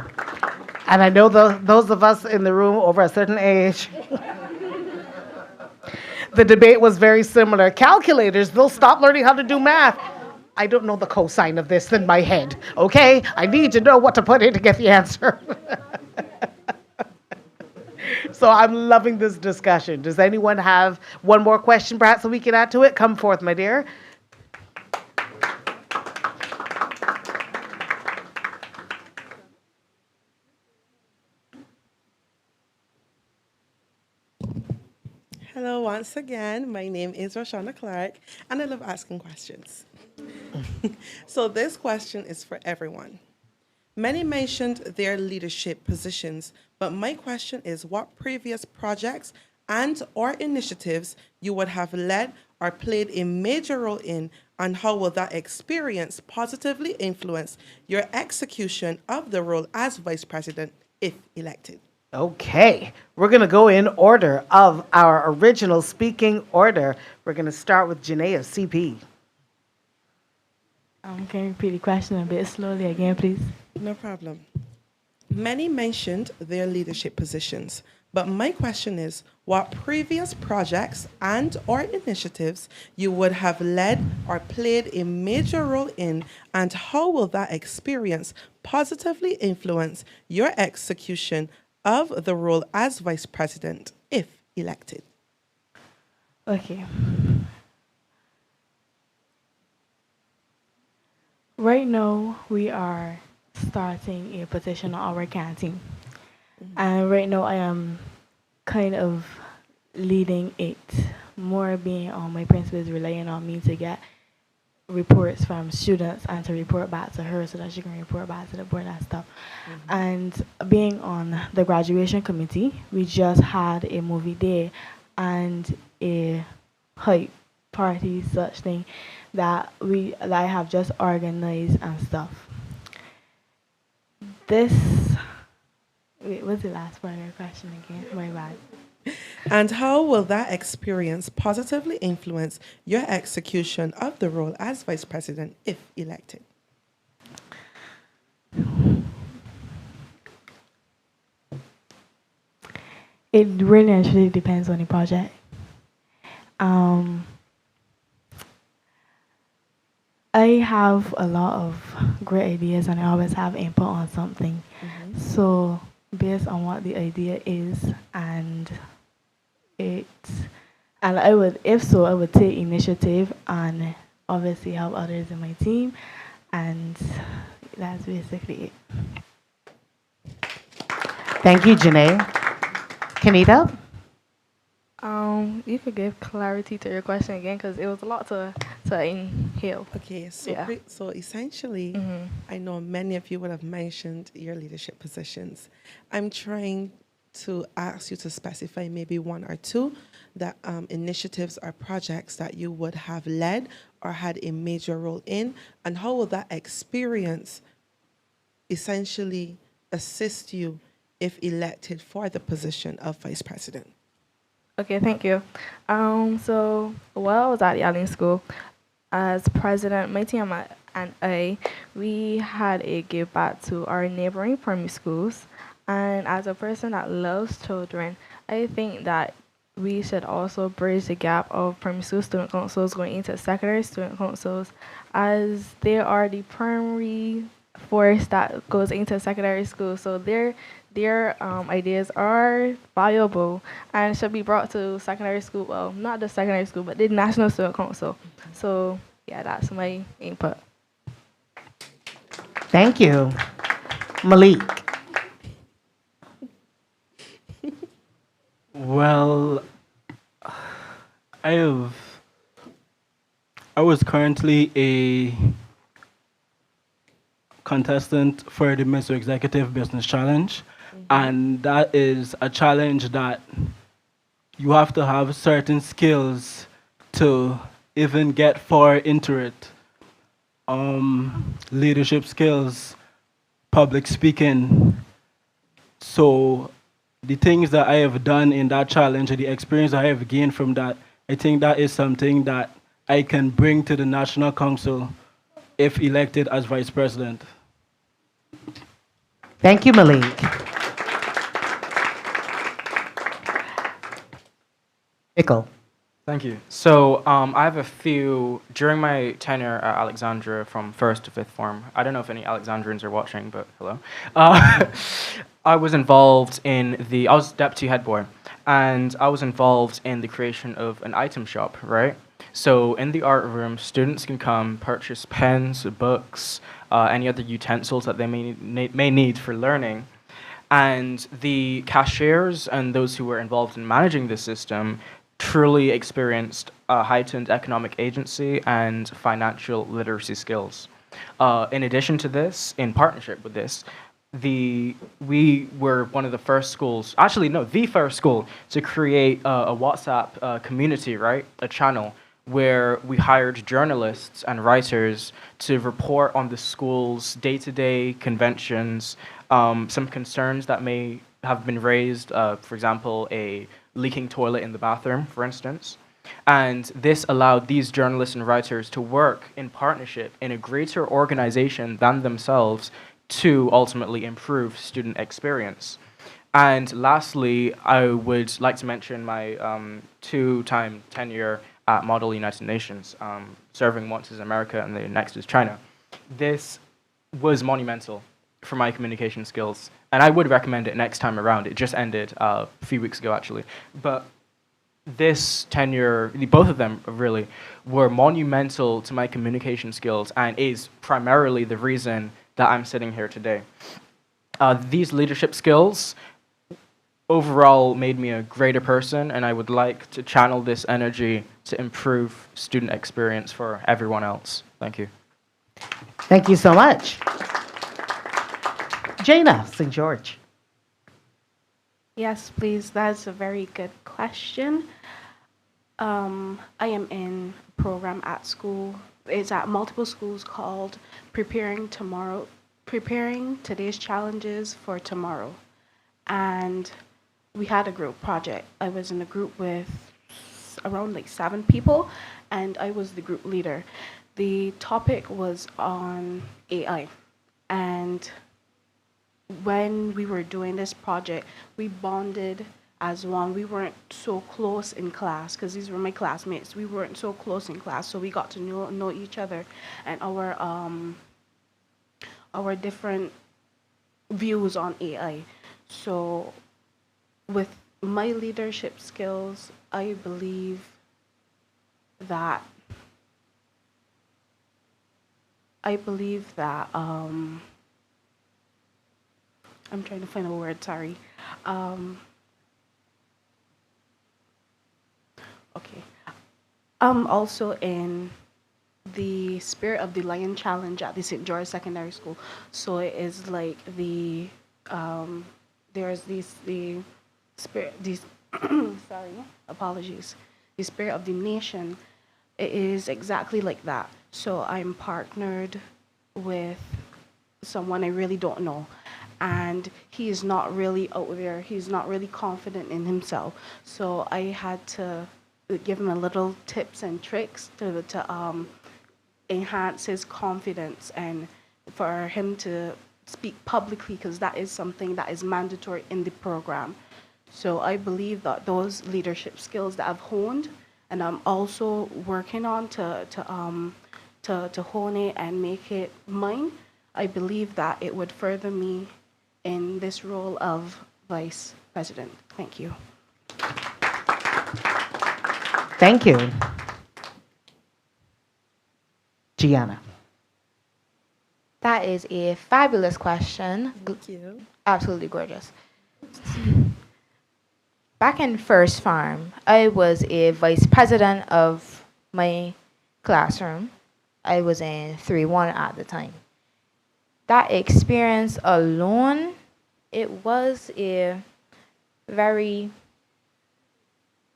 And I know those of us in the room over a certain age, the debate was very similar. Calculators, they'll stop learning how to do math. I don't know the cosine of this in my head, okay? I need to know what to put in to get the answer. So I'm loving this discussion. Does anyone have one more question perhaps that we can add to it? Come forth, my dear. Hello, once again. My name is Roshana Clark, and I love asking questions. So this question is for everyone. Many mentioned their leadership positions, but my question is what previous projects and or initiatives you would have led or played a major role in, and how will that experience positively influence your execution of the role as Vice President if elected? Okay, we're going to go in order of our original speaking order. We're going to start with Janae of CP. Can you repeat the question a bit slowly again, please? No problem. Many mentioned their leadership positions, but my question is what previous projects and or initiatives you would have led or played a major role in, and how will that experience positively influence your execution of the role as Vice President if elected? Okay. Right now, we are starting a petition on our canteen. And right now, I am kind of leading it, more being on my principals relying on me to get reports from students and to report back to her so that she can report back to the board and stuff. And being on the graduation committee, we just had a movie day and a hype party such thing that I have just organized and stuff. Wait, what's the last part of your question again? My bad. And how will that experience positively influence your execution of the role as Vice President if elected? It really actually depends on the project. I have a lot of great ideas and I always have input on something. So based on what the idea is and I would, if so, I would take initiative and obviously help others in my team, and that's basically it. Thank you, Janae. Kenita? You could give clarity to your question again because it was a lot to inhale. Okay, so Yeah. so essentially, I know many of you would have mentioned your leadership positions. I'm trying to ask you to specify maybe one or two that initiatives or projects that you would have led or had a major role in, and how will that experience essentially assist you if elected for the position of vice president? Okay, thank you. So while I was at Yale School, as president, my team and I, we had a give back to our neighboring primary schools. And as a person that loves children, I think that we should also bridge the gap of primary school student councils going into secondary student councils, as they are the primary force that goes into secondary school. So their ideas are valuable and should be brought to secondary school. Well, not the secondary school, but the National Student Council. So yeah, that's my input. Thank you. Malik. Well, I was currently a contestant for the Mr. Executive Business Challenge, and that is a challenge that you have to have certain skills to even get far into it. Leadership skills, public speaking. So the things that I have done in that challenge and the experience I have gained from that, I think that is something that I can bring to the National Council if elected as Vice President. Thank you, Malik. Michael. Thank you. So I have a few, during my tenure at Alexandra from 1st to 5th form, I don't know if any Alexandrians are watching, but hello. I was involved in I was deputy head boy, and I was involved in the creation of an item shop, right? So in the art room, students can come purchase pens, books, any other utensils that they may need for learning. And the cashiers and those who were involved in managing the system truly experienced heightened economic agency and financial literacy skills. In addition to this, in partnership with this, we were one of the first schools, actually no, the first school to create a WhatsApp community, right? A channel where we hired journalists and writers to report on the school's day-to-day conventions, some concerns that may have been raised, for example, a leaking toilet in the bathroom, for instance. And this allowed these journalists and writers to work in partnership in a greater organization than themselves to ultimately improve student experience. And lastly, I would like to mention my two-time tenure at Model United Nations, serving once as America and the next as China. This was monumental for my communication skills, and I would recommend it next time around. It just ended a few weeks ago, actually. But this tenure, both of them really, were monumental to my communication skills and is primarily the reason that I'm sitting here today. These leadership skills overall made me a greater person, and I would like to channel this energy to improve student experience for everyone else. Thank you. Thank you so much. Jana, St. George. Yes, please. That's a very good question. I am in a program at school. It's at multiple schools called Preparing Today's Challenges for Tomorrow. And we had a group project. I was in a group with around like 7 people, and I was the group leader. The topic was on AI. And when we were doing this project, we bonded as one. We weren't so close in class because these were my classmates. We weren't so close in class, so we got to know each other and our different views on AI. So with my leadership skills, I believe that I'm trying to find a word, sorry. Okay. Also in the spirit of the Lion Challenge at the St. George Secondary School. So it is like there's the spirit, these, sorry, apologies, the spirit of the nation. It is exactly like that. So I'm partnered with someone I really don't know. And he is not really out there. He's not really confident in himself. So I had to give him a little tips and tricks to enhance his confidence and for him to speak publicly, because that is something that is mandatory in the program. So I believe that those leadership skills that I've honed and I'm also working on to hone it and make it mine, I believe that it would further me in this role of vice president. Thank you. Thank you. Gianna. That is a fabulous question. Thank you. Absolutely gorgeous. Back in First Farm, I was a vice president of my classroom. I was in 3-1 at the time. That experience alone, it was a very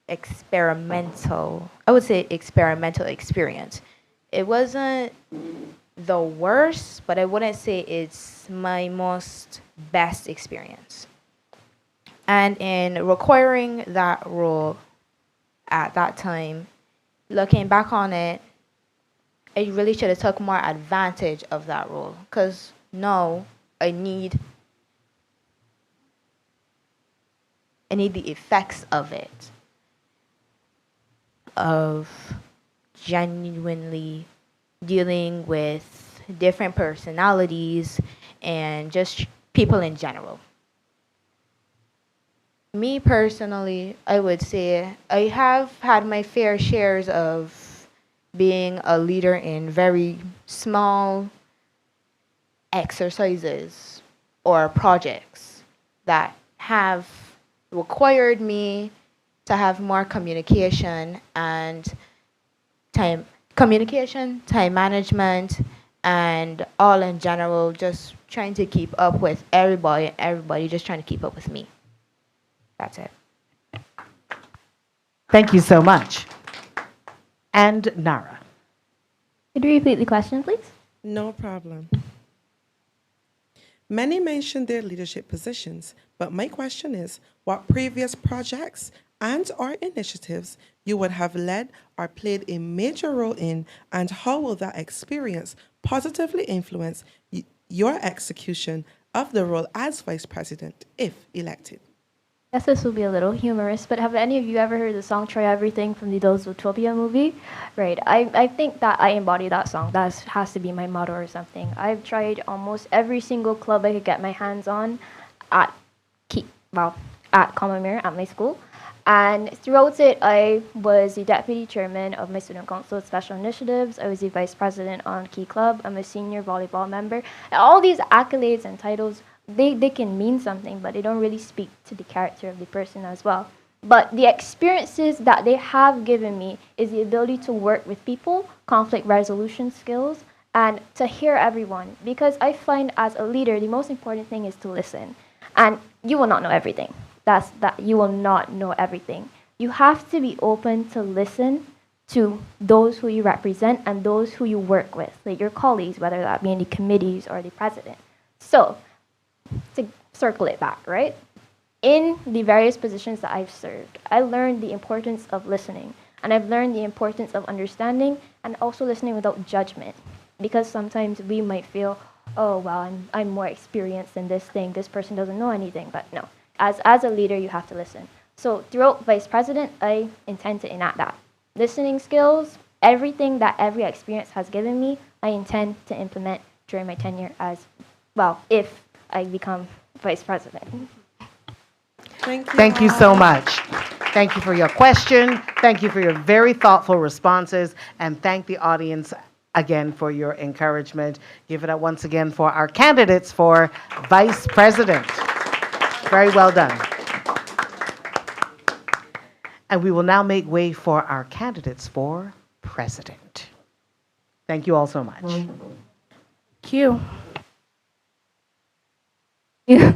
experimental, I would say experimental experience. It wasn't the worst, but I wouldn't say it's my most best experience. And in requiring that role at that time, looking back on it, I really should have took more advantage of that role, because now I need the effects of it, of genuinely dealing with different personalities and just people in general. Me personally, I would say I have had my fair shares of being a leader in very small exercises or projects that have required me to have more communication and time management, and all in general, just trying to keep up with everybody just trying to keep up with me. That's it. Thank you so much. And Nara. Could you repeat the question, please? No problem. Many mentioned their leadership positions, but my question is, what previous projects and or initiatives you would have led or played a major role in, and how will that experience positively influence your execution of the role as vice president if elected? Guess this will be a little humorous, but have any of you ever heard the song Try Everything from the Those Zootopia movie? Right, I think that I embody that song. That has to be my motto or something. I've tried almost every single club I could get my hands on at Common Mirror at my school. And throughout it, I was the deputy chairman of my student council with special initiatives. I was the vice president on Key Club. I'm a senior volleyball member. And all these accolades and titles, they can mean something, but they don't really speak to the character of the person as well. But the experiences that they have given me is the ability to work with people, conflict resolution skills, and to hear everyone. Because I find as a leader, the most important thing is to listen. And you will not know everything. You will not know everything. You have to be open to listen to those who you represent and those who you work with, like your colleagues, whether that be in the committees or the president. So, to circle it back, right? In the various positions that I've served, I learned the importance of listening, and I've learned the importance of understanding and also listening without judgment. Because sometimes we might feel, oh, well, I'm more experienced in this thing, this person doesn't know anything, but no. As a leader, you have to listen. So throughout Vice President, I intend to enact that. Listening skills, everything that every experience has given me, I intend to implement during my tenure if I become Vice President. Thank you so much. Thank you for your question. Thank you for your very thoughtful responses. And thank the audience again for your encouragement. Give it up once again for our candidates for Vice President. Very well done. And we will now make way for our candidates for president. Thank you all so much. Q. Yeah.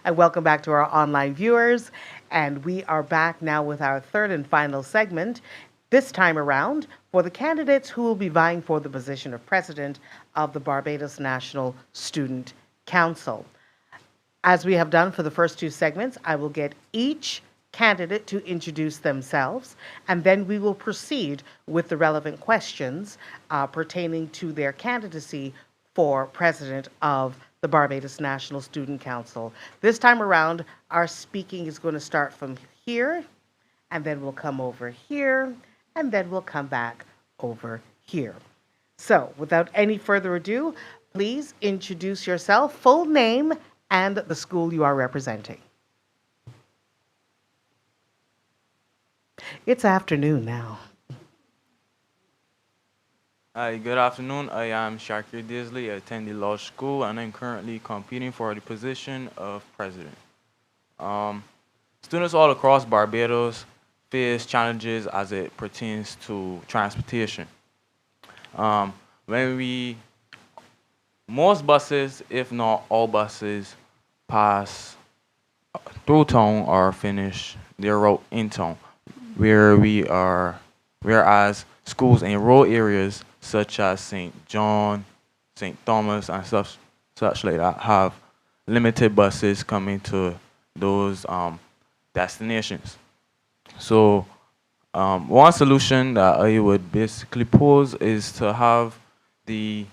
and welcome back to our online viewers. And we are back now with our third and final segment, this time around for the candidates who will be vying for the position of president of the Barbados National Student Council. As we have done for the first two segments, I will get each candidate to introduce themselves, and then we will proceed with the relevant questions pertaining to their candidacy for president of the Barbados National Student Council. This time around, our speaking is going to start from here, and then we'll come over here, and then we'll come back over here. So, without any further ado, please introduce yourself, full name, and the school you are representing. It's afternoon now. Hi, good afternoon. I am Shakir Disley. I attend the law school and I'm currently competing for the position of president. Students all across Barbados face challenges as it pertains to transportation. Most buses, if not all buses, pass through town or finish their route in town, whereas schools in rural areas such as St. John, St. Thomas, and such like that have limited buses coming to those destinations. So one solution that I would basically pose is to have the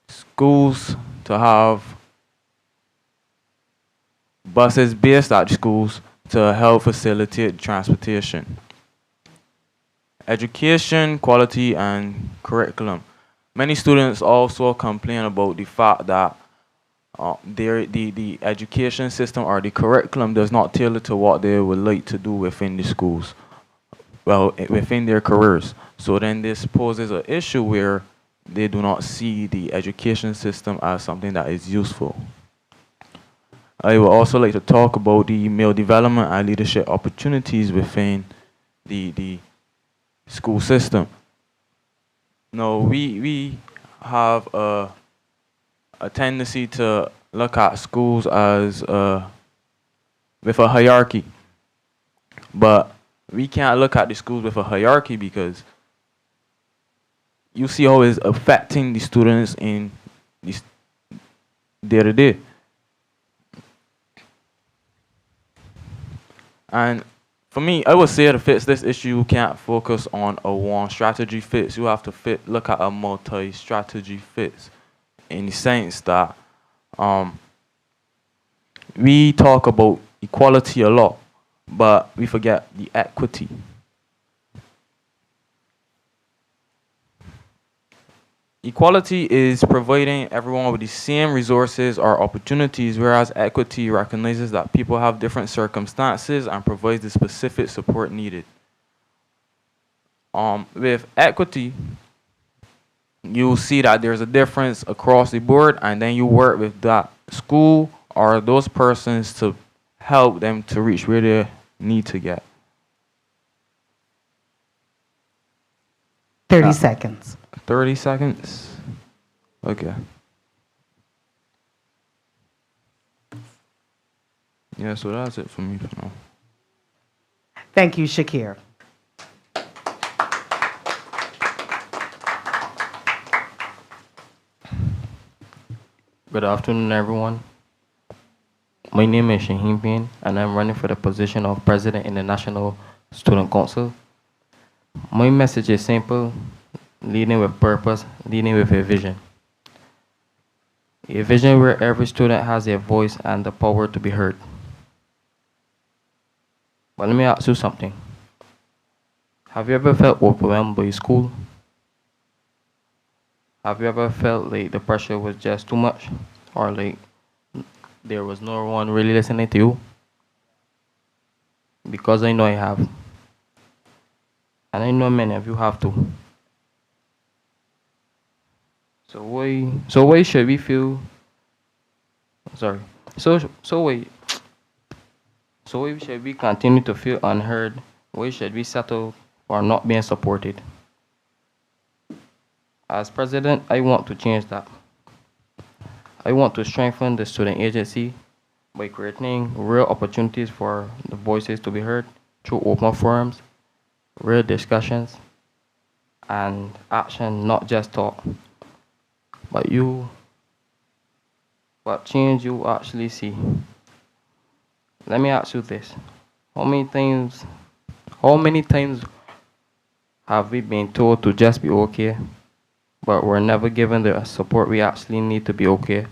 schools to have buses based at the schools to help facilitate transportation. Education, quality, and curriculum. Many students also complain about the fact that the education system or the curriculum does not tailor to what they would like to do within the schools, within their careers. So then this poses an issue where they do not see the education system as something that is useful. I would also like to talk about the male development and leadership opportunities within the school system. Now, we have a tendency to look at schools as with a hierarchy, but we can't look at the schools with a hierarchy because you see how it's affecting the students in this day-to-day. And for me, I would say to fix this issue, you can't focus on a one strategy fix. You have to look at a multi-strategy fix in the sense that we talk about equality a lot, but we forget the equity. Equality is providing everyone with the same resources or opportunities, whereas equity recognizes that people have different circumstances and provides the specific support needed. With equity, you see that there's a difference across the board, and then you work with that school or those persons to help them to reach where they need to get. 30 seconds. 30 seconds? Okay. Yeah, so that's it for me for now. Thank you, Shakir. Good afternoon, everyone. My name is Shaheen Payne, and I'm running for the position of president in the National Student Council. My message is simple: leading with purpose, leading with a vision. A vision where every student has a voice and the power to be heard. But let me ask you something. Have you ever felt overwhelmed by school? Have you ever felt like the pressure was just too much? Or like there was no one really listening to you? Because I know I have. And I know many of you have too. So why should we feel sorry. So why should we continue to feel unheard? Why should we settle for not being supported? As president, I want to change that. I want to strengthen the student agency by creating real opportunities for the voices to be heard through open forums, real discussions, and action, not just talk, but what change you actually see. Let me ask you this. How many times how many times have we been told to just be okay, but we're never given the support we actually need to be okay?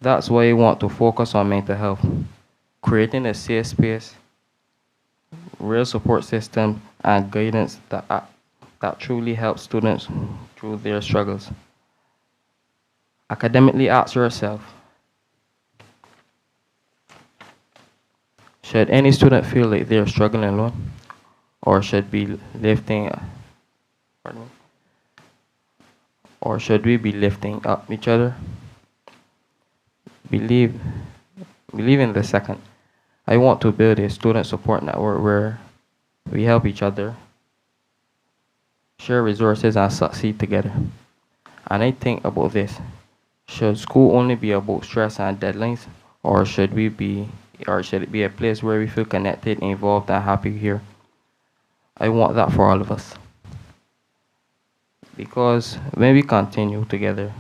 That's why I want to focus on mental health, creating a safe space, real support system, and guidance that truly helps students through their struggles. Academically, ask yourself, should any student feel like they're struggling alone, or should be lifting, pardon me, or should we be lifting up each other? Believe, believe in the second. I want to build a student support network where we help each other, share resources, and succeed together. And I think about this. Should school only be about stress and deadlines, or should it be a place where we feel connected, involved, and happy here? I want that for all of us. Because when we continue together,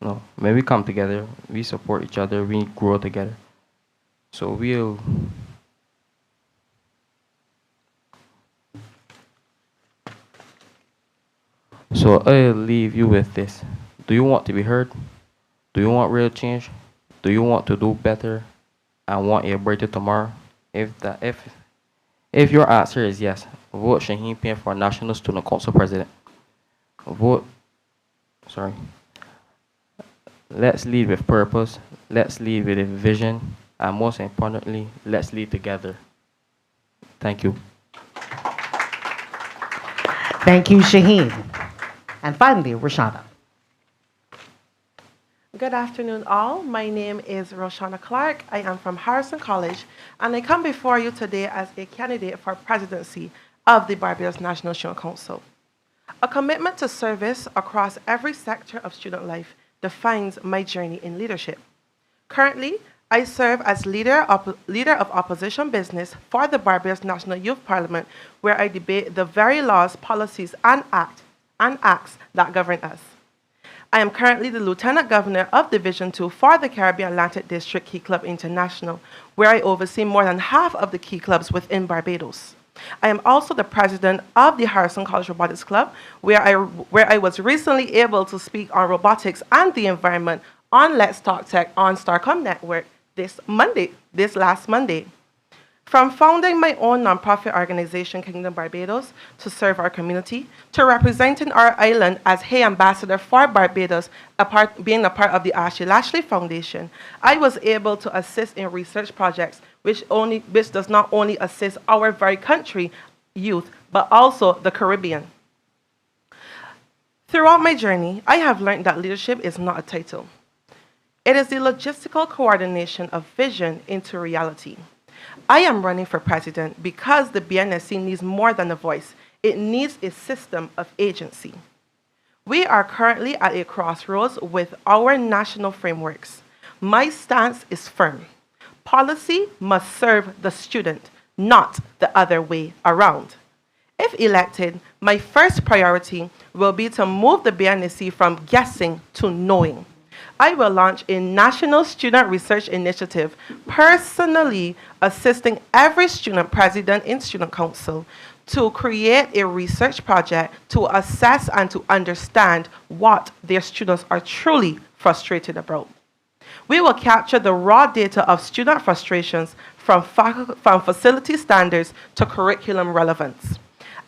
no, when we come together, we support each other, we grow together. So I'll leave you with this. Do you want to be heard? Do you want real change? Do you want to do better and want a brighter tomorrow? If your answer is yes, vote Shaheen Payne for National Student Council President. Vote, sorry. Let's lead with purpose. Let's lead with a vision. And most importantly, let's lead together. Thank you. Thank you, Shaheen. And finally, Roshana. Good afternoon, all. My name is Roshana Clark. I am from Harrison College, and I come before you today as a candidate for presidency of the Barbados National Student Council. A commitment to service across every sector of student life defines my journey in leadership. Currently, I serve as leader of opposition business for the Barbados National Youth Parliament, where I debate the very laws, policies, and acts that govern us. I am currently the Lieutenant Governor of Division 2 for the Caribbean Atlantic District Key Club International, where I oversee more than half of the key clubs within Barbados. I am also the president of the Harrison College Robotics Club, where I was recently able to speak on robotics and the environment on Let's Talk Tech on Starcom Network this last Monday. From founding my own nonprofit organization, Kingdom Barbados, to serve our community, to representing our island as Hay Ambassador for Barbados, being a part of the Ashley Lashley Foundation, I was able to assist in research projects which does not only assist our very country youth, but also the Caribbean. Throughout my journey, I have learned that leadership is not a title. It is the logistical coordination of vision into reality. I am running for president because the BNSC needs more than a voice. It needs a system of agency. We are currently at a crossroads with our national frameworks. My stance is firm. Policy must serve the student, not the other way around. If elected, my first priority will be to move the BNSC from guessing to knowing. I will launch a national student research initiative, personally assisting every student president in student council to create a research project to assess and to understand what their students are truly frustrated about. We will capture the raw data of student frustrations from facility standards to curriculum relevance.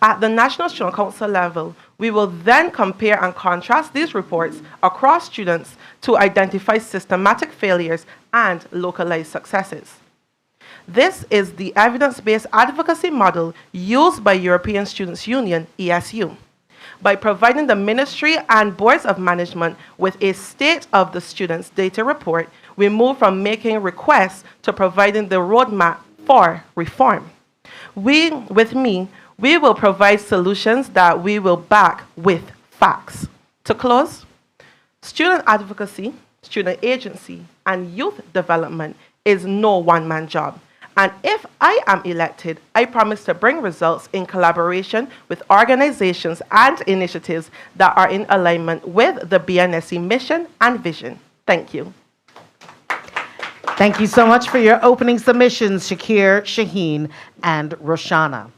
At the National Student Council level, we will then compare and contrast these reports across students to identify systematic failures and localized successes. This is the evidence-based advocacy model used by European Students' Union, ESU. By providing the Ministry and Boards of Management with a State of the Students data report, we move from making requests to providing the roadmap for reform. We will provide solutions that we will back with facts. To close, student advocacy, student agency, and youth development is no one-man job. And if I am elected, I promise to bring results in collaboration with organizations and initiatives that are in alignment with the BNSC mission and vision. Thank you. Thank you so much for your opening submissions, Shakir, Shaheen, and Roshana.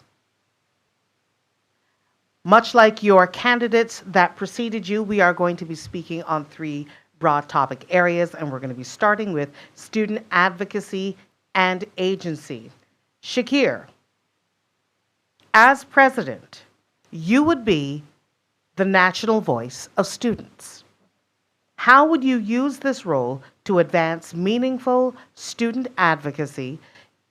Much like your candidates that preceded you, we are going to be speaking on 3 broad topic areas, and we're going to be starting with student advocacy and agency. Shakir, as president, you would be the national voice of students. How would you use this role to advance meaningful student advocacy,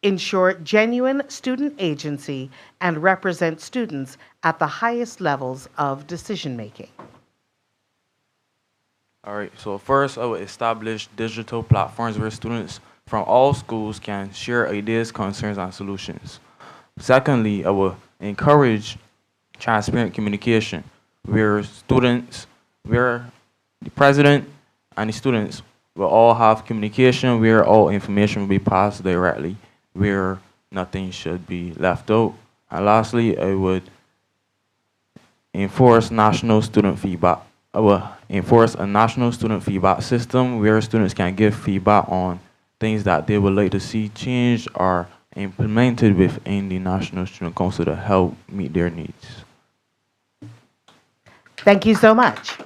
ensure genuine student agency, and represent students at the highest levels of decision-making? All right, so first I would establish digital platforms where students from all schools can share ideas, concerns, and solutions. Secondly, I will encourage transparent communication where the president and the students will all have communication where all information will be passed directly, where nothing should be left out. And lastly, I would enforce national student feedback. I will enforce a national student feedback system where students can give feedback on things that they would like to see changed or implemented within the National Student Council to help meet their needs. Thank you so much.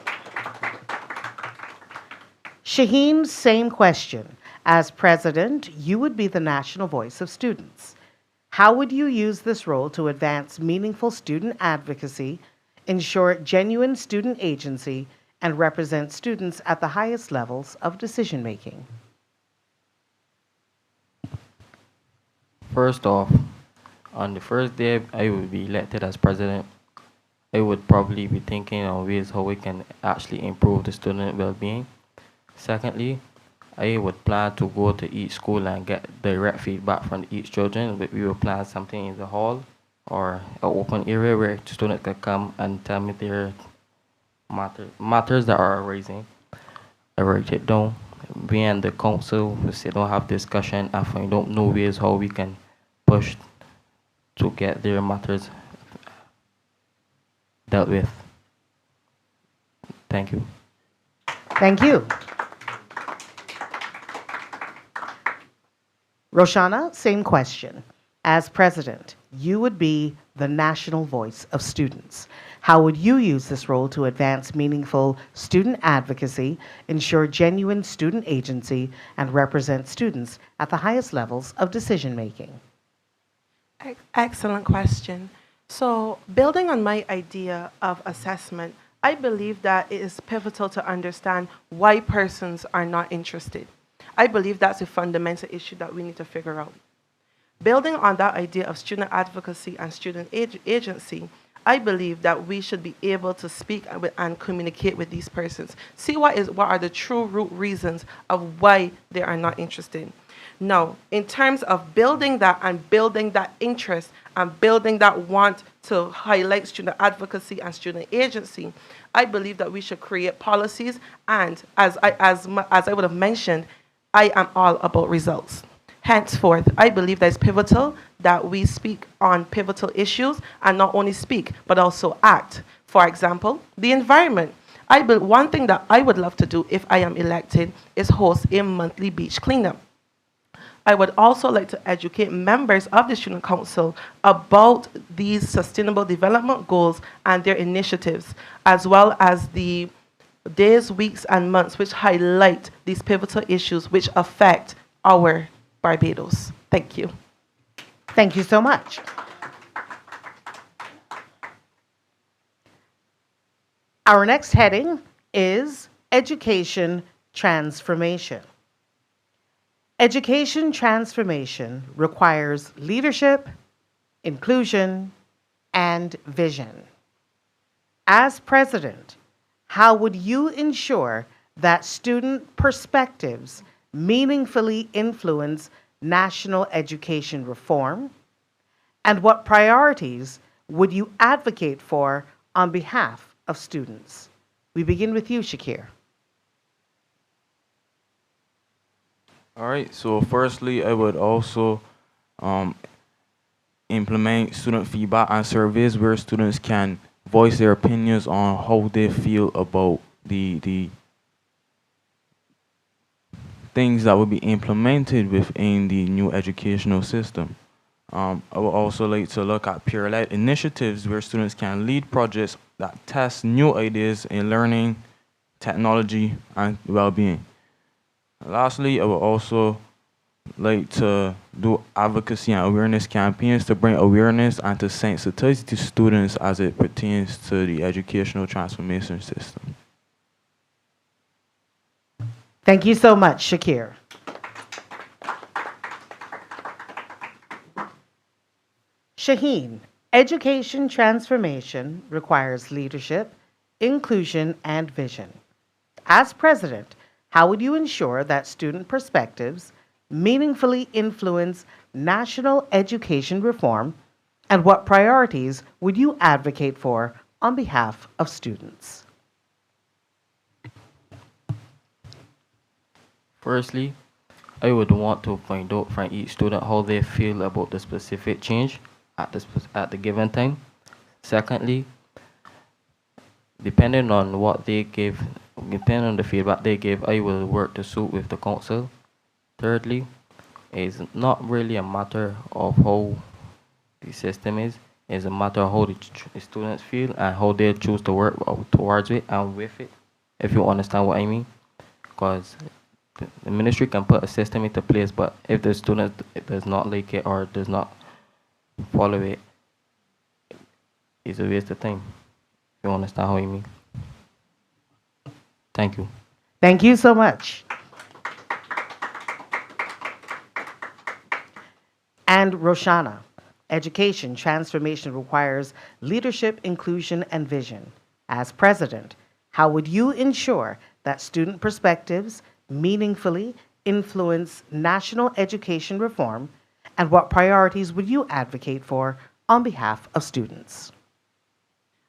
Shaheen, same question. As president, you would be the national voice of students. How would you use this role to advance meaningful student advocacy, ensure genuine student agency, and represent students at the highest levels of decision-making? First off, on the first day I would be elected as president, I would probably be thinking of ways how we can actually improve the student well-being. Secondly, I would plan to go to each school and get direct feedback from each children. But we will plan something in the hall or an open area where students can come and tell me their matters that are arising. I write it down. We and the council will sit down, have discussion, and find out new ways how we can push to get their matters dealt with. Thank you. Thank you. Roshana, same question. As president, you would be the national voice of students. How would you use this role to advance meaningful student advocacy, ensure genuine student agency, and represent students at the highest levels of decision-making? Excellent question. So, building on my idea of assessment, I believe that it is pivotal to understand why persons are not interested. I believe that's a fundamental issue that we need to figure out. Building on that idea of student advocacy and student agency, I believe that we should be able to speak and communicate with these persons. See what are the true root reasons of why they are not interested. Now, in terms of building that and building that interest and building that want to highlight student advocacy and student agency, I believe that we should create policies. And as I would have mentioned, I am all about results. Henceforth, I believe that it's pivotal that we speak on pivotal issues and not only speak, but also act. For example, the environment. One thing that I would love to do if I am elected is host a monthly beach cleanup. I would also like to educate members of the Student Council about these sustainable development goals and their initiatives, as well as the days, weeks, and months which highlight these pivotal issues which affect our Barbados. Thank you. Thank you so much. Our next heading is Education Transformation. Education transformation requires leadership, inclusion, and vision. As president, how would you ensure that student perspectives meaningfully influence national education reform? And what priorities would you advocate for on behalf of students? We begin with you, Shakir. All right, so firstly, I would also um, implement student feedback and surveys where students can voice their opinions on how they feel about the things that will be implemented within the new educational system. I would also like to look at peer-led initiatives where students can lead projects that test new ideas in learning, technology, and well-being. Lastly, I would also like to do advocacy and awareness campaigns to bring awareness and to sensitize to students as it pertains to the educational transformation system. Thank you so much, Shakir. Shaheen, education transformation requires leadership, inclusion, and vision. As president, how would you ensure that student perspectives meaningfully influence national education reform, and what priorities would you advocate for on behalf of students? Firstly, I would want to find out from each student how they feel about the specific change at the given time. Secondly, depending on what they give, depending on the feedback they give, I will work to suit with the council. Thirdly, it's not really a matter of how the system is. It's a matter of how the students feel and how they choose to work towards it and with it, if you understand what I mean. Because the ministry can put a system into place, but if the student does not like it or does not follow it, it's a waste of time. If you understand how I mean. Thank you. Thank you so much. And Roshana, education transformation requires leadership, inclusion, and vision. As president, how would you ensure that student perspectives meaningfully influence national education reform, and what priorities would you advocate for on behalf of students?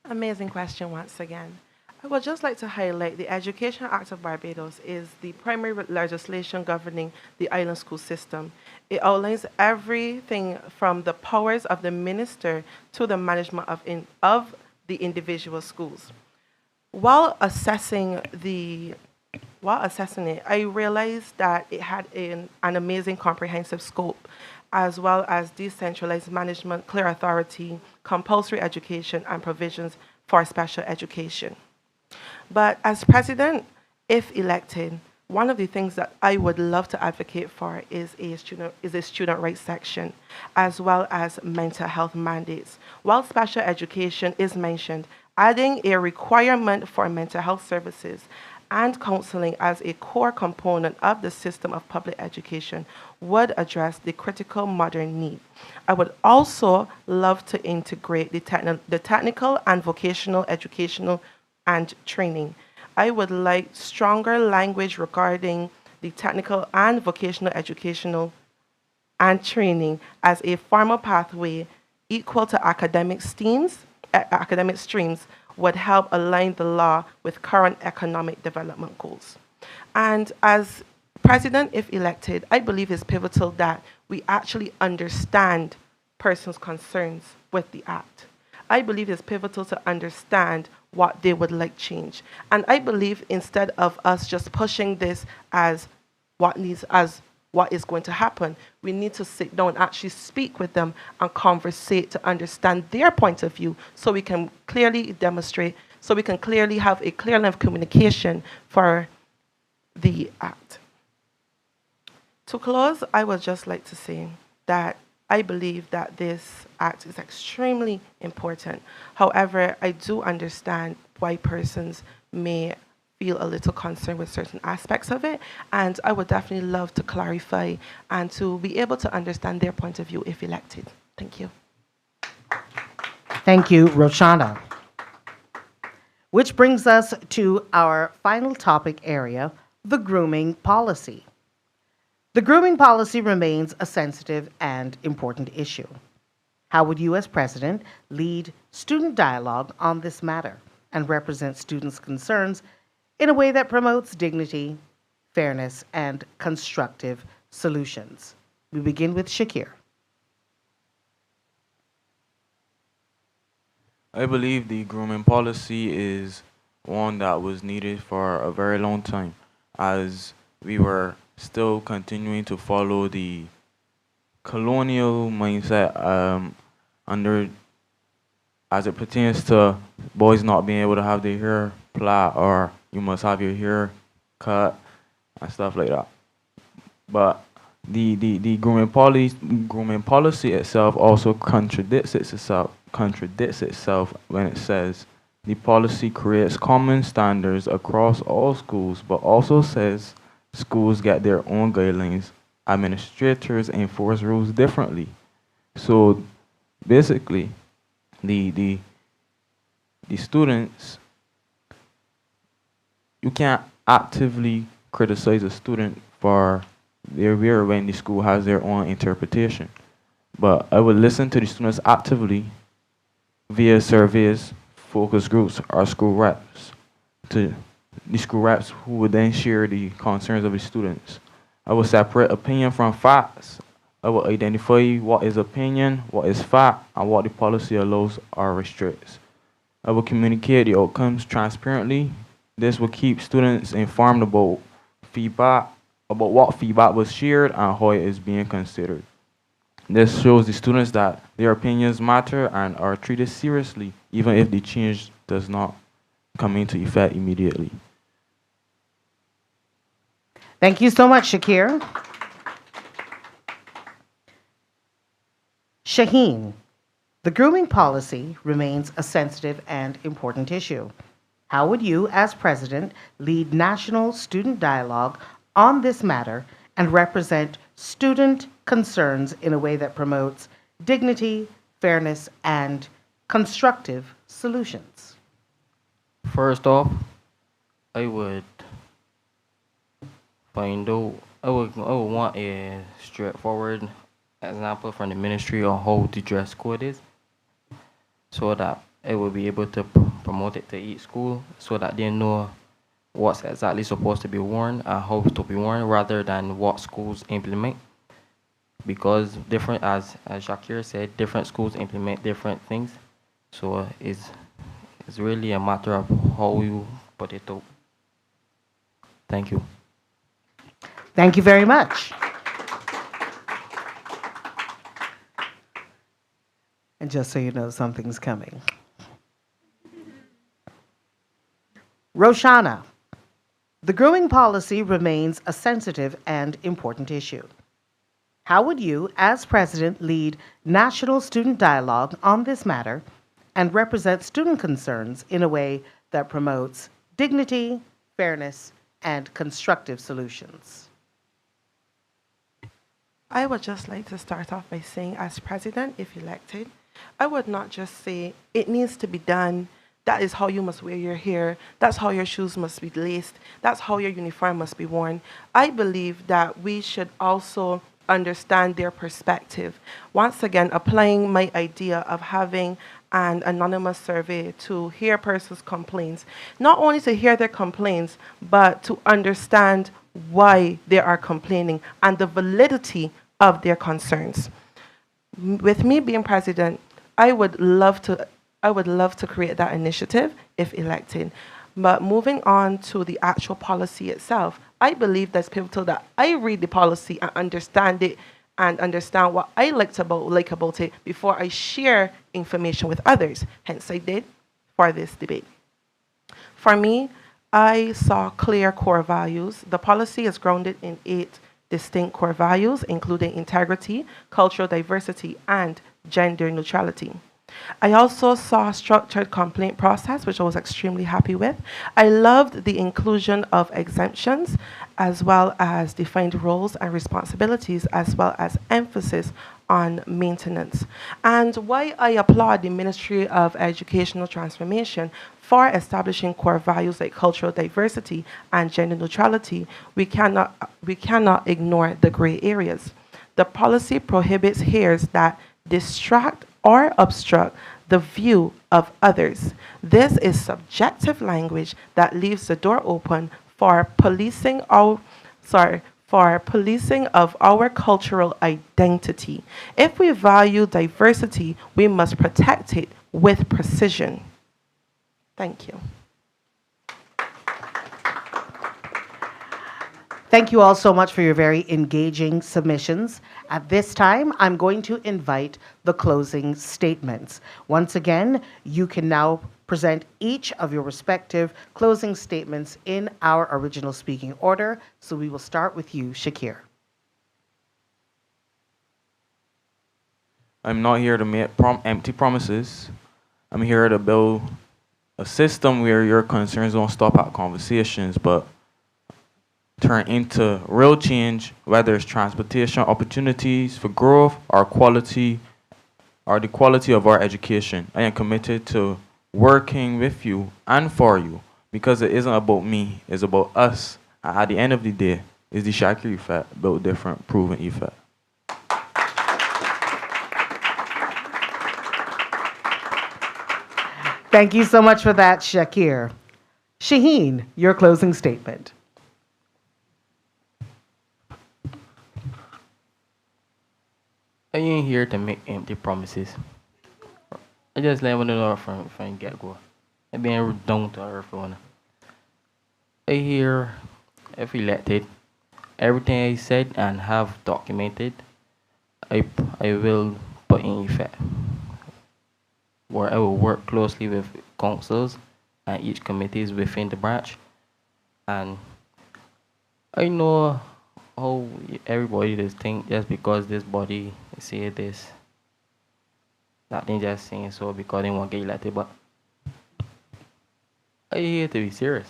Amazing question once again. I would just like to highlight the Education Act of Barbados is the primary legislation governing the island school system. It outlines everything from the powers of the minister to the management of the individual schools. While assessing it, I realized that it had an amazing comprehensive scope, as well as decentralized management, clear authority, compulsory education, and provisions for special education. But as president, if elected, one of the things that I would love to advocate for is a student rights section, as well as mental health mandates. While special education is mentioned, adding a requirement for mental health services and counseling as a core component of the system of public education would address the critical modern need. I would also love to integrate the technical and vocational educational and training. I would like stronger language regarding the technical and vocational educational and training as a formal pathway equal to academic streams would help align the law with current economic development goals. And as president, if elected, I believe it's pivotal that we actually understand persons' concerns with the act. I believe it's pivotal to understand what they would like change. And I believe instead of us just pushing this as what is going to happen, we need to sit down, actually speak with them and conversate to understand their point of view so we can clearly demonstrate, so we can clearly have a clear line of communication for the act. To close, I would just like to say that I believe that this act is extremely important. However, I do understand why persons may feel a little concerned with certain aspects of it, and I would definitely love to clarify and to be able to understand their point of view if elected. Thank you. Thank you, Roshana. Which brings us to our final topic area, the grooming policy. The grooming policy remains a sensitive and important issue. How would you, as president, lead student dialogue on this matter and represent students' concerns in a way that promotes dignity, fairness, and constructive solutions? We begin with Shakir. I believe the grooming policy is one that was needed for a very long time, as we were still continuing to follow the colonial mindset under as it pertains to boys not being able to have their hair plait or you must have your hair cut and stuff like that. But the grooming policy itself also contradicts itself when it says the policy creates common standards across all schools, but also says schools get their own guidelines. Administrators enforce rules differently. So basically, the students, you can't actively criticize a student for their wear when the school has their own interpretation. But I would listen to the students actively via surveys, focus groups, or school reps, to the school reps who would then share the concerns of the students. I will separate opinion from facts. I will identify what is opinion, what is fact, and what the policy allows or restricts. I will communicate the outcomes transparently. This will keep students informed about what feedback was shared and how it is being considered. This shows the students that their opinions matter and are treated seriously, even if the change does not come into effect immediately. Thank you so much, Shakir. Shaheen, the grooming policy remains a sensitive and important issue. How would you, as president, lead national student dialogue on this matter and represent student concerns in a way that promotes dignity, fairness, and constructive solutions? First off, I would I would want a straightforward example from the ministry on how the dress code is, so that I will be able to promote it to each school, so that they know what's exactly supposed to be worn and how to be worn, rather than what schools implement. Because different, as Shakir said, different schools implement different things. So it's really a matter of how you put it out. Thank you. Thank you very much. And just so you know, something's coming. Roshana, the grooming policy remains a sensitive and important issue. How would you, as president, lead national student dialogue on this matter and represent student concerns in a way that promotes dignity, fairness, and constructive solutions? I would just like to start off by saying, as president, if elected, I would not just say it needs to be done. That is how you must wear your hair. That's how your shoes must be laced. That's how your uniform must be worn. I believe that we should also understand their perspective. Once again, applying my idea of having an anonymous survey to hear persons' complaints, not only to hear their complaints, but to understand why they are complaining and the validity of their concerns. With me being president, I would love to create that initiative if elected. But moving on to the actual policy itself, I believe that's pivotal that I read the policy and understand it and understand what I like about it before I share information with others. Hence, I did for this debate. For me, I saw clear core values. The policy is grounded in 8 distinct core values, including integrity, cultural diversity, and gender neutrality. I also saw a structured complaint process, which I was extremely happy with. I loved the inclusion of exemptions, as well as defined roles and responsibilities, as well as emphasis on maintenance. And why I applaud the Ministry of Educational Transformation for establishing core values like cultural diversity and gender neutrality, we cannot ignore the gray areas. The policy prohibits hairs that distract or obstruct the view of others. This is subjective language that leaves the door open for policing of our cultural identity. If we value diversity, we must protect it with precision. Thank you. Thank you all so much for your very engaging submissions. At this time, I'm going to invite the closing statements. Once again, you can now present each of your respective closing statements in our original speaking order. So we will start with you, Shakir. I'm not here to make empty promises. I'm here to build a system where your concerns don't stop at conversations, but turn into real change, whether it's transportation opportunities for growth or the quality of our education. I am committed to working with you and for you because it isn't about me, it's about us. And at the end of the day, it's the Shakir effect, built different, proven effect. Thank you so much for that, Shakir. Shaheen, your closing statement. I ain't here to make empty promises. I just let one know from get go. I being down to earth one. I here, if elected, everything I said and have documented, I will put in effect. Where I will work closely with councils and each committees within the branch, and I know how everybody just think just because this body say this, that they just saying so because they want to get elected, but I here to be serious.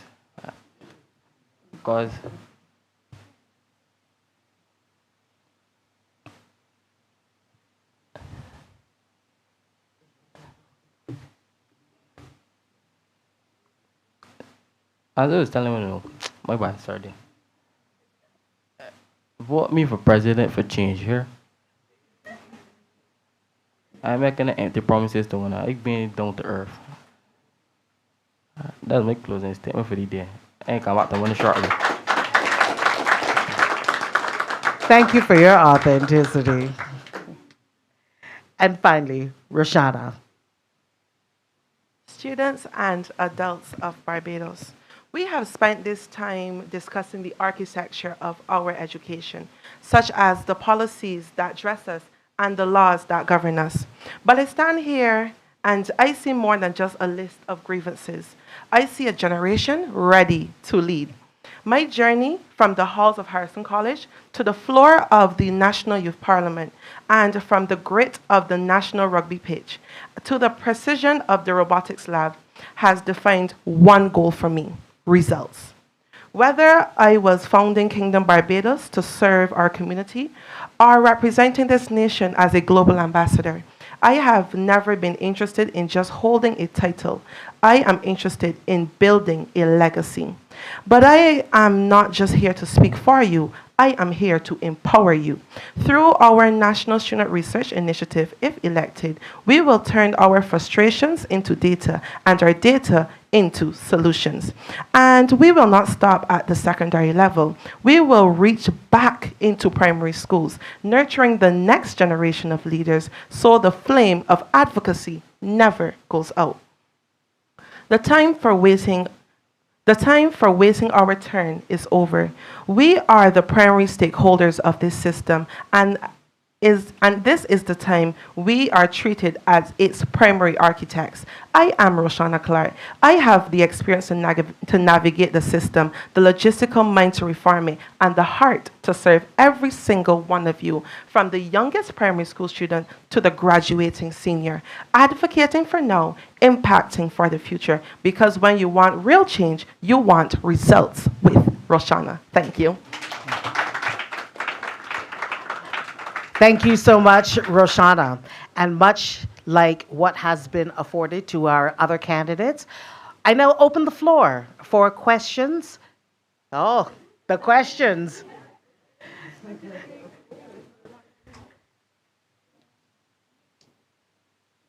Because as I was telling you, my bad, sorry. Vote me for president for change here. I'm making empty promises to one. I've been down to earth. That's my closing statement for the day. I ain't come back to one shortly. Thank you for your authenticity. And finally, Rashana. Students and adults of Barbados, we have spent this time discussing the architecture of our education, such as the policies that dress us and the laws that govern us. But I stand here and I see more than just a list of grievances. I see a generation ready to lead. My journey from the halls of Harrison College to the floor of the National Youth Parliament and from the grit of the National Rugby pitch to the precision of the robotics lab has defined one goal for me: results. Whether I was founding Kingdom Barbados to serve our community or representing this nation as a global ambassador, I have never been interested in just holding a title. I am interested in building a legacy. But I am not just here to speak for you. I am here to empower you. Through our National Student Research Initiative, if elected, we will turn our frustrations into data and our data into solutions. And we will not stop at the secondary level. We will reach back into primary schools, nurturing the next generation of leaders so the flame of advocacy never goes out. The time for waiting our turn is over. We are the primary stakeholders of this system, and this is the time we are treated as its primary architects. I am Roshana Clark. I have the experience to navigate the system, the logistical mind to reform it, and the heart to serve every single one of you, from the youngest primary school student to the graduating senior, advocating for now, impacting for the future, because when you want real change, you want results with Roshana. Thank you. Thank you so much, Roshana. And much like what has been afforded to our other candidates, I now open the floor for questions. Oh, the questions.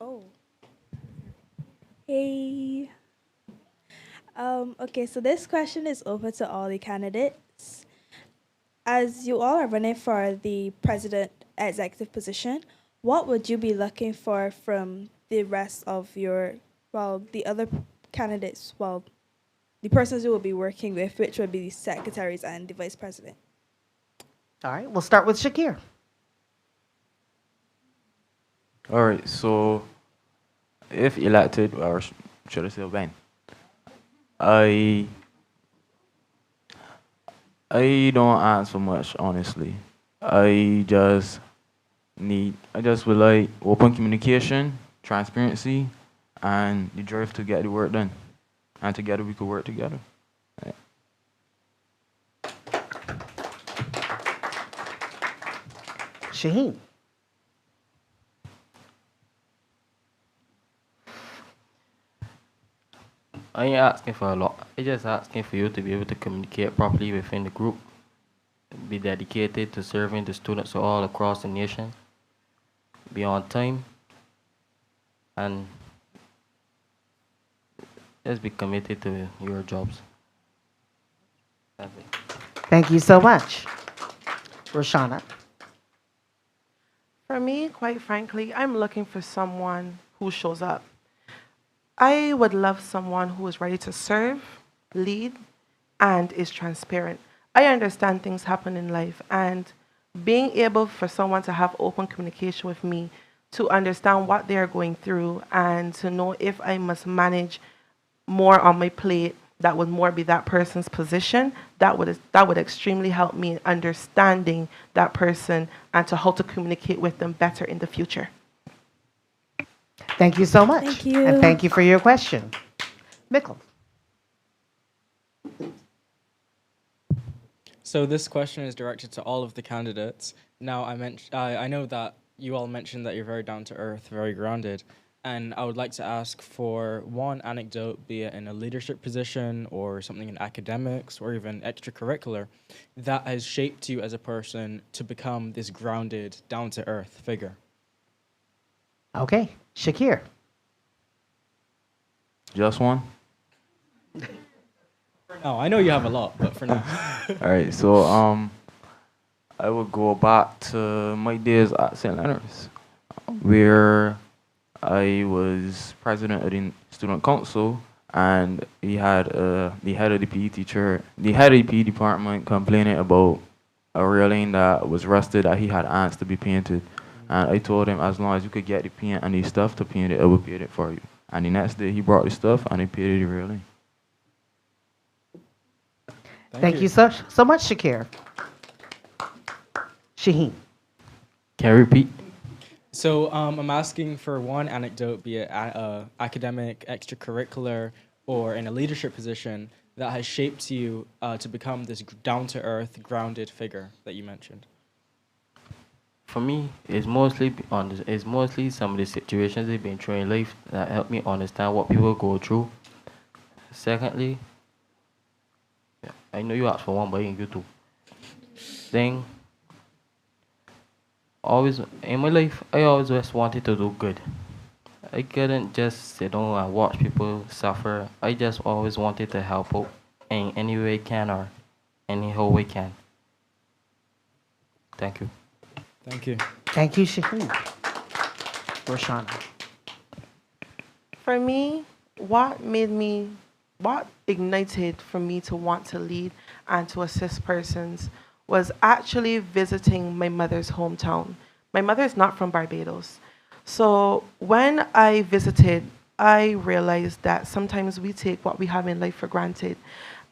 Oh, hey. Okay, so this question is open to all the candidates. As you all are running for the president executive position, what would you be looking for from the rest of the other candidates, the persons you will be working with, which would be the secretaries and the vice president? All right, we'll start with Shakir. All right, so if elected, or should I say when, I I don't answer much, honestly. I just would like open communication, transparency, and the drive to get the work done. And together we could work together. Yeah. Shaheen. I ain't asking for a lot. I just asking for you to be able to communicate properly within the group, be dedicated to serving the students all across the nation, be on time, and just be committed to your jobs. That's it. Thank you so much. Roshana. For me, quite frankly, I'm looking for someone who shows up. I would love someone who is ready to serve, lead, and is transparent. I understand things happen in life, and being able for someone to have open communication with me, to understand what they are going through, and to know if I must manage more on my plate that would more be that person's position, that would extremely help me in understanding that person and to how to communicate with them better in the future. Thank you so much. Thank you. And thank you for your question. Mikkel. So this question is directed to all of the candidates. Now, I know that you all mentioned that you're very down to earth, very grounded, and I would like to ask for one anecdote, be it in a leadership position or something in academics or even extracurricular, that has shaped you as a person to become this grounded, down to earth figure. Okay, Shakir. Just one? No, I know you have a lot, but for now. All right, so I would go back to my days at St. Leonard's, where I was president of the student council, and we had the head of the PE teacher, the head of the PE department complaining about a railing that was rusted that he had ants to be painted. And I told him as long as you could get the paint and the stuff to paint it, I would paint it for you. And the next day he brought the stuff and I painted the railing. Thank you so much, Shakir. Shaheen. Can you repeat? So I'm asking for one anecdote, be it academic, extracurricular, or in a leadership position that has shaped you to become this down-to-earth, grounded figure that you mentioned. For me, it's mostly some of the situations they've been through in life that help me understand what people go through. Secondly, I know you asked for one, but I can give two. Then, always in my life, I always just wanted to do good. I couldn't just sit down and watch people suffer. I just always wanted to help out in any way I can or anyhow I can. Thank you. Thank you. Thank you, Shaheen. Roshana. For me, what ignited for me to want to lead and to assist persons was actually visiting my mother's hometown. My mother is not from Barbados. So when I visited, I realized that sometimes we take what we have in life for granted.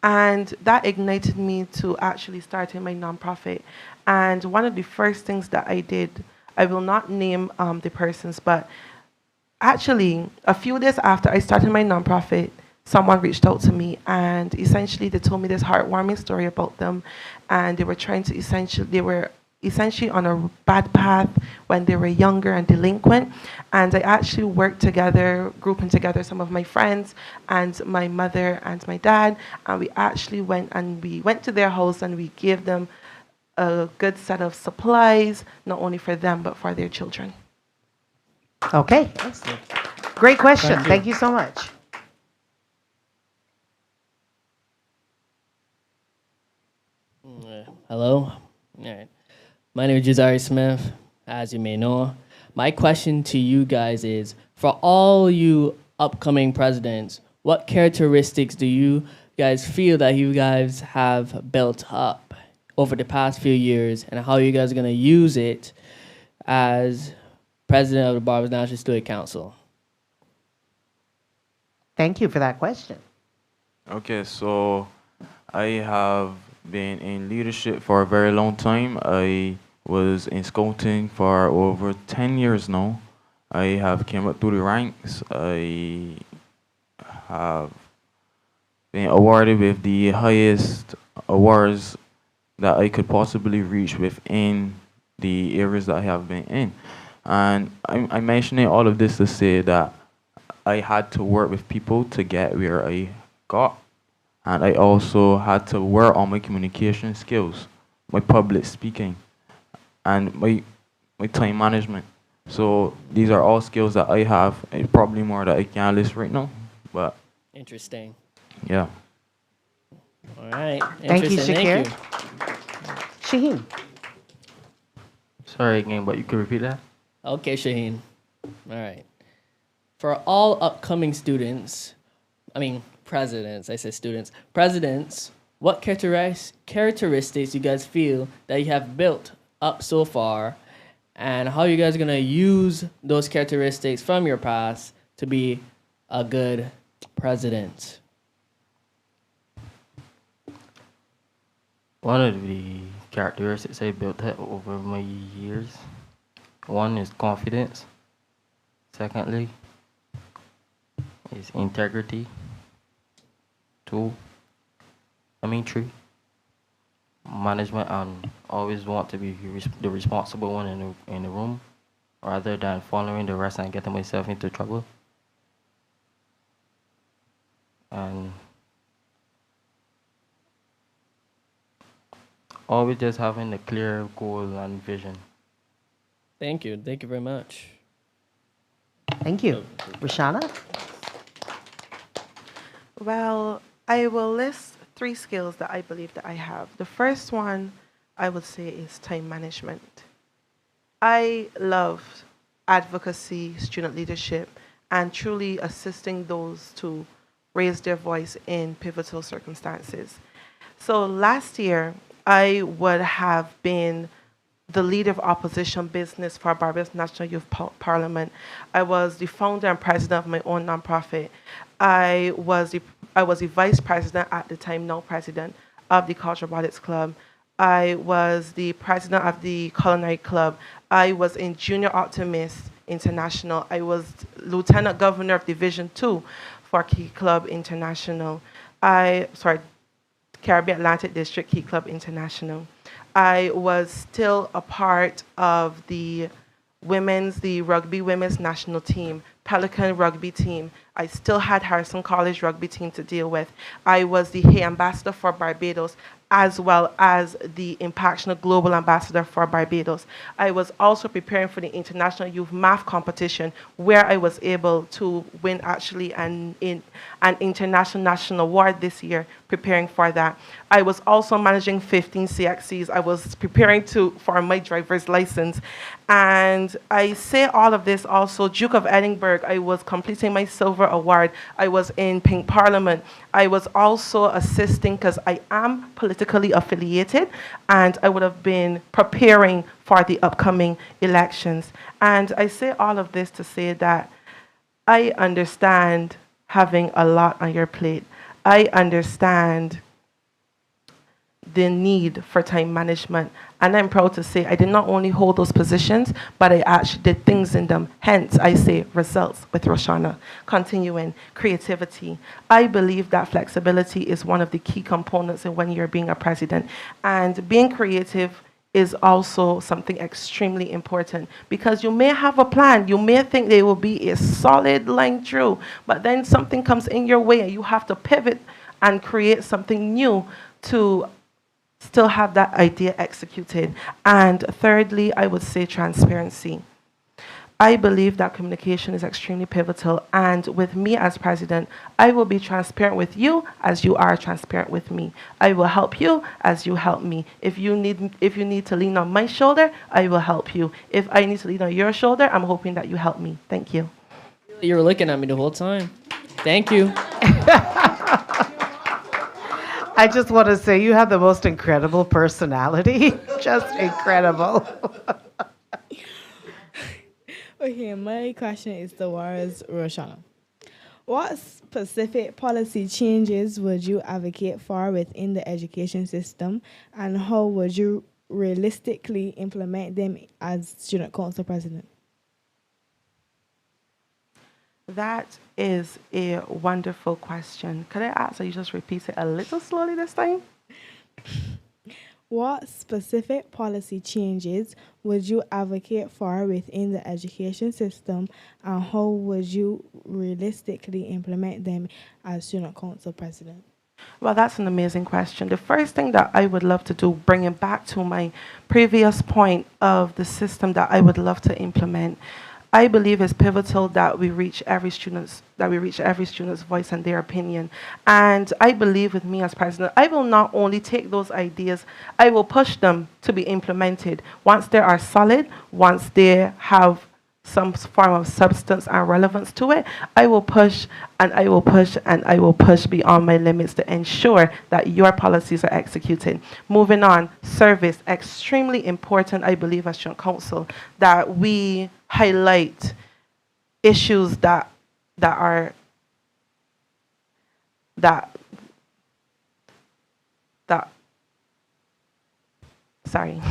And that ignited me to actually starting my nonprofit. And one of the first things that I did, I will not name the persons, but actually a few days after I started my nonprofit, someone reached out to me and essentially they told me this heartwarming story about them, and they were essentially on a bad path when they were younger and delinquent. And I actually worked together, grouping together some of my friends and my mother and my dad, and we actually went to their house and we gave them a good set of supplies, not only for them but for their children. Okay. Great question. Thank you. Thank you so much. Hello. All right. My name is Jazari Smith, as you may know. My question to you guys is, for all you upcoming presidents, what characteristics do you guys feel that you guys have built up over the past few years, and how you guys are going to use it as president of the Barbados National Student Council? Thank you for that question. Okay, so I have been in leadership for a very long time. I was in scouting for over 10 years now. I have came up through the ranks. I have been awarded with the highest awards that I could possibly reach within the areas that I have been in. And I'm mentioning all of this to say that I had to work with people to get where I got. And I also had to work on my communication skills, my public speaking, and my time management. So these are all skills that I have, and probably more that I can't list right now. But Interesting. yeah. All right. Thank you, Interesting. Shakir. Thank you. Shaheen. Sorry again, but you could repeat that? Okay, Shaheen. All right. For all upcoming students, presidents, I said students, presidents, what characteristics you guys feel that you have built up so far, and how you guys are going to use those characteristics from your past to be a good president? One of the characteristics I built up over my years, one is confidence. Secondly, is integrity. Three, management, and always want to be the responsible one in the room, rather than following the rest and getting myself into trouble. And always just having a clear goal and vision. Thank you. Thank you very much. Thank you. Rashana? Well, I will list 3 skills that I believe that I have. The first one I would say is time management. I love advocacy, student leadership, and truly assisting those to raise their voice in pivotal circumstances. So last year, I would have been the leader of opposition business for Barbados National Youth Parliament. I was the founder and president of my own nonprofit. I was the vice president at the time, now president, of the Cultural Robotics Club. I was the president of the Culinary Club. I was in Junior Optimist International. I was lieutenant governor of Division 2 for Key Club International. Caribbean Atlantic District Key Club International. I was still a part of the rugby women's national team, Pelican rugby team. I still had Harrison College rugby team to deal with. I was the Hay Ambassador for Barbados, as well as the Impactional Global Ambassador for Barbados. I was also preparing for the International Youth Math Competition, where I was able to win actually an international national award this year, preparing for that. I was also managing 15 CXCs. I was preparing for my driver's license. And I say all of this also, Duke of Edinburgh, I was completing my silver award. I was in Pink Parliament. I was also assisting, because I am politically affiliated, and I would have been preparing for the upcoming elections. And I say all of this to say that I understand having a lot on your plate. I understand the need for time management. And I'm proud to say I did not only hold those positions, but I actually did things in them. Hence, I say results with Roshana. Continuing, creativity. I believe that flexibility is one of the key components in when you're being a president. And being creative is also something extremely important, because you may have a plan, you may think they will be a solid line through, but then something comes in your way and you have to pivot and create something new to still have that idea executed. And thirdly, I would say transparency. I believe that communication is extremely pivotal, and with me as president, I will be transparent with you as you are transparent with me. I will help you as you help me. If you need to lean on my shoulder, I will help you. If I need to lean on your shoulder, I'm hoping that you help me. Thank you. You were looking at me the whole time. Thank you. I just want to say you have the most incredible personality. Just incredible. Okay, my question is towards Roshana. What specific policy changes would you advocate for within the education system, and how would you realistically implement them as student council president? That is a wonderful question. Could I ask that you just repeat it a little slowly this time? What specific policy changes would you advocate for within the education system, and how would you realistically implement them as student council president? Well, that's an amazing question. The first thing that I would love to do, bringing back to my previous point of the system that I would love to implement, I believe it's pivotal that we reach every student's voice and their opinion. And I believe with me as president, I will not only take those ideas, I will push them to be implemented. Once they are solid, once they have some form of substance and relevance to it, I will push and I will push and I will push beyond my limits to ensure that your policies are executed. Moving on, service, extremely important, I believe, as student council, that we highlight issues that are that sorry.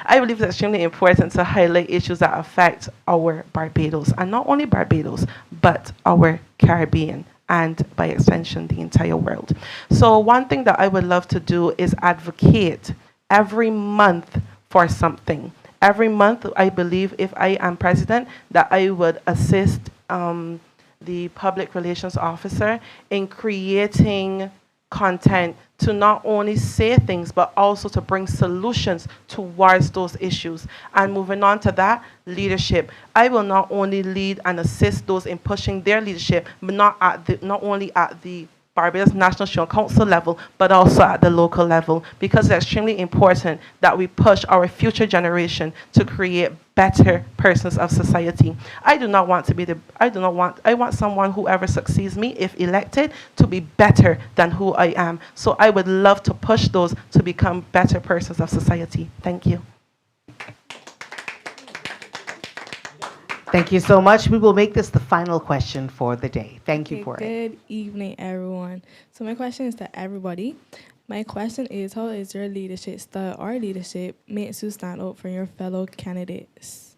I believe it's extremely important to highlight issues that affect our Barbados, and not only Barbados, but our Caribbean, and by extension, the entire world. So one thing that I would love to do is advocate every month for something. Every month, I believe if I am president, that I would assist the public relations officer in creating content to not only say things, but also to bring solutions towards those issues. And moving on to that, leadership. I will not only lead and assist those in pushing their leadership, but not only at the Barbados National Student Council level, but also at the local level, because it's extremely important that we push our future generation to create better persons of society. I want someone, whoever succeeds me, if elected, to be better than who I am. So I would love to push those to become better persons of society. Thank you. Thank you so much. We will make this the final question for the day. Thank you for it. Good evening, everyone. So my question is to everybody. My question is, how is your leadership style or leadership makes you stand out for your fellow candidates?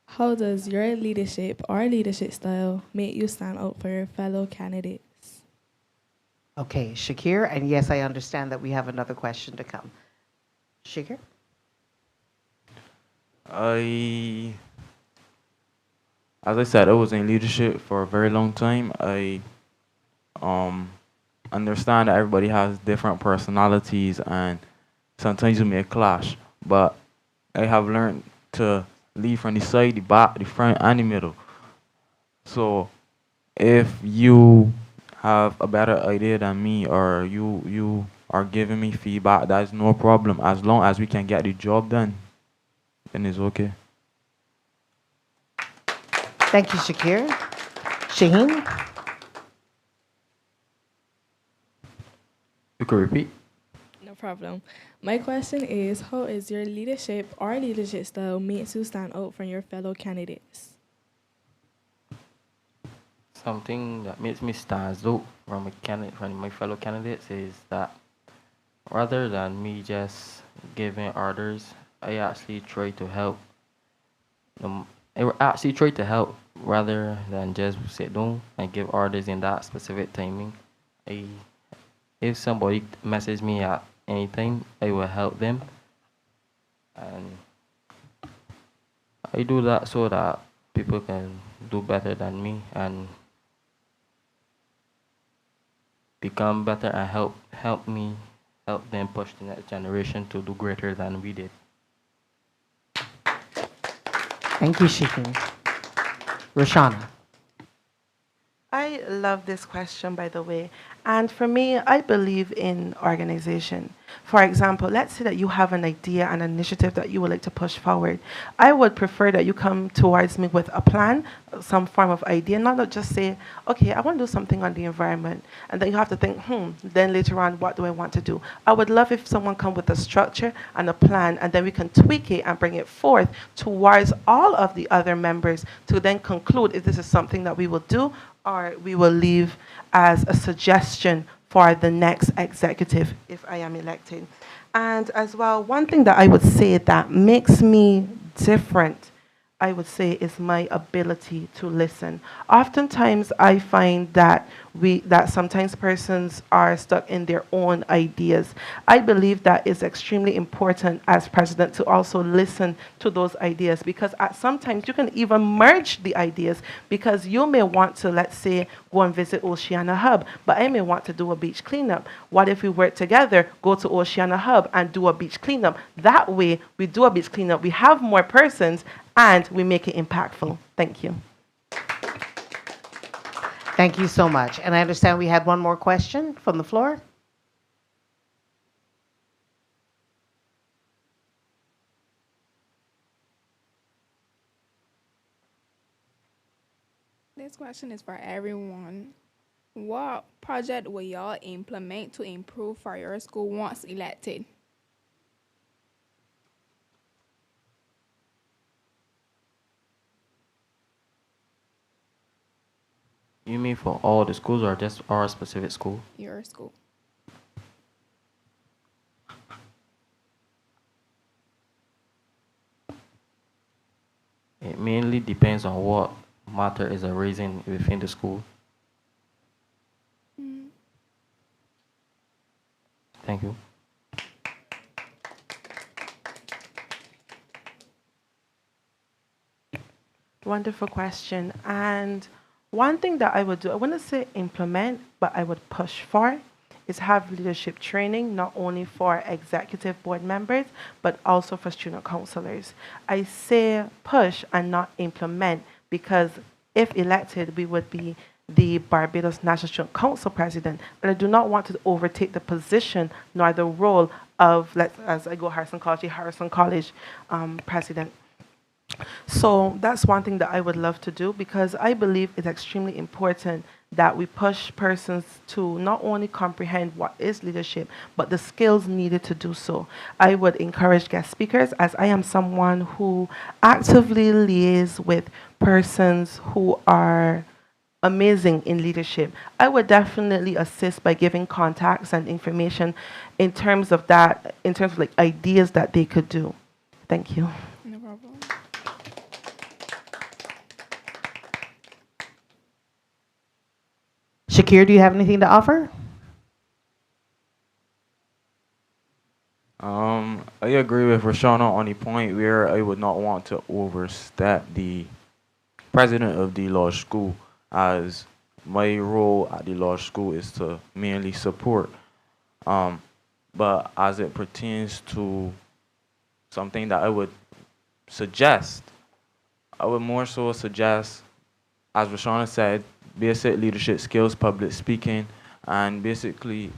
How does your leadership or leadership style make you stand out for your fellow candidates? Okay, Shakir, and yes, I understand that we have another question to come. Shakir? As I said, I was in leadership for a very long time. I understand that everybody has different personalities and sometimes you may clash, but I have learned to lead from the side, the back, the front, and the middle. So if you have a better idea than me, or you are giving me feedback, that's no problem. As long as we can get the job done, then it's okay. Thank you, Shakir. Shaheen? You could repeat. No problem. My question is, how is your leadership or leadership style makes you stand out from your fellow candidates? Something that makes me stand out from my fellow candidates is that rather than me just giving orders, I actually try to help. I actually try to help rather than just sit down and give orders in that specific timing. If somebody messages me at any time, I will help them. And I do that so that people can do better than me and become better and help them push the next generation to do greater than we did. Thank you, Shaheen. Roshana. I love this question, by the way. And for me, I believe in organization. For example, let's say that you have an idea, an initiative that you would like to push forward. I would prefer that you come towards me with a plan, some form of idea, not just say, okay, I want to do something on the environment. And then you have to think, then later on, what do I want to do? I would love if someone come with a structure and a plan, and then we can tweak it and bring it forth towards all of the other members to then conclude if this is something that we will do or we will leave as a suggestion for the next executive if I am elected. And as well, one thing that I would say that makes me different, I would say, is my ability to listen. Oftentimes, I find that sometimes persons are stuck in their own ideas. I believe that it's extremely important as president to also listen to those ideas, because at sometimes you can even merge the ideas, because you may want to, let's say, go and visit Oceana Hub, but I may want to do a beach cleanup. What if we work together, go to Oceana Hub and do a beach cleanup? That way, we do a beach cleanup, we have more persons, and we make it impactful. Thank you. Thank you so much. And I understand we had one more question from the floor. This question is for everyone. What project will y'all implement to improve for your school once elected? You mean for all the schools or just our specific school? Your school. It mainly depends on what matter is arisen within the school. Thank you. Wonderful question. And one thing that I would do, I wouldn't say implement, but I would push for, is have leadership training, not only for executive board members, but also for student counselors. I say push and not implement, because if elected, we would be the Barbados National Student Council president, and I do not want to overtake the position nor the role of, as I go Harrison College, the Harrison College president. So that's one thing that I would love to do, because I believe it's extremely important that we push persons to not only comprehend what is leadership, but the skills needed to do so. I would encourage guest speakers, as I am someone who actively liaises with persons who are amazing in leadership. I would definitely assist by giving contacts and information in terms of that, in terms of like ideas that they could do. Thank you. No problem. Shakir, do you have anything to offer? I agree with Roshana on the point where I would not want to overstep the president of the law school, as my role at the law school is to mainly support. But as it pertains to something that I would suggest, I would more so suggest, as Roshana said, basic leadership skills, public speaking, and basically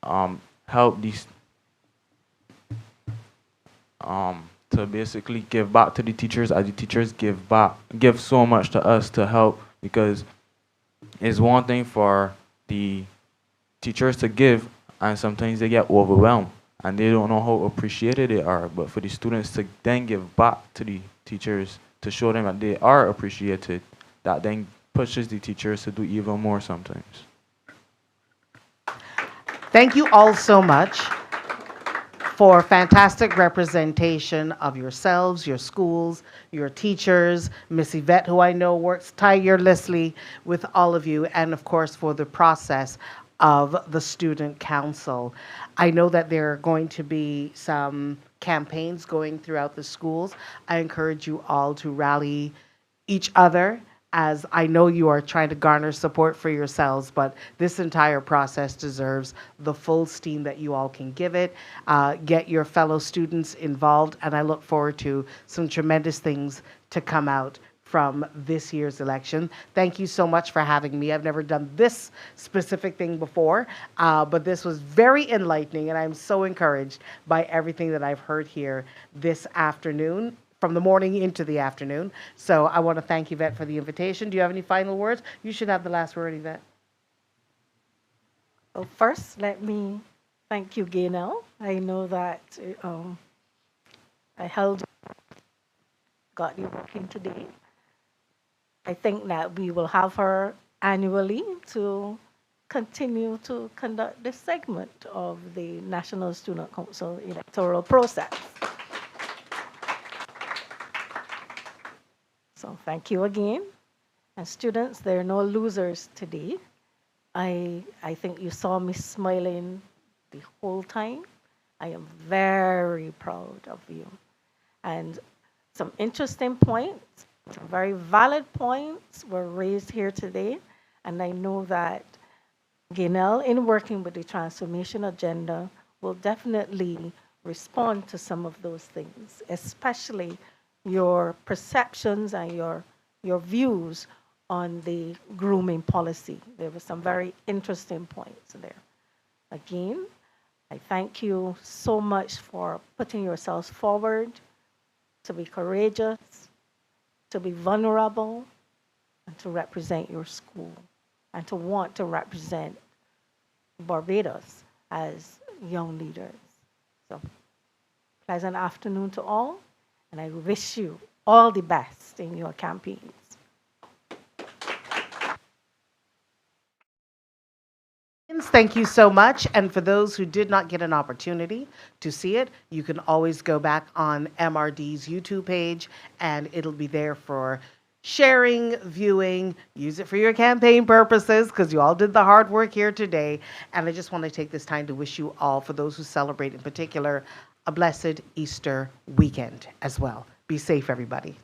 help these to basically give back to the teachers, as the teachers give so much to us to help, because it's one thing for the teachers to give, and sometimes they get overwhelmed and they don't know how appreciated they are, but for the students to then give back to the teachers to show them that they are appreciated, that then pushes the teachers to do even more sometimes. Thank you all so much for fantastic representation of yourselves, your schools, your teachers, Miss Yvette, who I know works tirelessly with all of you, and of course for the process of the Student Council. I know that there are going to be some campaigns going throughout the schools. I encourage you all to rally each other as I know you are trying to garner support for yourselves, but this entire process deserves the full steam that you all can give it. Get your fellow students involved, and I look forward to some tremendous things to come out from this year's election. Thank you so much for having me. I've never done this specific thing before, but this was very enlightening, and I'm so encouraged by everything that I've heard here this afternoon, from the morning into the afternoon. So I want to thank Yvette for the invitation. Do you have any final words? You should have the last word, Yvette. Well, first, let me thank you, Gaynell. I know that I got you working today. I think that we will have her annually to continue to conduct this segment of the National Student Council electoral process. So thank you again. And students, there are no losers today. I think you saw me smiling the whole time. I am very proud of you. And some interesting points, some very valid points were raised here today. And I know that Gaynell, in working with the transformation agenda, will definitely respond to some of those things, especially your perceptions and your views on the grooming policy. There were some very interesting points there. Again, I thank you so much for putting yourselves forward to be courageous, to be vulnerable, and to represent your school, and to want to represent Barbados as young leaders. So, pleasant afternoon to all, and I wish you all the best in your campaigns. Thank you so much. And for those who did not get an opportunity to see it, you can always go back on MRD's YouTube page, and it'll be there for sharing, viewing, use it for your campaign purposes, because you all did the hard work here today. And I just want to take this time to wish you all, for those who celebrate in particular, a blessed Easter weekend as well. Be safe, everybody.